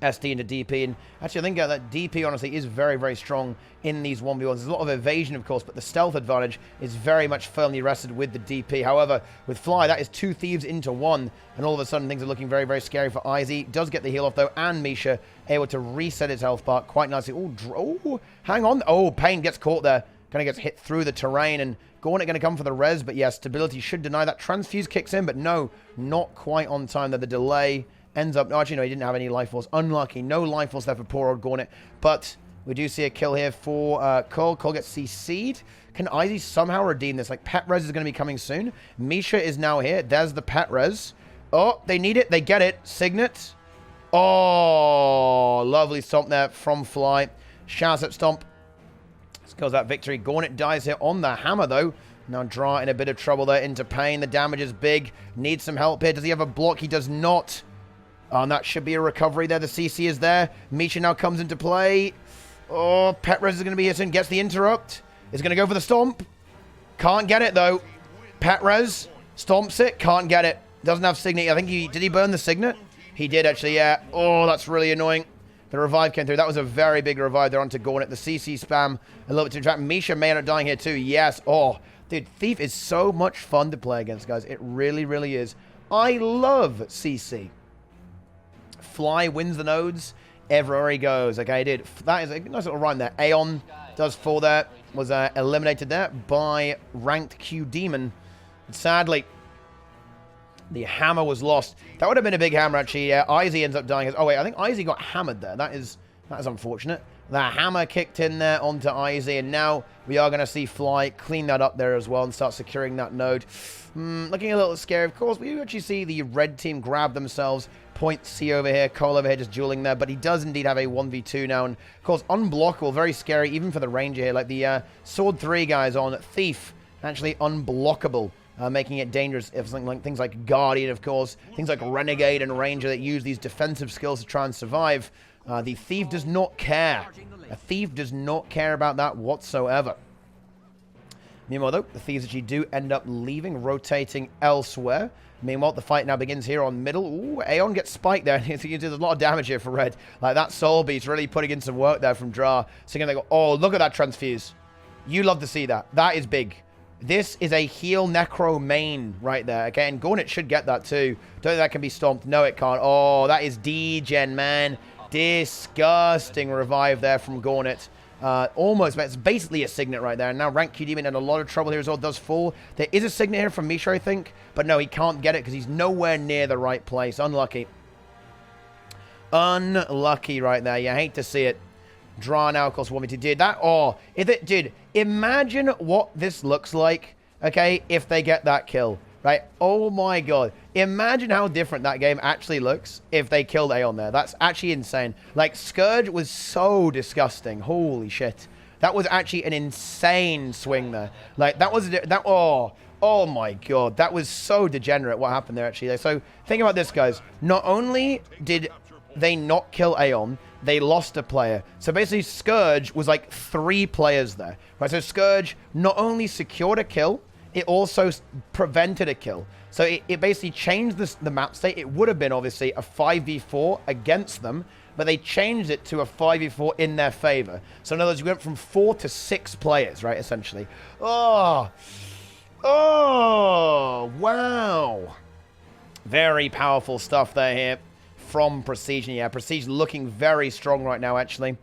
Speaker 2: SD into DP, and actually I think that DP honestly is very, very strong in these 1v1s. There's a lot of evasion, of course, but the stealth advantage is very much firmly rested with the DP. However, with Fly, that is 2 thieves into 1, and all of a sudden things are looking very, very scary for Izzy. Does get the heal off, though, and Misha able to reset his health bar quite nicely. Oh, hang on. Oh, Pain gets caught there. Kind of gets hit through the terrain, and Gornet going to come for the res, but yeah, stability should deny that. Transfuse kicks in, but no, not quite on time there. The delay ends up... actually, no, he didn't have any life force. Unlucky. No life force there for poor old Gornet. But we do see a kill here for Cole. Cole gets CC'd. Can Izzy somehow redeem this? Like, pet res is going to be coming soon. Misha is now here. There's the pet res. Oh, they need it. They get it. Signet. Oh, lovely stomp there from Fly. Shouts at Stomp. Scores that victory. Gornet dies here on the hammer, though. Now Dra in a bit of trouble there into Pain. The damage is big. Needs some help here. Does he have a block? He does not. Oh, and that should be a recovery there. The CC is there. Misha now comes into play. Oh, Pet Res is going to be here soon. Gets the interrupt. Is going to go for the stomp. Can't get it, though. Pet Res stomps it. Can't get it. Doesn't have Signet. I think did he burn the Signet? He did, actually, yeah. Oh, that's really annoying. The revive came through. That was a very big revive there onto Gornet. The CC spam a little bit too trapped. Misha may end up dying here, too. Yes. Oh, dude, Thief is so much fun to play against, guys. It really, really is. I love CC. Fly wins the nodes everywhere he goes. Okay, dude. That is a nice little rhyme there. Aeon does fall there. Was eliminated there by ranked Q Demon. And sadly, the hammer was lost. That would have been a big hammer, actually. Yeah, Izzy ends up dying. Oh, wait. I think Izzy got hammered there. That is unfortunate. The hammer kicked in there onto Izzy. And now we are going to see Fly clean that up there as well and start securing that node. Looking a little scary. Of course, we actually see the red team grab themselves. Point C over here. Cole over here just dueling there. But he does indeed have a 1v2 now. And, of course, unblockable. Very scary, even for the ranger here. Like the Sword 3 guys on Thief. Actually unblockable. Making it dangerous if something like things like Guardian, of course. Things like Renegade and Ranger that use these defensive skills to try and survive. The Thief does not care. A Thief does not care about that whatsoever. Meanwhile, though, the Thieves actually do end up leaving, rotating elsewhere. Meanwhile, the fight now begins here on middle. Ooh, Aeon gets spiked there. There's a lot of damage here for Red. Like, that Soul Beast really putting in some work there from Dra. So you're going to go, oh, look at that transfuse. You love to see that. That is big. This is a heal Necro main right there. Okay, and Gornet should get that too. Don't think that can be stomped. No, it can't. Oh, that is degen, man. Disgusting revive there from Gornet. Almost, but it's basically a Signet right there. And now Rank Q Demon in a lot of trouble here as well. Does fall. There is a Signet here from Misha, I think. But no, he can't get it because he's nowhere near the right place. Unlucky. Unlucky right there. You hate to see it. Dra now, of course, want me to do that. Oh, if it did. Imagine what this looks like, okay, if they get that kill, right? Oh my god. Imagine how different that game actually looks if they killed Aeon there. That's actually insane. Like, Scourge was so disgusting. Holy shit. That was actually an insane swing there. Like, that was... Oh my god. That was so degenerate what happened there, actually. So, think about this, guys. Not only did they not kill Aeon, they lost a player. So basically, Scourge was like 3 players there. Right, so Scourge not only secured a kill, it also prevented a kill. So it basically changed the map state. It would have been, obviously, a 5v4 against them, but they changed it to a 5v4 in their favor. So in other words, you went from 4 to 6 players, right, essentially. Oh, wow. Very powerful stuff there here from Prestige. And yeah, Prestige looking very strong right now, actually,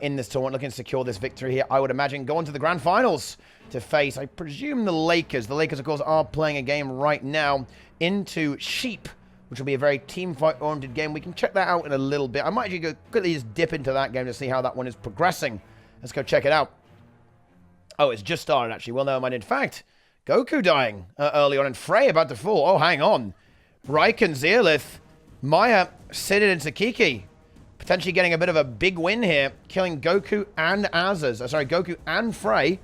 Speaker 2: in this tournament, looking to secure this victory here. I would imagine going to the Grand Finals to face, I presume, the Lakers. The Lakers, of course, are playing a game right now into Sheep, which will be a very team fight-oriented game. We can check that out in a little bit. I might actually go quickly just dip into that game to see how that one is progressing. Let's go check it out. Oh, it's just started, actually. Well, never mind. In fact, Goku dying early on, and Frey about to fall. Oh, hang on. Raikon, Zealith, Maya, Sidon, and Sakiki potentially getting a bit of a big win here, killing Goku and Goku and Frey.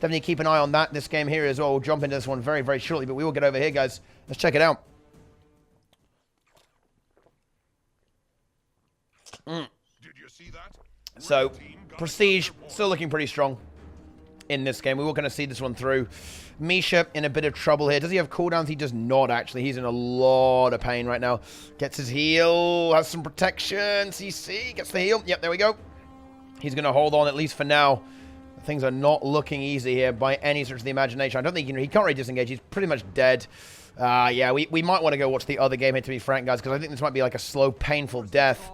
Speaker 2: Definitely keep an eye on that this game here as well. We'll jump into this one very, very shortly, but we will get over here, guys. Let's check it out. Did you see that? So, Prestige still looking pretty strong in this game. We were going to see this one through. Misha in a bit of trouble here. Does he have cooldowns? He does not, actually. He's in a lot of pain right now. Gets his heal. Has some protection. CC. Gets the heal. Yep, there we go. He's going to hold on, at least for now. Things are not looking easy here by any stretch of the imagination. I don't think he can't really disengage. He's pretty much dead. Yeah, we might want to go watch the other game here, to be frank, guys, because I think this might be like a slow, painful death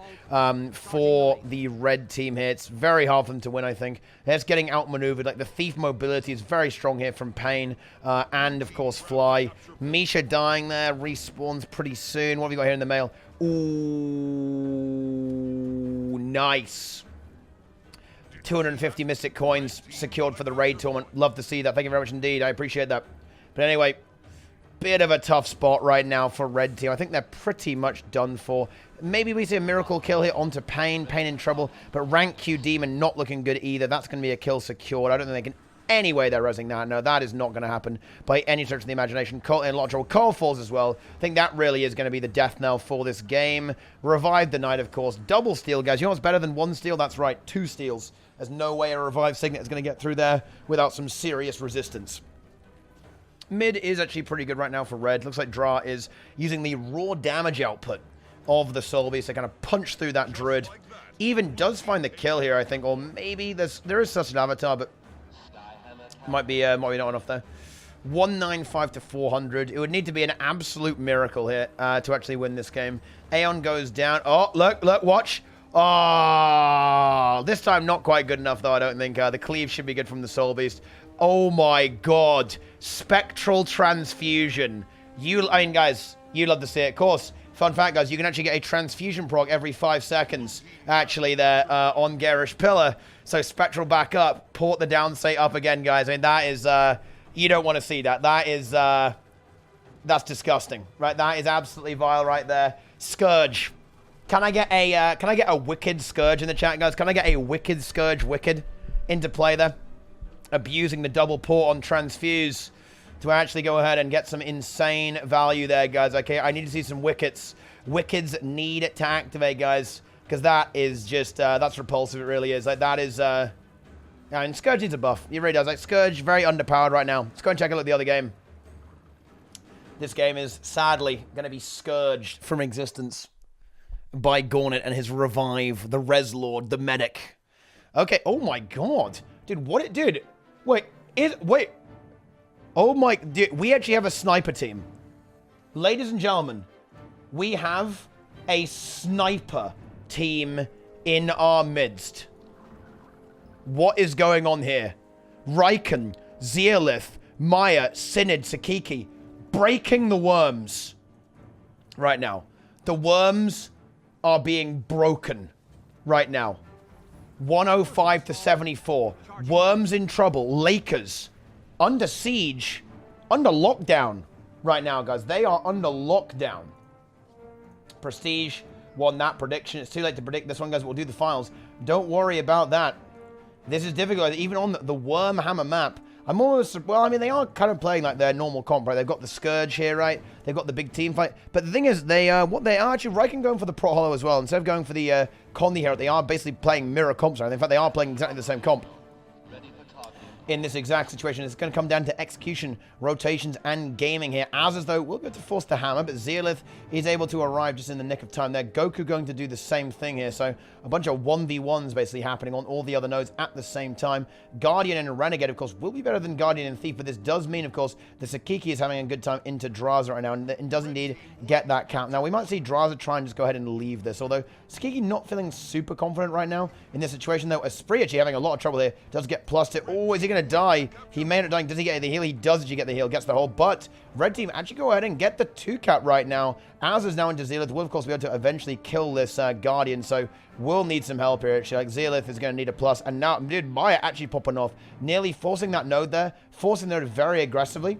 Speaker 2: for the red team here. It's very hard for them to win, I think. It's getting outmaneuvered. Like, the Thief mobility is very strong here from Pain and, of course, Fly. Misha dying there. Respawns pretty soon. What have we got here in the mail? Ooh, nice. 250 Mystic Coins secured for the raid tournament. Love to see that. Thank you very much indeed. I appreciate that. But anyway, bit of a tough spot right now for red team. I think they're pretty much done for. Maybe we see a miracle kill here onto Pain. Pain in trouble. But rank Q Demon not looking good either. That's going to be a kill secured. I don't think they can any way they're resing that. No, that is not going to happen by any stretch of the imagination. Colt in a lot of trouble. Cole falls as well. I think that really is going to be the death knell for this game. Revive the Knight, of course. Double steal, guys. You know what's better than 1 steal? That's right, 2 steals. There's no way a Revive Signet is going to get through there without some serious resistance. Mid is actually pretty good right now for red. Looks like Dra is using the raw damage output of the Soul Beast to kind of punch through that Druid. Even does find the kill here, I think. Or maybe there is such an avatar, but might be not enough there. 195 to 400. It would need to be an absolute miracle here to actually win this game. Aeon goes down. Oh, look, watch. Oh, this time not quite good enough, though, I don't think. The cleave should be good from the Soul Beast. Oh, my God. Spectral Transfusion. I mean, guys, you love to see it. Of course, fun fact, guys, you can actually get a Transfusion proc every 5 seconds, actually, there on Garish Pillar. So, Spectral back up. Port the down state up again, guys. I mean, that is, you don't want to see that. That is, that's disgusting, right? That is absolutely vile right there. Scourge. Can I get a Wicked Scourge in the chat, guys? Can I get a Wicked Scourge Wicked into play there? Abusing the double port on Transfuse to actually go ahead and get some insane value there, guys. Okay, I need to see some Wickets. Wickeds need to activate, guys, because that is just, that's repulsive, it really is. Like, that is, I mean, Scourge needs a buff. He really does. Like, Scourge, very underpowered right now. Let's go and check a look at the other game. This game is, sadly, going to be scourged from existence by Gornet and his revive, the Res Lord, the medic. Okay, oh my God. Dude, what it did? Wait. Oh my, dude, we actually have a sniper team. Ladies and gentlemen, we have a sniper team in our midst. What is going on here? Raikon, Zealith, Maya, Synod, Sakiki, breaking the worms right now. The worms are being broken right now. 105 to 74. Worms in trouble. Lakers under siege, under lockdown right now, guys. They are under lockdown. Prestige won that prediction. It's too late to predict this one, guys. We'll do the finals. Don't worry about that. This is difficult. Even on the Wormhammer map, I'm almost, well, I mean, they are kind of playing like their normal comp, right? They've got the Scourge here, right? They've got the big team fight. But the thing is, what they are actually, Riken going for the Pro Hollow as well. Instead of going for the Condi here, they are basically playing mirror comps, right? In fact, they are playing exactly the same comp. In this exact situation, it's going to come down to execution, rotations, and gaming here. As though we'll be able to force the hammer, but Zealith is able to arrive just in the nick of time there. Goku going to do the same thing here. So a bunch of 1v1s basically happening on all the other nodes at the same time. Guardian and Renegade, of course, will be better than Guardian and Thief, but this does mean, of course, that Sakiki is having a good time into Draza right now and does indeed get that cap. Now, we might see Draza try and just go ahead and leave this, although Sakiki not feeling super confident right now in this situation, though. Esprit actually having a lot of trouble here. Does get plus to, oh, is he going to die? He may not die. Does he get the heal? He does actually get the heal, gets the hole, but red team actually go ahead and get the 2-cap right now. Az is now into Zealith. Will, of course, be able to eventually kill this Guardian, so we'll need some help here. Actually, like, Zealith is going to need a plus, and now, dude, Maya actually popping off, nearly forcing that node there, forcing the node very aggressively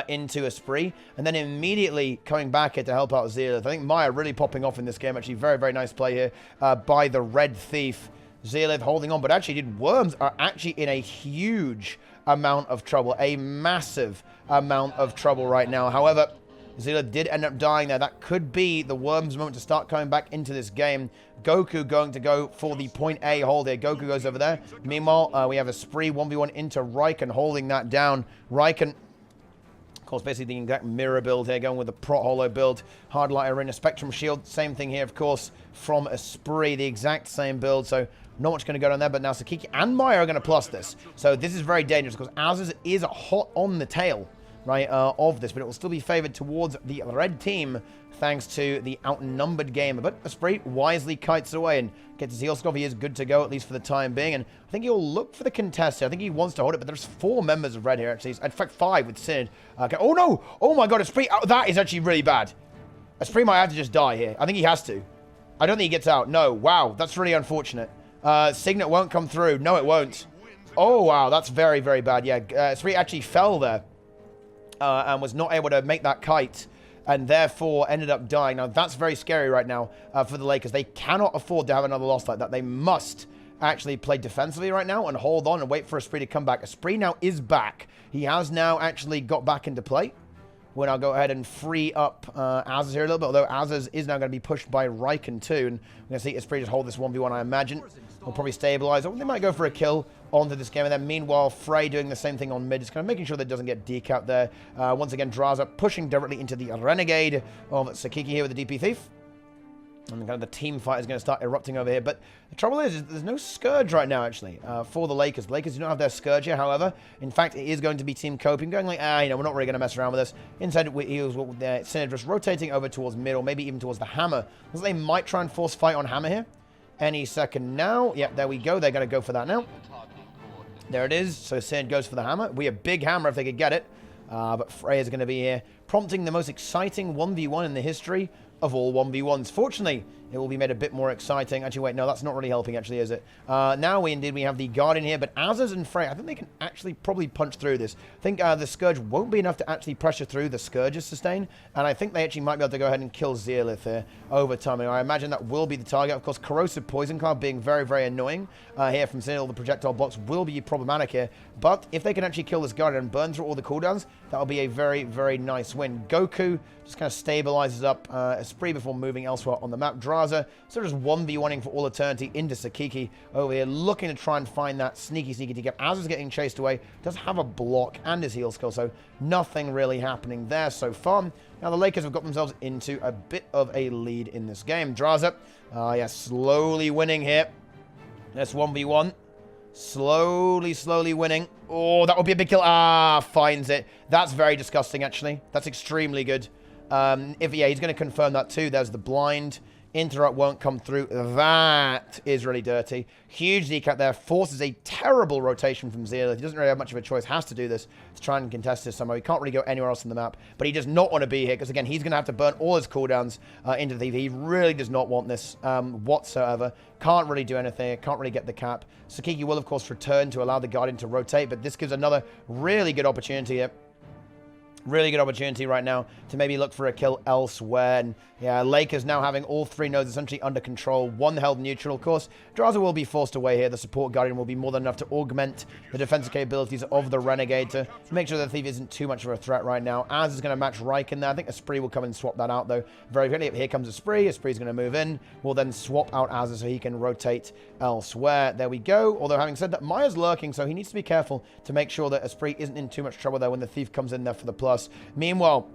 Speaker 2: into Esprit, and then immediately coming back here to help out Zealith. I think Maya really popping off in this game. Actually, very, very nice play here by the Red Thief. Zealith holding on, but actually, dude, Worms are actually in a huge amount of trouble, a massive amount of trouble right now. However, Zealith did end up dying there. That could be the Worms moment to start coming back into this game. Goku going to go for the point A hold here. Goku goes over there. Meanwhile, we have a Spree 1v1 into Riken holding that down. Riken, of course, basically the exact mirror build here, going with the Pro Hollow build. Hard Light Arena, Spectrum Shield, same thing here, of course, from Esprit, the exact same build. So not much going to go down there, but now Sakiki and Maya are going to plus this. So this is very dangerous because Azaz is hot on the tail, right, of this, but it will still be favored towards the red team thanks to the outnumbered game. But Esprit wisely kites away and gets his heal score. He is good to go, at least for the time being, and I think he'll look for the contest here. I think he wants to hold it, but there's 4 members of red here, actually. In fact, 5 with Synod. Okay. Oh, no! Oh, my God, Esprit! Oh, that is actually really bad. Esprit might have to just die here. I think he has to. I don't think he gets out. No. Wow, that's really unfortunate. Signet won't come through. No, it won't. Oh, wow, that's very, very bad. Yeah, Esprit actually fell there and was not able to make that kite, and therefore ended up dying. Now, that's very scary right now for the Lakers. They cannot afford to have another loss like that. They must actually play defensively right now and hold on and wait for Esprit to come back. Esprit now is back. He has now actually got back into play. We'll now go ahead and free up Azaz here a little bit, although Azaz is now going to be pushed by Riken too, and we're going to see Esprit just hold this 1v1, I imagine. We'll probably stabilize. Or they might go for a kill onto this game, and then meanwhile, Frey doing the same thing on mid, just kind of making sure that it doesn't get decapped there. Once again, Draza pushing directly into the Renegade of Sakiki here with the DP Thief. And kind of the team fight is going to start erupting over here. But the trouble is there's no Scourge right now, actually, for the Lakers. The Lakers do not have their Scourge here, however. In fact, it is going to be team coping, going like, you know, we're not really going to mess around with this. Instead, he was Synod just rotating over towards mid, or maybe even towards the Hammer. Looks like they might try and force fight on Hammer here any second now. Yep, there we go. They're going to go for that now. There it is. So Synod goes for the Hammer. We a big Hammer if they could get it. But Frey is going to be here, prompting the most exciting 1v1 in the history of all 1v1s. Fortunately, it will be made a bit more exciting. Actually, wait, no, that's not really helping, actually, is it? Now we have the Guardian here, but Azaz and Frey, I think they can actually probably punch through this. I think the Scourge won't be enough to actually pressure through the Scourge's sustain, and I think they actually might be able to go ahead and kill Zealith here over time. And I imagine that will be the target. Of course, Corrosive Poison Cloud being very, very annoying here from Synod. All the projectile blocks will be problematic here, but if they can actually kill this Guardian and burn through all the cooldowns, that will be a very, very nice win. Goku just kind of stabilizes up Esprit before moving elsewhere on the map. Draza, so just 1v1ing for all eternity into Sakiki over here, looking to try and find that sneaky TK. As is getting chased away, does have a block and his heal skill, so nothing really happening there so far. Now the Lakers have got themselves into a bit of a lead in this game. Draza, yeah, slowly winning here. That's 1v1. Slowly winning. Oh, that would be a big kill. Finds it. That's very disgusting, actually. That's extremely good. He's going to confirm that too. There's the blind. Interrupt won't come through. That is really dirty. Huge decap there. Forces a terrible rotation from Zealith. He doesn't really have much of a choice. Has to do this to try and contest this somehow. He can't really go anywhere else on the map. But he does not want to be here because, again, he's going to have to burn all his cooldowns into the Thief. He really does not want this whatsoever. Can't really do anything. Can't really get the cap. Sakiki will, of course, return to allow the Guardian to rotate. But this gives another really good opportunity here Really good opportunity right now to maybe look for a kill elsewhere. And yeah, Lakers now having all 3 nodes essentially under control. 1 held neutral, of course. Draza will be forced away here. The support Guardian will be more than enough to augment the defensive capabilities of the Renegade to make sure the Thief isn't too much of a threat right now. Az is going to match Riken there. I think Esprit will come and swap that out, though, very quickly. Here comes Esprit. Esprit's going to move in. We'll then swap out Az so he can rotate elsewhere. There we go. Although, having said that, Maya's lurking, so he needs to be careful to make sure that Esprit isn't in too much trouble there when the Thief comes in there for the plus. Meanwhile,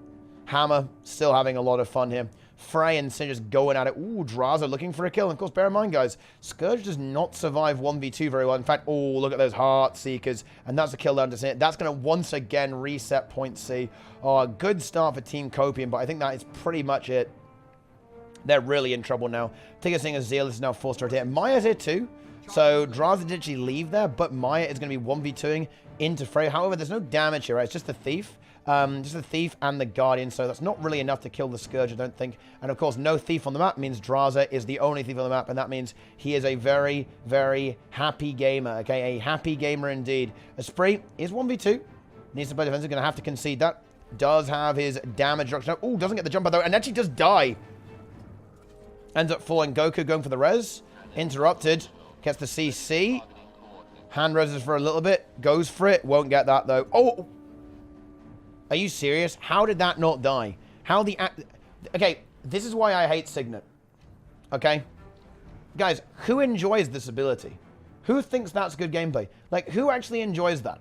Speaker 2: Hammer still having a lot of fun here. Frey and Sin just going at it. Ooh, Draza looking for a kill. And of course, bear in mind, guys, Scourge does not survive 1v2 very well. In fact, oh, look at those Heart Seekers. And that's a kill down to Sin. That's going to once again reset point C. Oh, a good start for Team Copium, but I think that is pretty much it. They're really in trouble now. Tigger as Zeal is now forced to rotate. Maya's here too. So Draza did actually leave there, but Maya is going to be 1v2ing into Frey. However, there's no damage here, right? It's just the Thief. Just the Thief and the Guardian, so that's not really enough to kill the Scourge, I don't think. And of course, no Thief on the map means Draza is the only Thief on the map, and that means he is a very, very happy gamer, okay? A happy gamer indeed. Esprit is 1v2. Needs to play defensive, going to have to concede that. Does have his damage reduction. Oh, doesn't get the jumper though, and actually does die. Ends up falling. Goku going for the res. Interrupted. Gets the CC. Hand reses for a little bit. Goes for it. Won't get that though. Oh! Are you serious? How did that not die? How the... Okay, this is why I hate Signet. Okay? Guys, who enjoys this ability? Who thinks that's good gameplay? Like, who actually enjoys that?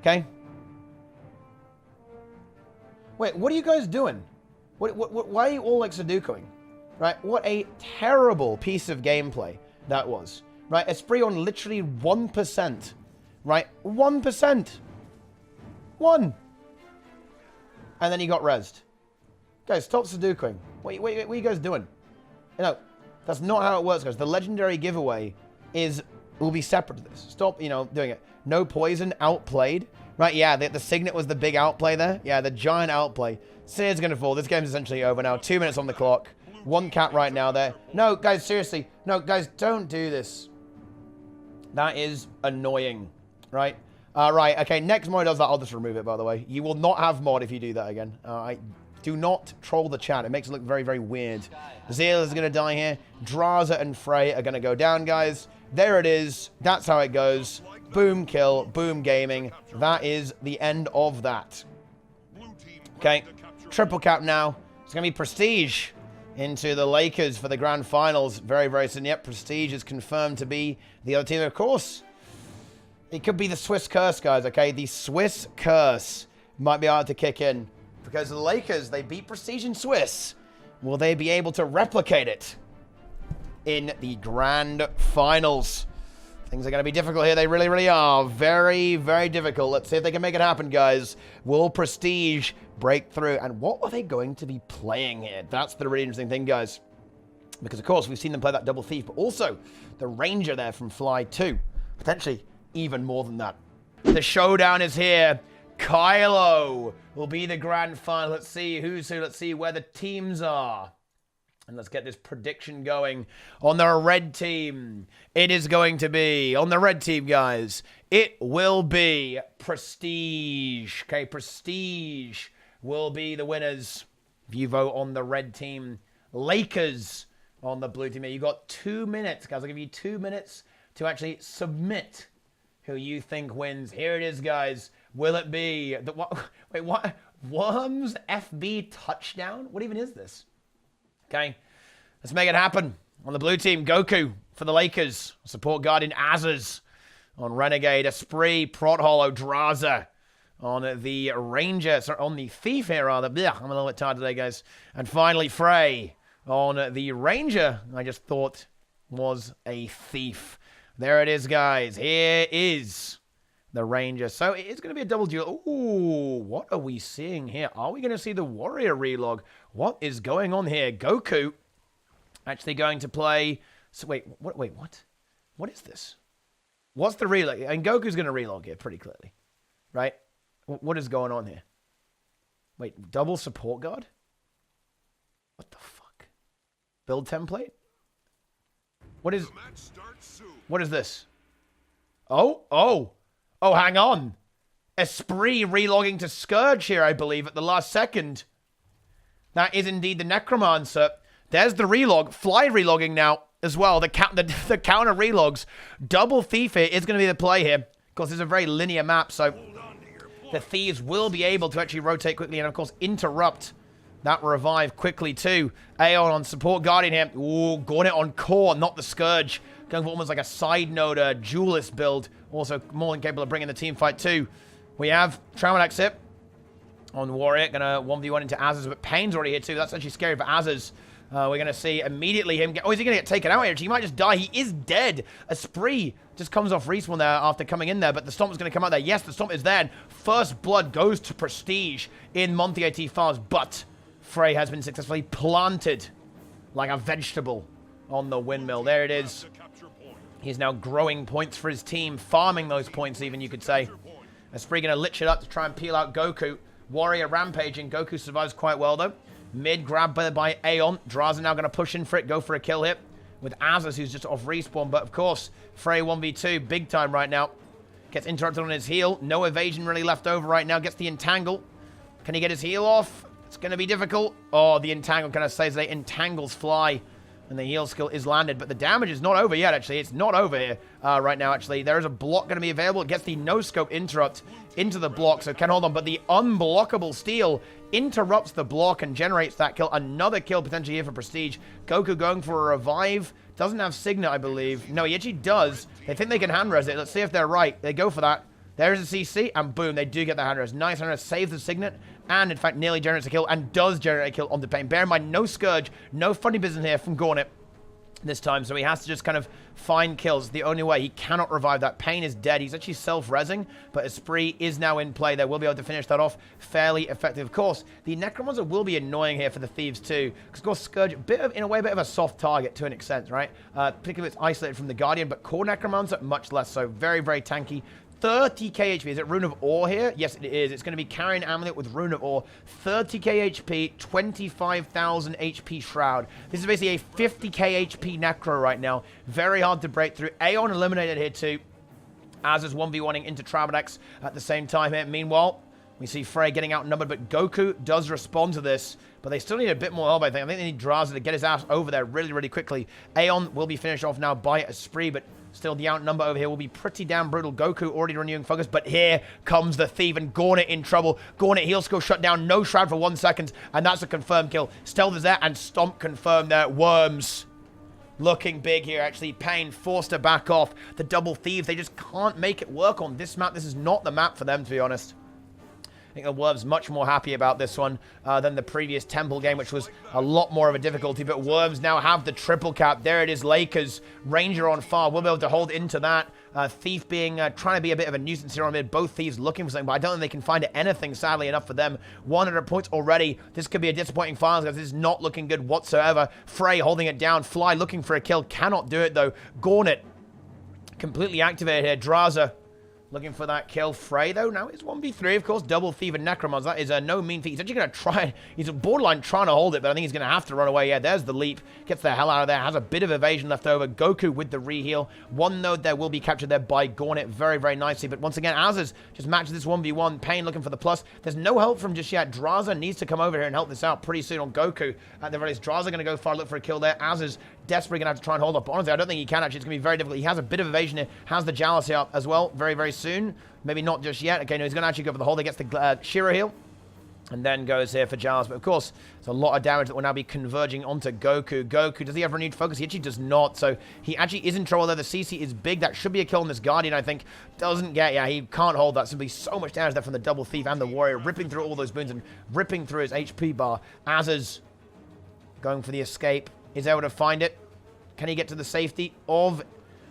Speaker 2: Okay? Wait, what are you guys doing? Why are you all like Sudokuing? Right? What a terrible piece of gameplay that was. Right? Esprit on literally 1%. Right? 1%. 1. And then he got rezzed. Guys, stop Sudokuing. What are you guys doing? You know, that's not how it works, guys. The legendary giveaway will be separate to this. Stop, doing it. No poison, outplayed. Right, yeah, the Signet was the big outplay there. Yeah, the giant outplay. Sear's going to fall. This game's essentially over now. 2 minutes on the clock. 1 cat right now there. No, guys, seriously. No, guys, don't do this. That is annoying. Right? Right, okay, next mod does that. I'll just remove it, by the way. You will not have mod if you do that again. Do not troll the chat. It makes it look very, very weird. Zeal is going to die here. Draza and Frey are going to go down, guys. There it is. That's how it goes. Boom kill. Boom gaming. That is the end of that. Okay. Triple cap now. It's going to be Prestige into the Lakers for the grand finals. Very, very soon. Yep, Prestige is confirmed to be the other team. Of course, it could be the Swiss curse, guys, okay? The Swiss curse might be able to kick in. Because the Lakers, they beat Prestige in Swiss. Will they be able to replicate it in the grand finals? Things are going to be difficult here. They really, really are. Very, very difficult. Let's see if they can make it happen, guys. Will Prestige break through? And what are they going to be playing here? That's the really interesting thing, guys. Because, of course, we've seen them play that double thief, but also the Ranger there from Fly 2. Potentially even more than that. The showdown is here. Kylo will be the grand final. Let's see who's who. Let's see where the teams are. And let's get this prediction going. On the red team, it is going to be, on the red team, guys, it will be Prestige. Okay, Prestige will be the winners. If you vote on the red team, Lakers on the blue team. You've got 2 minutes, guys. I'll give you 2 minutes to actually submit who you think wins. Here it is, guys. Will it be the what? Wait, what? Worms FB touchdown? What even is this? Okay, let's make it happen. On the blue team, Goku for the Lakers. Support Guardian Azaz. On Renegade, Esprit, Prot Hollow, Draza. On the Ranger, sorry, on the Thief here, rather. Blech, I'm a little bit tired today, guys. And finally, Frey. On the Ranger, I just thought was a Thief. There it is, guys. Here is the Ranger. So it's going to be a double duel. Ooh, what are we seeing here? Are we going to see the Warrior relog? What is going on here? Goku actually going to play... So wait, what? What is this? What's the relog? And Goku's going to relog here pretty clearly. Right? What is going on here? Wait, double support guard? What the fuck? Build template? What is this? Oh, hang on. Esprit relogging to Scourge here, I believe, at the last second. That is indeed the Necromancer. There's the relog. Fly relogging now as well. The counter relogs. Double Thief here is going to be the play here. Of course, it's a very linear map, so the Thieves will be able to actually rotate quickly and, of course, interrupt that revive quickly, too. Aeon on support Guardian here. Ooh, Gauntlet on core, not the Scourge. Going for almost like a side node duelist build. Also more than capable of bringing the team fight, too. We have Traumadax here on Warrior. Going to 1v1 into Azaz, but Pain's already here, too. That's actually scary for Azaz. We're going to see immediately him get... Oh, is he going to get taken out here? He might just die. He is dead. Esprit just comes off respawn there after coming in there, but the Stomp's going to come out there. Yes, the Stomp is there. And first blood goes to Prestige in MightyTeapot, but Frey has been successfully planted like a vegetable on the windmill. There it is. He's now growing points for his team, farming those points even, you could say. Esprit going to lich it up to try and peel out Goku. Warrior rampaging. Goku survives quite well, though. Mid grabbed by Aeon. Draza now going to push in for it, go for a kill hit with Azaz, who's just off respawn. But of course, Frey 1v2, big time right now. Gets interrupted on his heal. No evasion really left over right now. Gets the entangle. Can he get his heal off? It's going to be difficult. Oh, the entangle kind of says they entangles Fly. And the heal skill is landed, but the damage is not over yet, actually. It's not over here right now, actually. There is a block going to be available. It gets the no-scope interrupt into the block, so can hold on. But the unblockable steal interrupts the block and generates that kill. Another kill potentially here for Prestige. Goku going for a revive. Doesn't have Signet, I believe. No, he actually does. They think they can hand-res it. Let's see if they're right. They go for that. There's a CC, and boom, they do get the hand-res. Nice hand-res, saves the Signet, and in fact nearly generates a kill, and does generate a kill on the Pain. Bear in mind, no Scourge, no funny business here from Gauntlet this time, so he has to just kind of find kills. The only way. He cannot revive that. Pain is dead. He's actually self-resing, but Esprit is now in play. They will be able to finish that off fairly effective. Of course, the Necromancer will be annoying here for the Thieves too, because of course Scourge, in a way, a bit of a soft target to an extent, right? Particularly if it's isolated from the Guardian, but core Necromancer, much less so. Very, very tanky. 30k HP. Is it Rune of Ore here? Yes, it is. It's going to be carrying Amulet with Rune of Ore. 30k HP, 25,000 HP Shroud. This is basically a 50k HP Necro right now. Very hard to break through. Aeon eliminated here too. As is 1v1ing into Traumadax at the same time here. Meanwhile, we see Frey getting outnumbered, but Goku does respond to this. But they still need a bit more help, I think. I think they need Draza to get his ass over there really, really quickly. Aeon will be finished off now by Esprit, but still, the outnumber over here will be pretty damn brutal. Goku already renewing focus, but here comes the Thief, and Gauntlet in trouble. Gauntlet heal skill shut down, no Shroud for 1 second, and that's a confirmed kill. Stealth is there, and Stomp confirmed there. Worms looking big here, actually. Pain forced to back off. The double Thieves, they just can't make it work on this map. This is not the map for them, to be honest. I think the Worms much more happy about this one than the previous Temple game, which was a lot more of a difficulty. But Worms now have the triple cap. There it is, Lakers. Ranger on far. We'll be able to hold into that. Thief being trying to be a bit of a nuisance here on mid. Both Thieves looking for something, but I don't think they can find anything, sadly enough, for them. 100 points already. This could be a disappointing finals, because this is not looking good whatsoever. Frey holding it down. Fly looking for a kill. Cannot do it, though. Gauntlet completely activated here. Draza looking for that kill. Frey, though, now it's 1v3, of course. Double Thief and Necromancer. That is no mean feat. He's actually going to try. He's borderline trying to hold it, but I think he's going to have to run away. Yeah, there's the leap. Gets the hell out of there. Has a bit of evasion left over. Goku with the re-heal. One node there will be captured there by Gauntlet very, very nicely. But once again, Azaz just matches this 1v1. Pain looking for the plus. There's no help from just yet. Draza needs to come over here and help this out pretty soon on Goku. At the very least, Draza going to go far, look for a kill there. Azaz desperately going to have to try and hold up. But honestly, I don't think he can actually. It's going to be very difficult. He has a bit of evasion here. Has the Jalas here up as well very, very soon. Maybe not just yet. Okay, no, he's going to actually go for the hold. He gets the Shiro heal. And then goes here for Jalas. But of course, there's a lot of damage that will now be converging onto Goku. Goku, does he have renewed focus? He actually does not. So he actually is in trouble there. The CC is big. That should be a kill on this Guardian, I think. Doesn't get, yeah, he can't hold that. Simply so much damage there from the double Thief and the Warrior. Ripping through all those boons and ripping through his HP bar. Azaz going for the escape. Is able to find it. Can he get to the safety of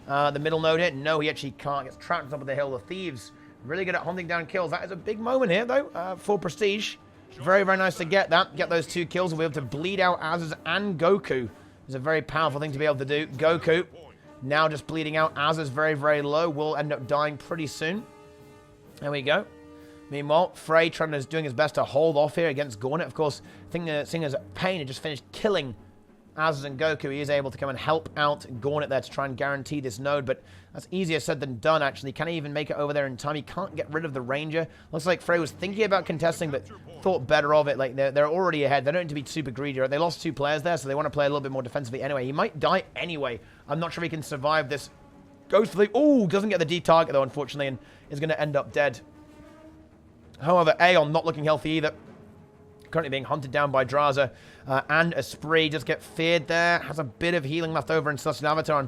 Speaker 2: the middle node here? No, he actually can't. Gets trapped on top of the hill. The Thieves really good at hunting down kills. That is a big moment here, though, for Prestige. Very, very nice to get that. Get those 2 kills and be able to bleed out Azaz and Goku. It's a very powerful thing to be able to do. Goku now just bleeding out. Azaz very, very low. Will end up dying pretty soon. There we go. Meanwhile, Frey doing his best to hold off here against Gauntlet. Of course, seeing as Pain had just finished killing Azaz and Goku, he is able to come and help out Gauntlet there to try and guarantee this node, but that's easier said than done, actually. Can he even make it over there in time? He can't get rid of the Ranger. Looks like Frey was thinking about contesting, but thought better of it. Like, they're already ahead. They don't need to be super greedy, right? They lost 2 players there, so they want to play a little bit more defensively anyway. He might die anyway. I'm not sure he can survive this. Goes for the... Oh, doesn't get the D target, though, unfortunately, and is going to end up dead. However, Aeon not looking healthy either. Currently being hunted down by Draza. And Esprit just get feared there. Has a bit of healing left over, and such an Avatar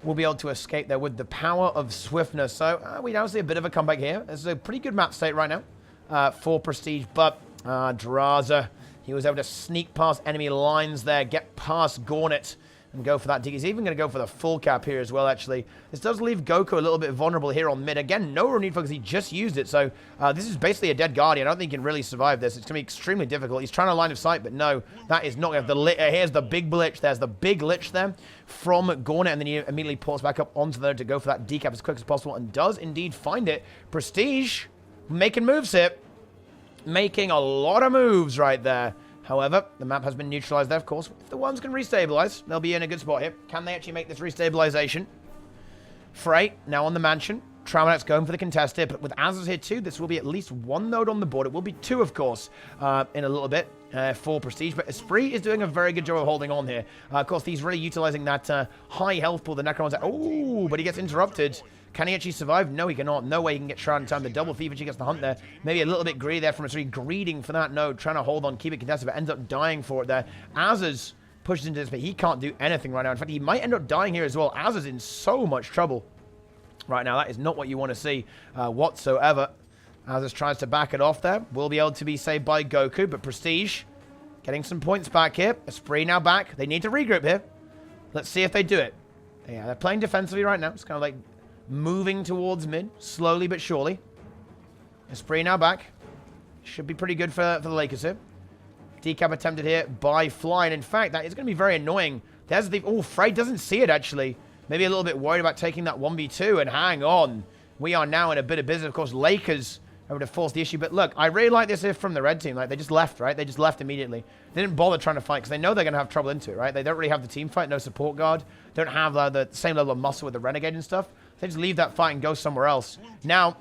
Speaker 2: will be able to escape there with the power of swiftness. So we now see a bit of a comeback here. This is a pretty good map state right now for Prestige. But Draza, he was able to sneak past enemy lines there, get past Gauntlet, and go for that dig. He's even going to go for the full cap here as well, actually. This does leave Goku a little bit vulnerable here on mid. Again, no need for because he just used it. So this is basically a dead Guardian. I don't think he can really survive this. It's going to be extremely difficult. He's trying to line of sight, but no, that is not going to... Here's the big glitch. There's the big glitch there from Gauntlet, and then he immediately ports back up onto there to go for that decap as quick as possible, and does indeed find it. Prestige making moves here. Making a lot of moves right there. However, the map has been neutralized there, of course. If the ones can restabilize, they'll be in a good spot here. Can they actually make this restabilization? Frey, now on the mansion. Tramonet's going for the contest here, but with Azaz here too, this will be at least 1 node on the board. It will be 2, of course, in a little bit for Prestige, but Esprit is doing a very good job of holding on here. Of course, he's really utilizing that high health pool the Necromancer. Oh, but he gets interrupted. Can he actually survive? No, he cannot. No way he can get Shroud in time. The double thief actually gets the hunt there. Maybe a little bit greedy there from Esprit, greeding for that node, trying to hold on, keep it contested, but ends up dying for it there. Azaz pushes into this, but he can't do anything right now. In fact, he might end up dying here as well. Azaz in so much trouble right now. That is not what you want to see whatsoever. Azaz tries to back it off there. Will be able to be saved by Goku, but Prestige getting some points back here. Esprit now back. They need to regroup here. Let's see if they do it. Yeah, they're playing defensively right now. It's kind of like moving towards mid, slowly but surely. Esprit now back. Should be pretty good for the Lakers here. Decap attempted here by Fly, and in fact, that is going to be very annoying. There's the... Oh, Frey doesn't see it, actually. Maybe a little bit worried about taking that 1v2, and hang on. We are now in a bit of business. Of course, Lakers are going to force the issue, but look, I really like this here from the red team. Like, they just left, right? They just left immediately. They didn't bother trying to fight, because they know they're going to have trouble into it, right? They don't really have the team fight, no support guard. Don't have the same level of muscle with the Renegade and stuff. They just leave that fight and go somewhere else. Now,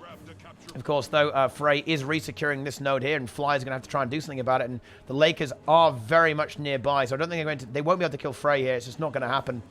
Speaker 2: of course, though, Frey is re-securing this node here, and Fly is going to have to try and do something about it, and the Lakers are very much nearby, so I don't think they won't be able to kill Frey here. It's just not going to happen.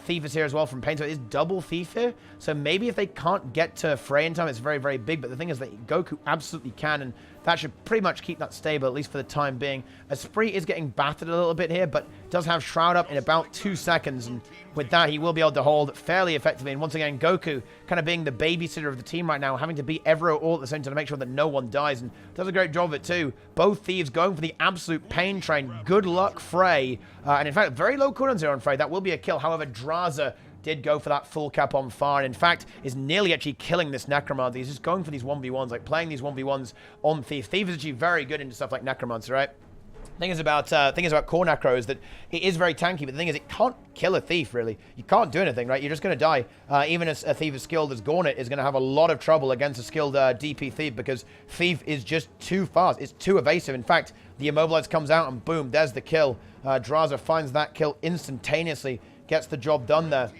Speaker 2: Thief is here as well from Pain, so it is double Thief here, so maybe if they can't get to Frey in time, it's very, very big, but the thing is that Goku absolutely can, and that should pretty much keep that stable, at least for the time being. Esprit is getting battered a little bit here, but does have Shroud up in about 2 seconds, and with that, he will be able to hold fairly effectively. And once again, Goku kind of being the babysitter of the team right now, having to beat Evero all at the same time to make sure that no one dies, and does a great job of it too. Both Thieves going for the absolute pain train. Good luck, Frey. And in fact, very low cooldowns here on Frey. That will be a kill. However, Draza did go for that full cap on fire, and in fact is nearly actually killing this Necromancer. He's just going for these 1v1s, like playing these 1v1s on Thief. Thief is actually very good into stuff like Necromancer, right? Thing is about Core Necro is that it is very tanky, but the thing is it can't kill a Thief, really. You can't do anything, right? You're just going to die. Even as a Thief as skilled as Gauntlet is going to have a lot of trouble against a skilled DP Thief, because Thief is just too fast. It's too evasive. In fact, the Immobilize comes out and boom, there's the kill. Draza finds that kill instantaneously. Gets the job done there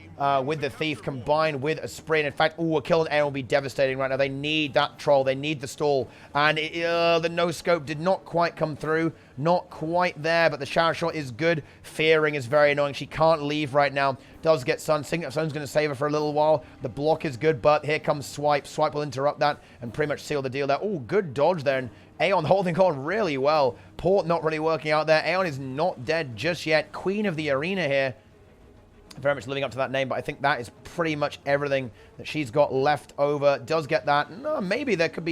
Speaker 2: with the Thief combined with Esprit. And in fact, a kill on air will be devastating right now. They need that troll. They need the stall. And the no-scope did not quite come through. Not quite there, but the shower shot is good. Fearing is very annoying. She can't leave right now. Does get Sun. Signet Sun's going to save her for a little while. The block is good, but here comes Swipe. Swipe will interrupt that and pretty much seal the deal there. Oh, good dodge there. And Aeon holding on really well. Port not really working out there. Aeon is not dead just yet. Queen of the arena here. Very much living up to that name, but I think that is pretty much everything that she's got left over. Does get that. No, maybe there could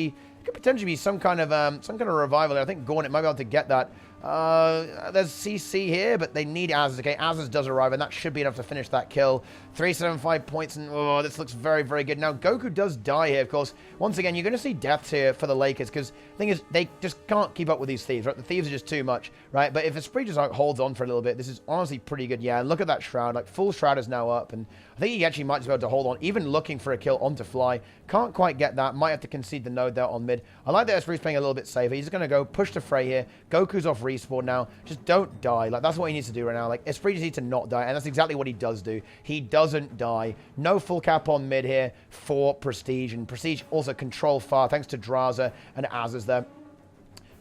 Speaker 2: potentially be some kind of revival there. I think Gauntlet might be able to get that. There's CC here, but they need Azaz. Okay, Azaz does arrive, and that should be enough to finish that kill. 375 points, and oh, this looks very, very good. Now, Goku does die here, of course. Once again, you're going to see deaths here for the Lakers, because the thing is, they just can't keep up with these Thieves, right? The Thieves are just too much, right? But if Esprit just like, holds on for a little bit, this is honestly pretty good. Yeah, and look at that Shroud. Like, full Shroud is now up, and I think he actually might just be able to hold on, even looking for a kill onto Fly. Can't quite get that. Might have to concede the node there on mid. I like that Esprit's playing a little bit safer. He's going to go push to Frey here. Goku's off respawn now. Just don't die. Like, that's what he needs to do right now. Like, Esprit just needs to not die, and that's exactly what he does do. He doesn't die. No full cap on mid here for Prestige, and Prestige also control far, thanks to Draza and Az's there.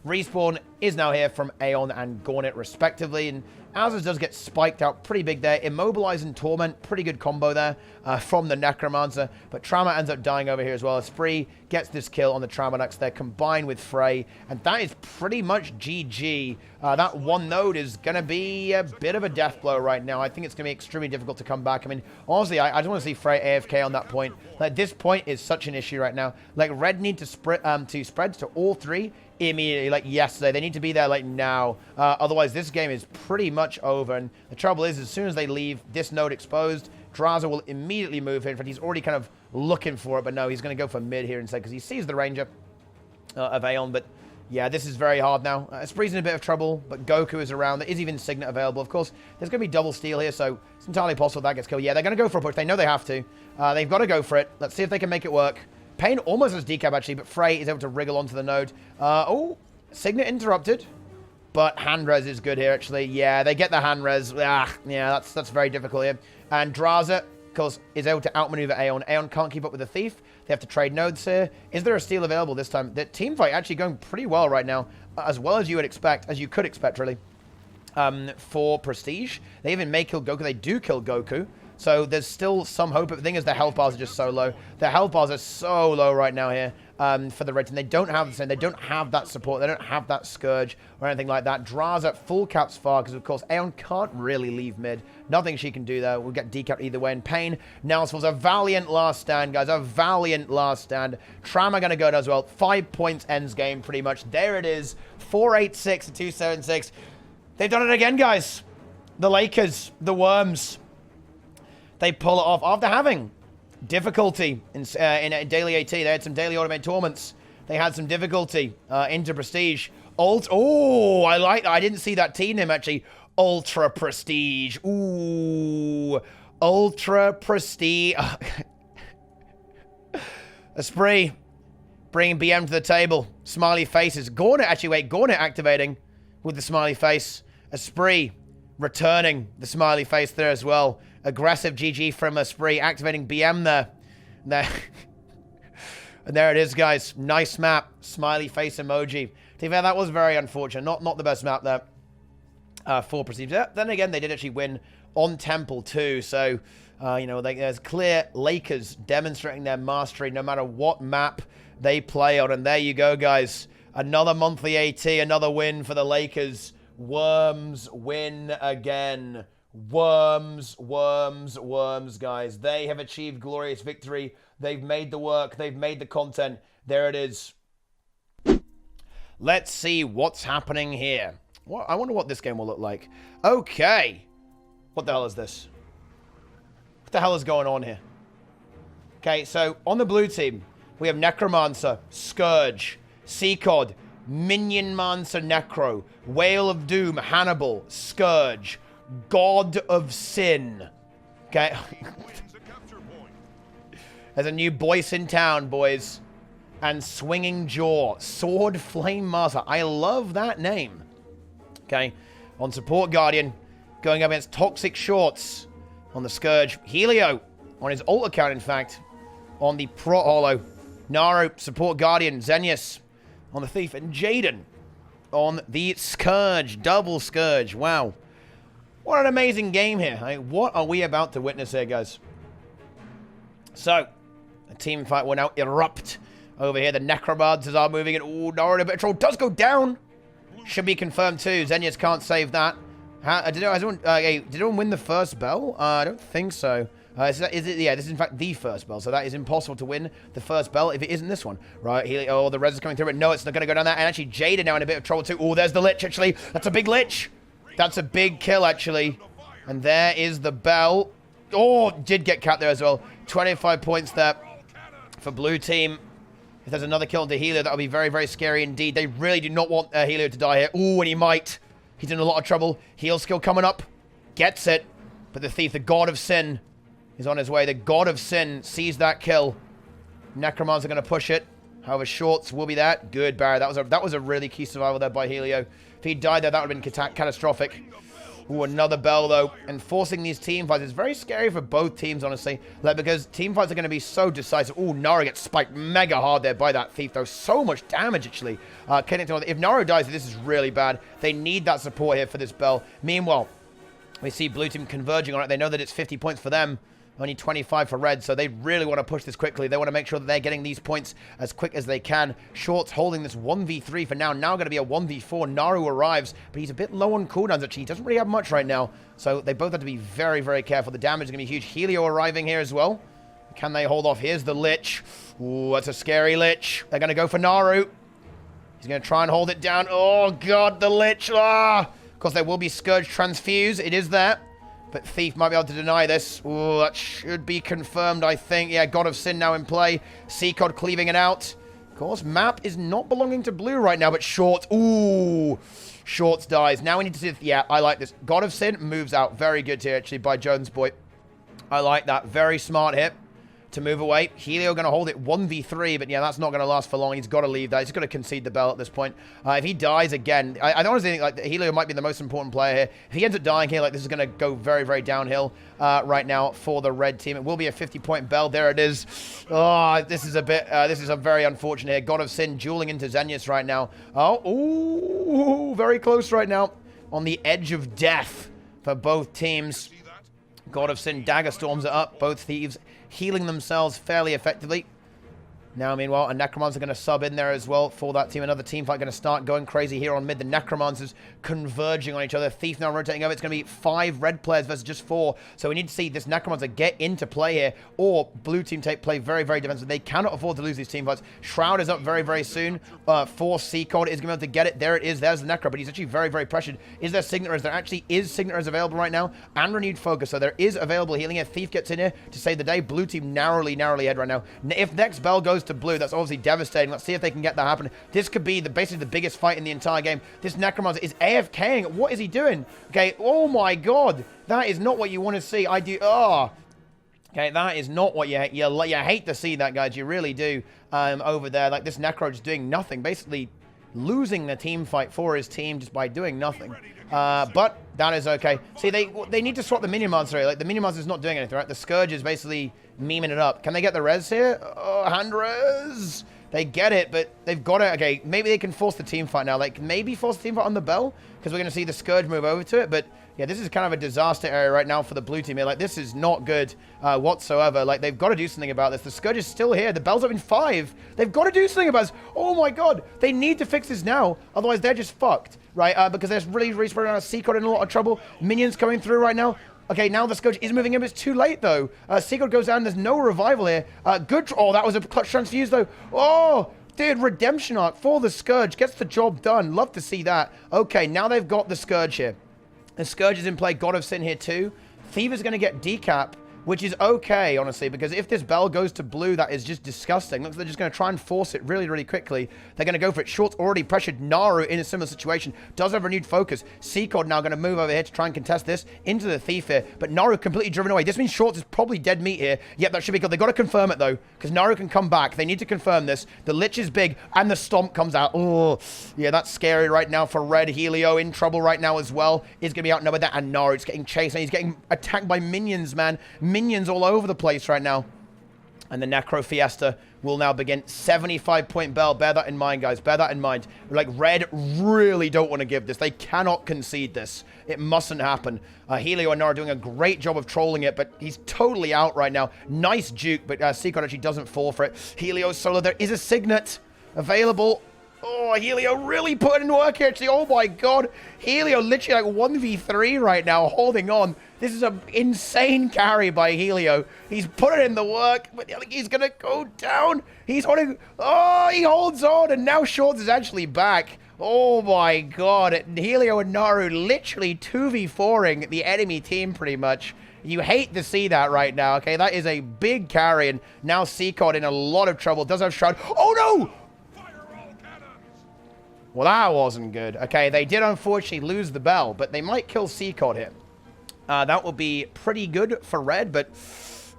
Speaker 2: Respawn is now here from Aeon and Gornet, respectively, and Azaz does get spiked out pretty big there. Immobilize and Torment, pretty good combo there from the Necromancer, but Trauma ends up dying over here as well. Esprit gets this kill on the Trauma there, combined with Frey, and that is pretty much GG. That one node is going to be a bit of a death blow right now. I think it's going to be extremely difficult to come back. I mean, honestly, I just want to see Frey AFK on that point. Like, this point is such an issue right now. Like, Red need to spread to all three immediately, like yesterday. They need to be there like now. Otherwise, this game is pretty much over. And the trouble is, as soon as they leave this node exposed, Draza will immediately move here. In fact, he's already kind of looking for it, but no, he's going to go for mid here instead because he sees the Ranger of Aeon. But yeah, this is very hard now. Esprit's in a bit of trouble, but Goku is around. There is even Signet available. Of course, there's going to be double steal here, so it's entirely possible that gets killed. Yeah, they're going to go for a push. They know they have to. They've got to go for it. Let's see if they can make it work. Pain almost has decap, actually, but Frey is able to wriggle onto the node. Oh, Signet interrupted, but hand res is good here, actually. Yeah, they get the hand res. Yeah, that's very difficult here. And Draza, of course, is able to outmaneuver Aeon. Aeon can't keep up with the Thief. They have to trade nodes here. Is there a steal available this time? The team fight actually going pretty well right now, as well as you would expect, as you could expect, really, for Prestige. They even may kill Goku. They do kill Goku. So there's still some hope. But the thing is, the health bars are just so low. The health bars are so low right now here for the Red Team. They don't have the same. They don't have that support. They don't have that Scourge or anything like that. Draza full caps far because, of course, Aeon can't really leave mid. Nothing she can do there. We'll get decapped either way. And Pain now falls. A valiant last stand, guys. A valiant last stand. Trauma going to go down as well. 5 points ends game pretty much. There it is. 486 to 276. They've done it again, guys. The Lakers. The Worms. They pull it off after having difficulty in daily AT. They had some daily automated torments. They had some difficulty into Prestige. Oh, I like that. I didn't see that T name, actually. Ultra Prestige. Ooh. Ultra Prestige. Esprit. Bringing BM to the table. Smiley faces. Gornet, actually, wait. Gornet activating with the smiley face. Esprit returning the smiley face there as well. Aggressive GG from Esprit, activating BM there. And there it is, guys. Nice map. Smiley face emoji. To be fair, that was very unfortunate. Not the best map there for Prestige. Then again, they did actually win on Temple too. So, you know, there's clear Lakers demonstrating their mastery no matter what map they play on. And there you go, guys. Another monthly AT, another win for the Lakers. Worms win again. Worms, guys. They have achieved glorious victory. They've made the work. They've made the content. There it is. Let's see what's happening here. I wonder what this game will look like. Okay. What the hell is this? What the hell is going on here? Okay, so on the blue team, we have Necromancer, Scourge, Seacod, Minion Mancer Necro, Whale of Doom, Hannibal, Scourge, God of Sin. Okay. There's a new voice in town, boys. And Swinging Jaw. Sword Flame Master. I love that name. Okay. On Support Guardian. Going up against Toxic Shorts. On the Scourge. Helio. On his alt account, in fact. On the Pro Holo. Naru. Support Guardian. Xenius. On the Thief. And Jaden. On the Scourge. Double Scourge. Wow. What an amazing game here. I mean, what are we about to witness here, guys? So, a team fight will now erupt over here. The Necromancers are moving in. Ooh, Naruto Patrol does go down. Should be confirmed too. Xenius can't save that. Did anyone win the first bell? I don't think so. Yeah, this is in fact the first bell, so that is impossible to win the first bell if it isn't this one. Right, the res is coming through, but no, it's not going to go down that. And actually, Jada now in a bit of trouble too. Oh, there's the Lich, actually. That's a big Lich. That's a big kill, actually. And there is the bell. Oh, did get capped there as well. 25 points there for blue team. If there's another kill into Helio, that'll be very, very scary indeed. They really do not want Helio to die here. Ooh, and he might. He's in a lot of trouble. Heal skill coming up. Gets it. But the Thief, the God of Sin, is on his way. The God of Sin sees that kill. Necromancer going to push it. However, Shorts will be that. Good, Barry. That was a really key survival there by Helio. If he died there, that would have been catastrophic. Ooh, another bell, though. And forcing these team fights is very scary for both teams, honestly. Like, because team fights are going to be so decisive. Ooh, Naru gets spiked mega hard there by that Thief, though. So much damage, actually. If Naru dies, this is really bad. They need that support here for this bell. Meanwhile, we see blue team converging on it. They know that it's 50 points for them. Only 25 for red, so they really want to push this quickly. They want to make sure that they're getting these points as quick as they can. Shorts holding this 1v3 for now. Now going to be a 1v4. Naru arrives, but he's a bit low on cooldowns, actually. He doesn't really have much right now, so they both have to be very, very careful. The damage is going to be huge. Helio arriving here as well. Can they hold off? Here's the Lich. Ooh, that's a scary Lich. They're going to go for Naru. He's going to try and hold it down. Oh, God, the Lich. Ah! Of course, there will be Scourge Transfuse. It is there. But Thief might be able to deny this. Ooh, that should be confirmed, I think. Yeah, God of Sin now in play. Seacod cleaving it out. Of course, map is not belonging to blue right now, but Shorts. Ooh, Shorts dies. Now we need to see... Yeah, I like this. God of Sin moves out. Very good here, actually, by Jones Boy. I like that. Very smart hit to move away. Helio going to hold it 1v3, but yeah, that's not going to last for long. He's got to leave that. He's got to concede the bell at this point. If he dies again, I don't honestly think like Helio might be the most important player here. If he ends up dying here, like this is going to go very, very downhill right now for the red team. It will be a 50-point bell. There it is. Oh, this is a bit, this is a very unfortunate here. God of Sin dueling into Xenius right now. Oh, ooh, very close right now. On the edge of death for both teams. God of Sin dagger storms it up. Both thieves healing themselves fairly effectively. Now, meanwhile, a Necromancer going to sub in there as well for that team. Another team fight going to start going crazy here on mid. The Necromancers converging on each other. Thief now rotating over. It's going to be 5 red players versus just 4. So we need to see this Necromancer get into play here, or blue team play very, very defensive. They cannot afford to lose these team fights. Shroud is up very, very soon. For Seacod is going to be able to get it. There it is. There's the Necro, but he's actually very, very pressured. Is there Signators? There actually is Signators available right now, and Renewed Focus. So there is available healing here. Thief gets in here to save the day. Blue team narrowly ahead right now. If next bell goes to blue, that's obviously devastating. Let's see if they can get that happen. This could be basically the biggest fight in the entire game. This Necromancer is AFKing. What is he doing? Okay, oh my god. That is not what you want to see. Okay, that is not what you hate to see that, guys. You really do over there. Like, this Necro just doing nothing. Basically losing the team fight for his team just by doing nothing. But that is okay. See, they need to swap the Minion Monster. Like, the Minion Monster is not doing anything, right? The Scourge is basically memeing it up. Can they get the res here? Oh, hand res. They get it, but they've got to... Okay, maybe they can force the team fight now. Like, maybe force the team fight on the bell, because we're going to see the Scourge move over to it. But, yeah, this is kind of a disaster area right now for the blue team here. Like, this is not good whatsoever. Like, they've got to do something about this. The Scourge is still here. The bell's up in 5. They've got to do something about this. Oh, my God. They need to fix this now. Otherwise, they're just fucked, right? Because they're really spreading out. Seacod in a lot of trouble. Minions coming through right now. Okay, now the Scourge is moving in, but it's too late, though. Seacod goes down. There's no revival here. Oh, that was a clutch transfuse, though. Oh, dude, redemption arc for the Scourge. Gets the job done. Love to see that. Okay, now they've got the Scourge here. The Scourge is in play. God of Sin here, too. Thief is going to get decap, which is okay, honestly, because if this bell goes to blue, that is just disgusting. Looks like they're just going to try and force it really quickly. They're going to go for it. Short's already pressured Naru in a similar situation. Does have renewed focus. Seacod now going to move over here to try and contest this into the Thief here. But Naru completely driven away. This means Shorts is probably dead meat here. Yep, that should be good. They've got to confirm it, though, because Naru can come back. They need to confirm this. The Lich is big, and the Stomp comes out. Oh, yeah, that's scary right now for Red. Helio in trouble right now as well. He's going to be outnumbered there, and Naru's getting chased, and he's getting attacked by minions, man. Minions all over the place right now. And the Necro Fiesta will now begin. 75-point bell. Bear that in mind, guys. Bear that in mind. Like, Red really don't want to give this. They cannot concede this. It mustn't happen. Helio and Nara doing a great job of trolling it, but he's totally out right now. Nice juke, but Seacod actually doesn't fall for it. Helio solo. There is a Signet available. Oh, Helio really putting in work here, actually. Oh, my God. Helio literally like 1v3 right now, holding on. This is an insane carry by Helio. He's putting in the work, but I think he's going to go down. He's holding... Oh, he holds on, and now Shorts is actually back. Oh, my God. Helio and Naru literally 2v4ing the enemy team, pretty much. You hate to see that right now, okay? That is a big carry, and now Seacod in a lot of trouble. Does have Shroud. Oh, no! Well, that wasn't good. Okay, they did unfortunately lose the bell, but they might kill Seacod here. That will be pretty good for Red, but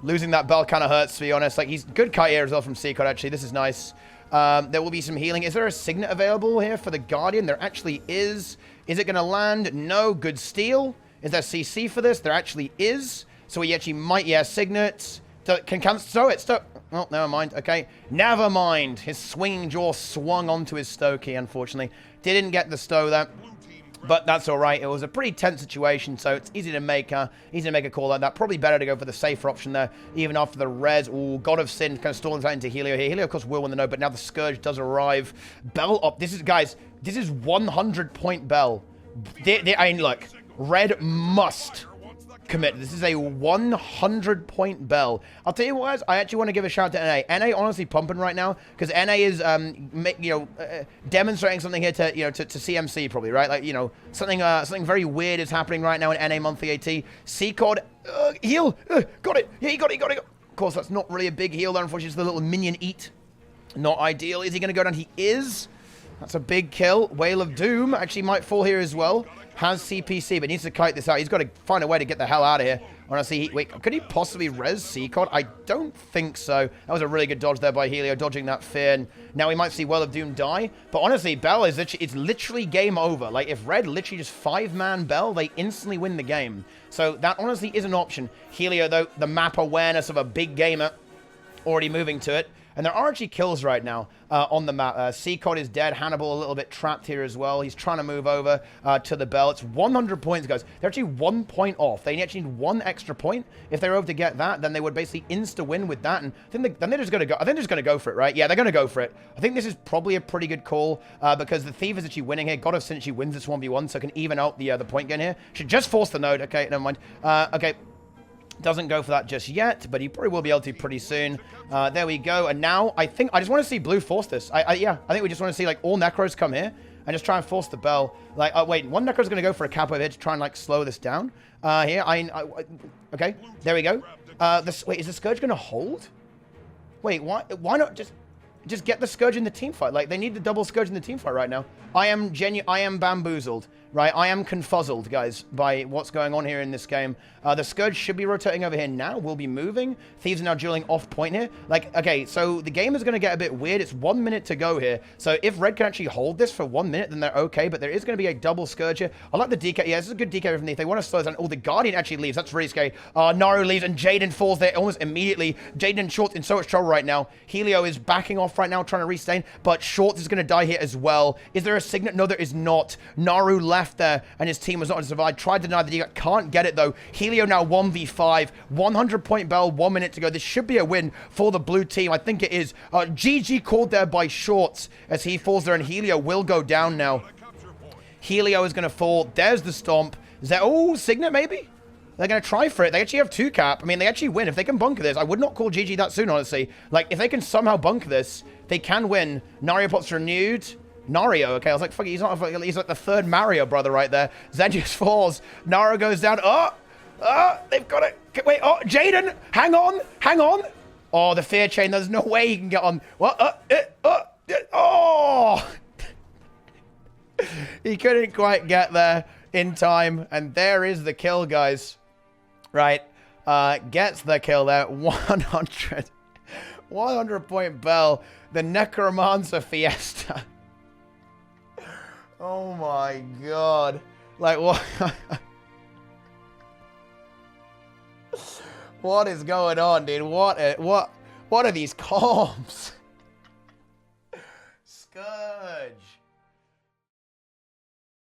Speaker 2: losing that bell kind of hurts, to be honest. Like, he's good kite here as well from Seacod, actually. This is nice. There will be some healing. Is there a Signet available here for the Guardian? There actually is. Is it going to land? No. Good steal. Is there CC for this? There actually is. So he actually might, yeah, Signet. Can stow it. Oh, never mind. Okay. Never mind. His swinging jaw swung onto his Stokey, unfortunately. Didn't get the stow there. But that's all right. It was a pretty tense situation, so it's easy to make a call like that. Probably better to go for the safer option there, even after the res. Ooh, God of Sin kind of stalling that into Helio here. Helio, of course, will win the node, but now the Scourge does arrive. Bell up. This is, guys, this is 100-point Bell. I mean, look, Red must commit. This is a 100-point Bell. I'll tell you what, guys, I actually want to give a shout to NA. NA honestly pumping right now because NA is, demonstrating something here to, to CMC probably, right? Like, something very weird is happening right now in NA monthly AT. C-Cod, heal, got it. Yeah, he got it. Of course, that's not really a big heal there. Unfortunately, it's the little minion eat. Not ideal. Is he going to go down? He is. That's a big kill. Whale of Doom actually might fall here as well. Has CPC, but needs to kite this out. He's got to find a way to get the hell out of here. Honestly, wait, could he possibly res C-Cod? I don't think so. That was a really good dodge there by Helio, dodging that fear. And now we might see Whale of Doom die. But honestly, Bell is literally game over. Like, if Red literally just 5-man Bell, they instantly win the game. So that honestly is an option. Helio, though, the map awareness of a big gamer, already moving to it. And there are actually kills right now on the map. C-Cod is dead. Hannibal a little bit trapped here as well. He's trying to move over to the Bell. It's 100 points, guys. They're actually 1 point off. They actually need 1 extra point. If they're able to get that, then they would basically insta-win with that. And then they're just going to go. I think they're just going to go for it, right? Yeah, they're going to go for it. I think this is probably a pretty good call because the Thief is actually winning here. God of Sin actually wins this 1v1, so can even out the point gain here. Should just force the node. Okay, never mind. Okay. Doesn't go for that just yet, but he probably will be able to pretty soon. There we go. And now I think I just want to see Blue force this. Yeah, I think we just want to see like all Necros come here and just try and force the Bell. Like, wait, one Necro's going to go for a capo here to try and like slow this down. Here, okay, there we go. Wait, is the Scourge going to hold? Wait, why not just get the Scourge in the team fight? Like, they need the double Scourge in the team fight right now. I am bamboozled, right? I am confuzzled, guys, by what's going on here in this game. The Scourge should be rotating over here now. We'll be moving. Thieves are now dueling off point here. Like, okay, so the game is going to get a bit weird. It's 1 minute to go here. So if Red can actually hold this for 1 minute, then they're okay. But there is going to be a double Scourge here. I like the DK. Yeah, this is a good DK from If they want to slow down. Oh, the Guardian actually leaves. That's really scary. Naru leaves and Jaden falls there almost immediately. Jaden and Short in so much trouble right now. Helio is backing off right now, trying to restain. But Short is going to die here as well. Is there a Signet? No, there is not. Naru left there and his team was not to survive. Tried to deny the DK. Can't get it though. Helio now 1v5. 100-point Bell. 1 minute to go. This should be a win for the blue team. I think it is. GG called there by Shorts as he falls there and Helio will go down now. Helio is going to fall. There's the stomp. Is that... Oh, Signet maybe? They're going to try for it. They actually have 2 cap. I mean, they actually win. If they can bunker this, I would not call GG that soon, honestly. Like, if they can somehow bunker this, they can win. Nariopot's renewed. Nario, okay. I was like, fuck it, he's like the 3rd Mario brother right there. Zenjius falls. Naru goes down. They've got it. Wait, Jaden, hang on. Oh, the fear chain. There's no way he can get on. What? He couldn't quite get there in time. And there is the kill, guys. Right. Gets the kill there. 100-point Bell. The Necromancer Fiesta. Oh my god. Like, what? What is going on, dude? What are these comps? Scourge.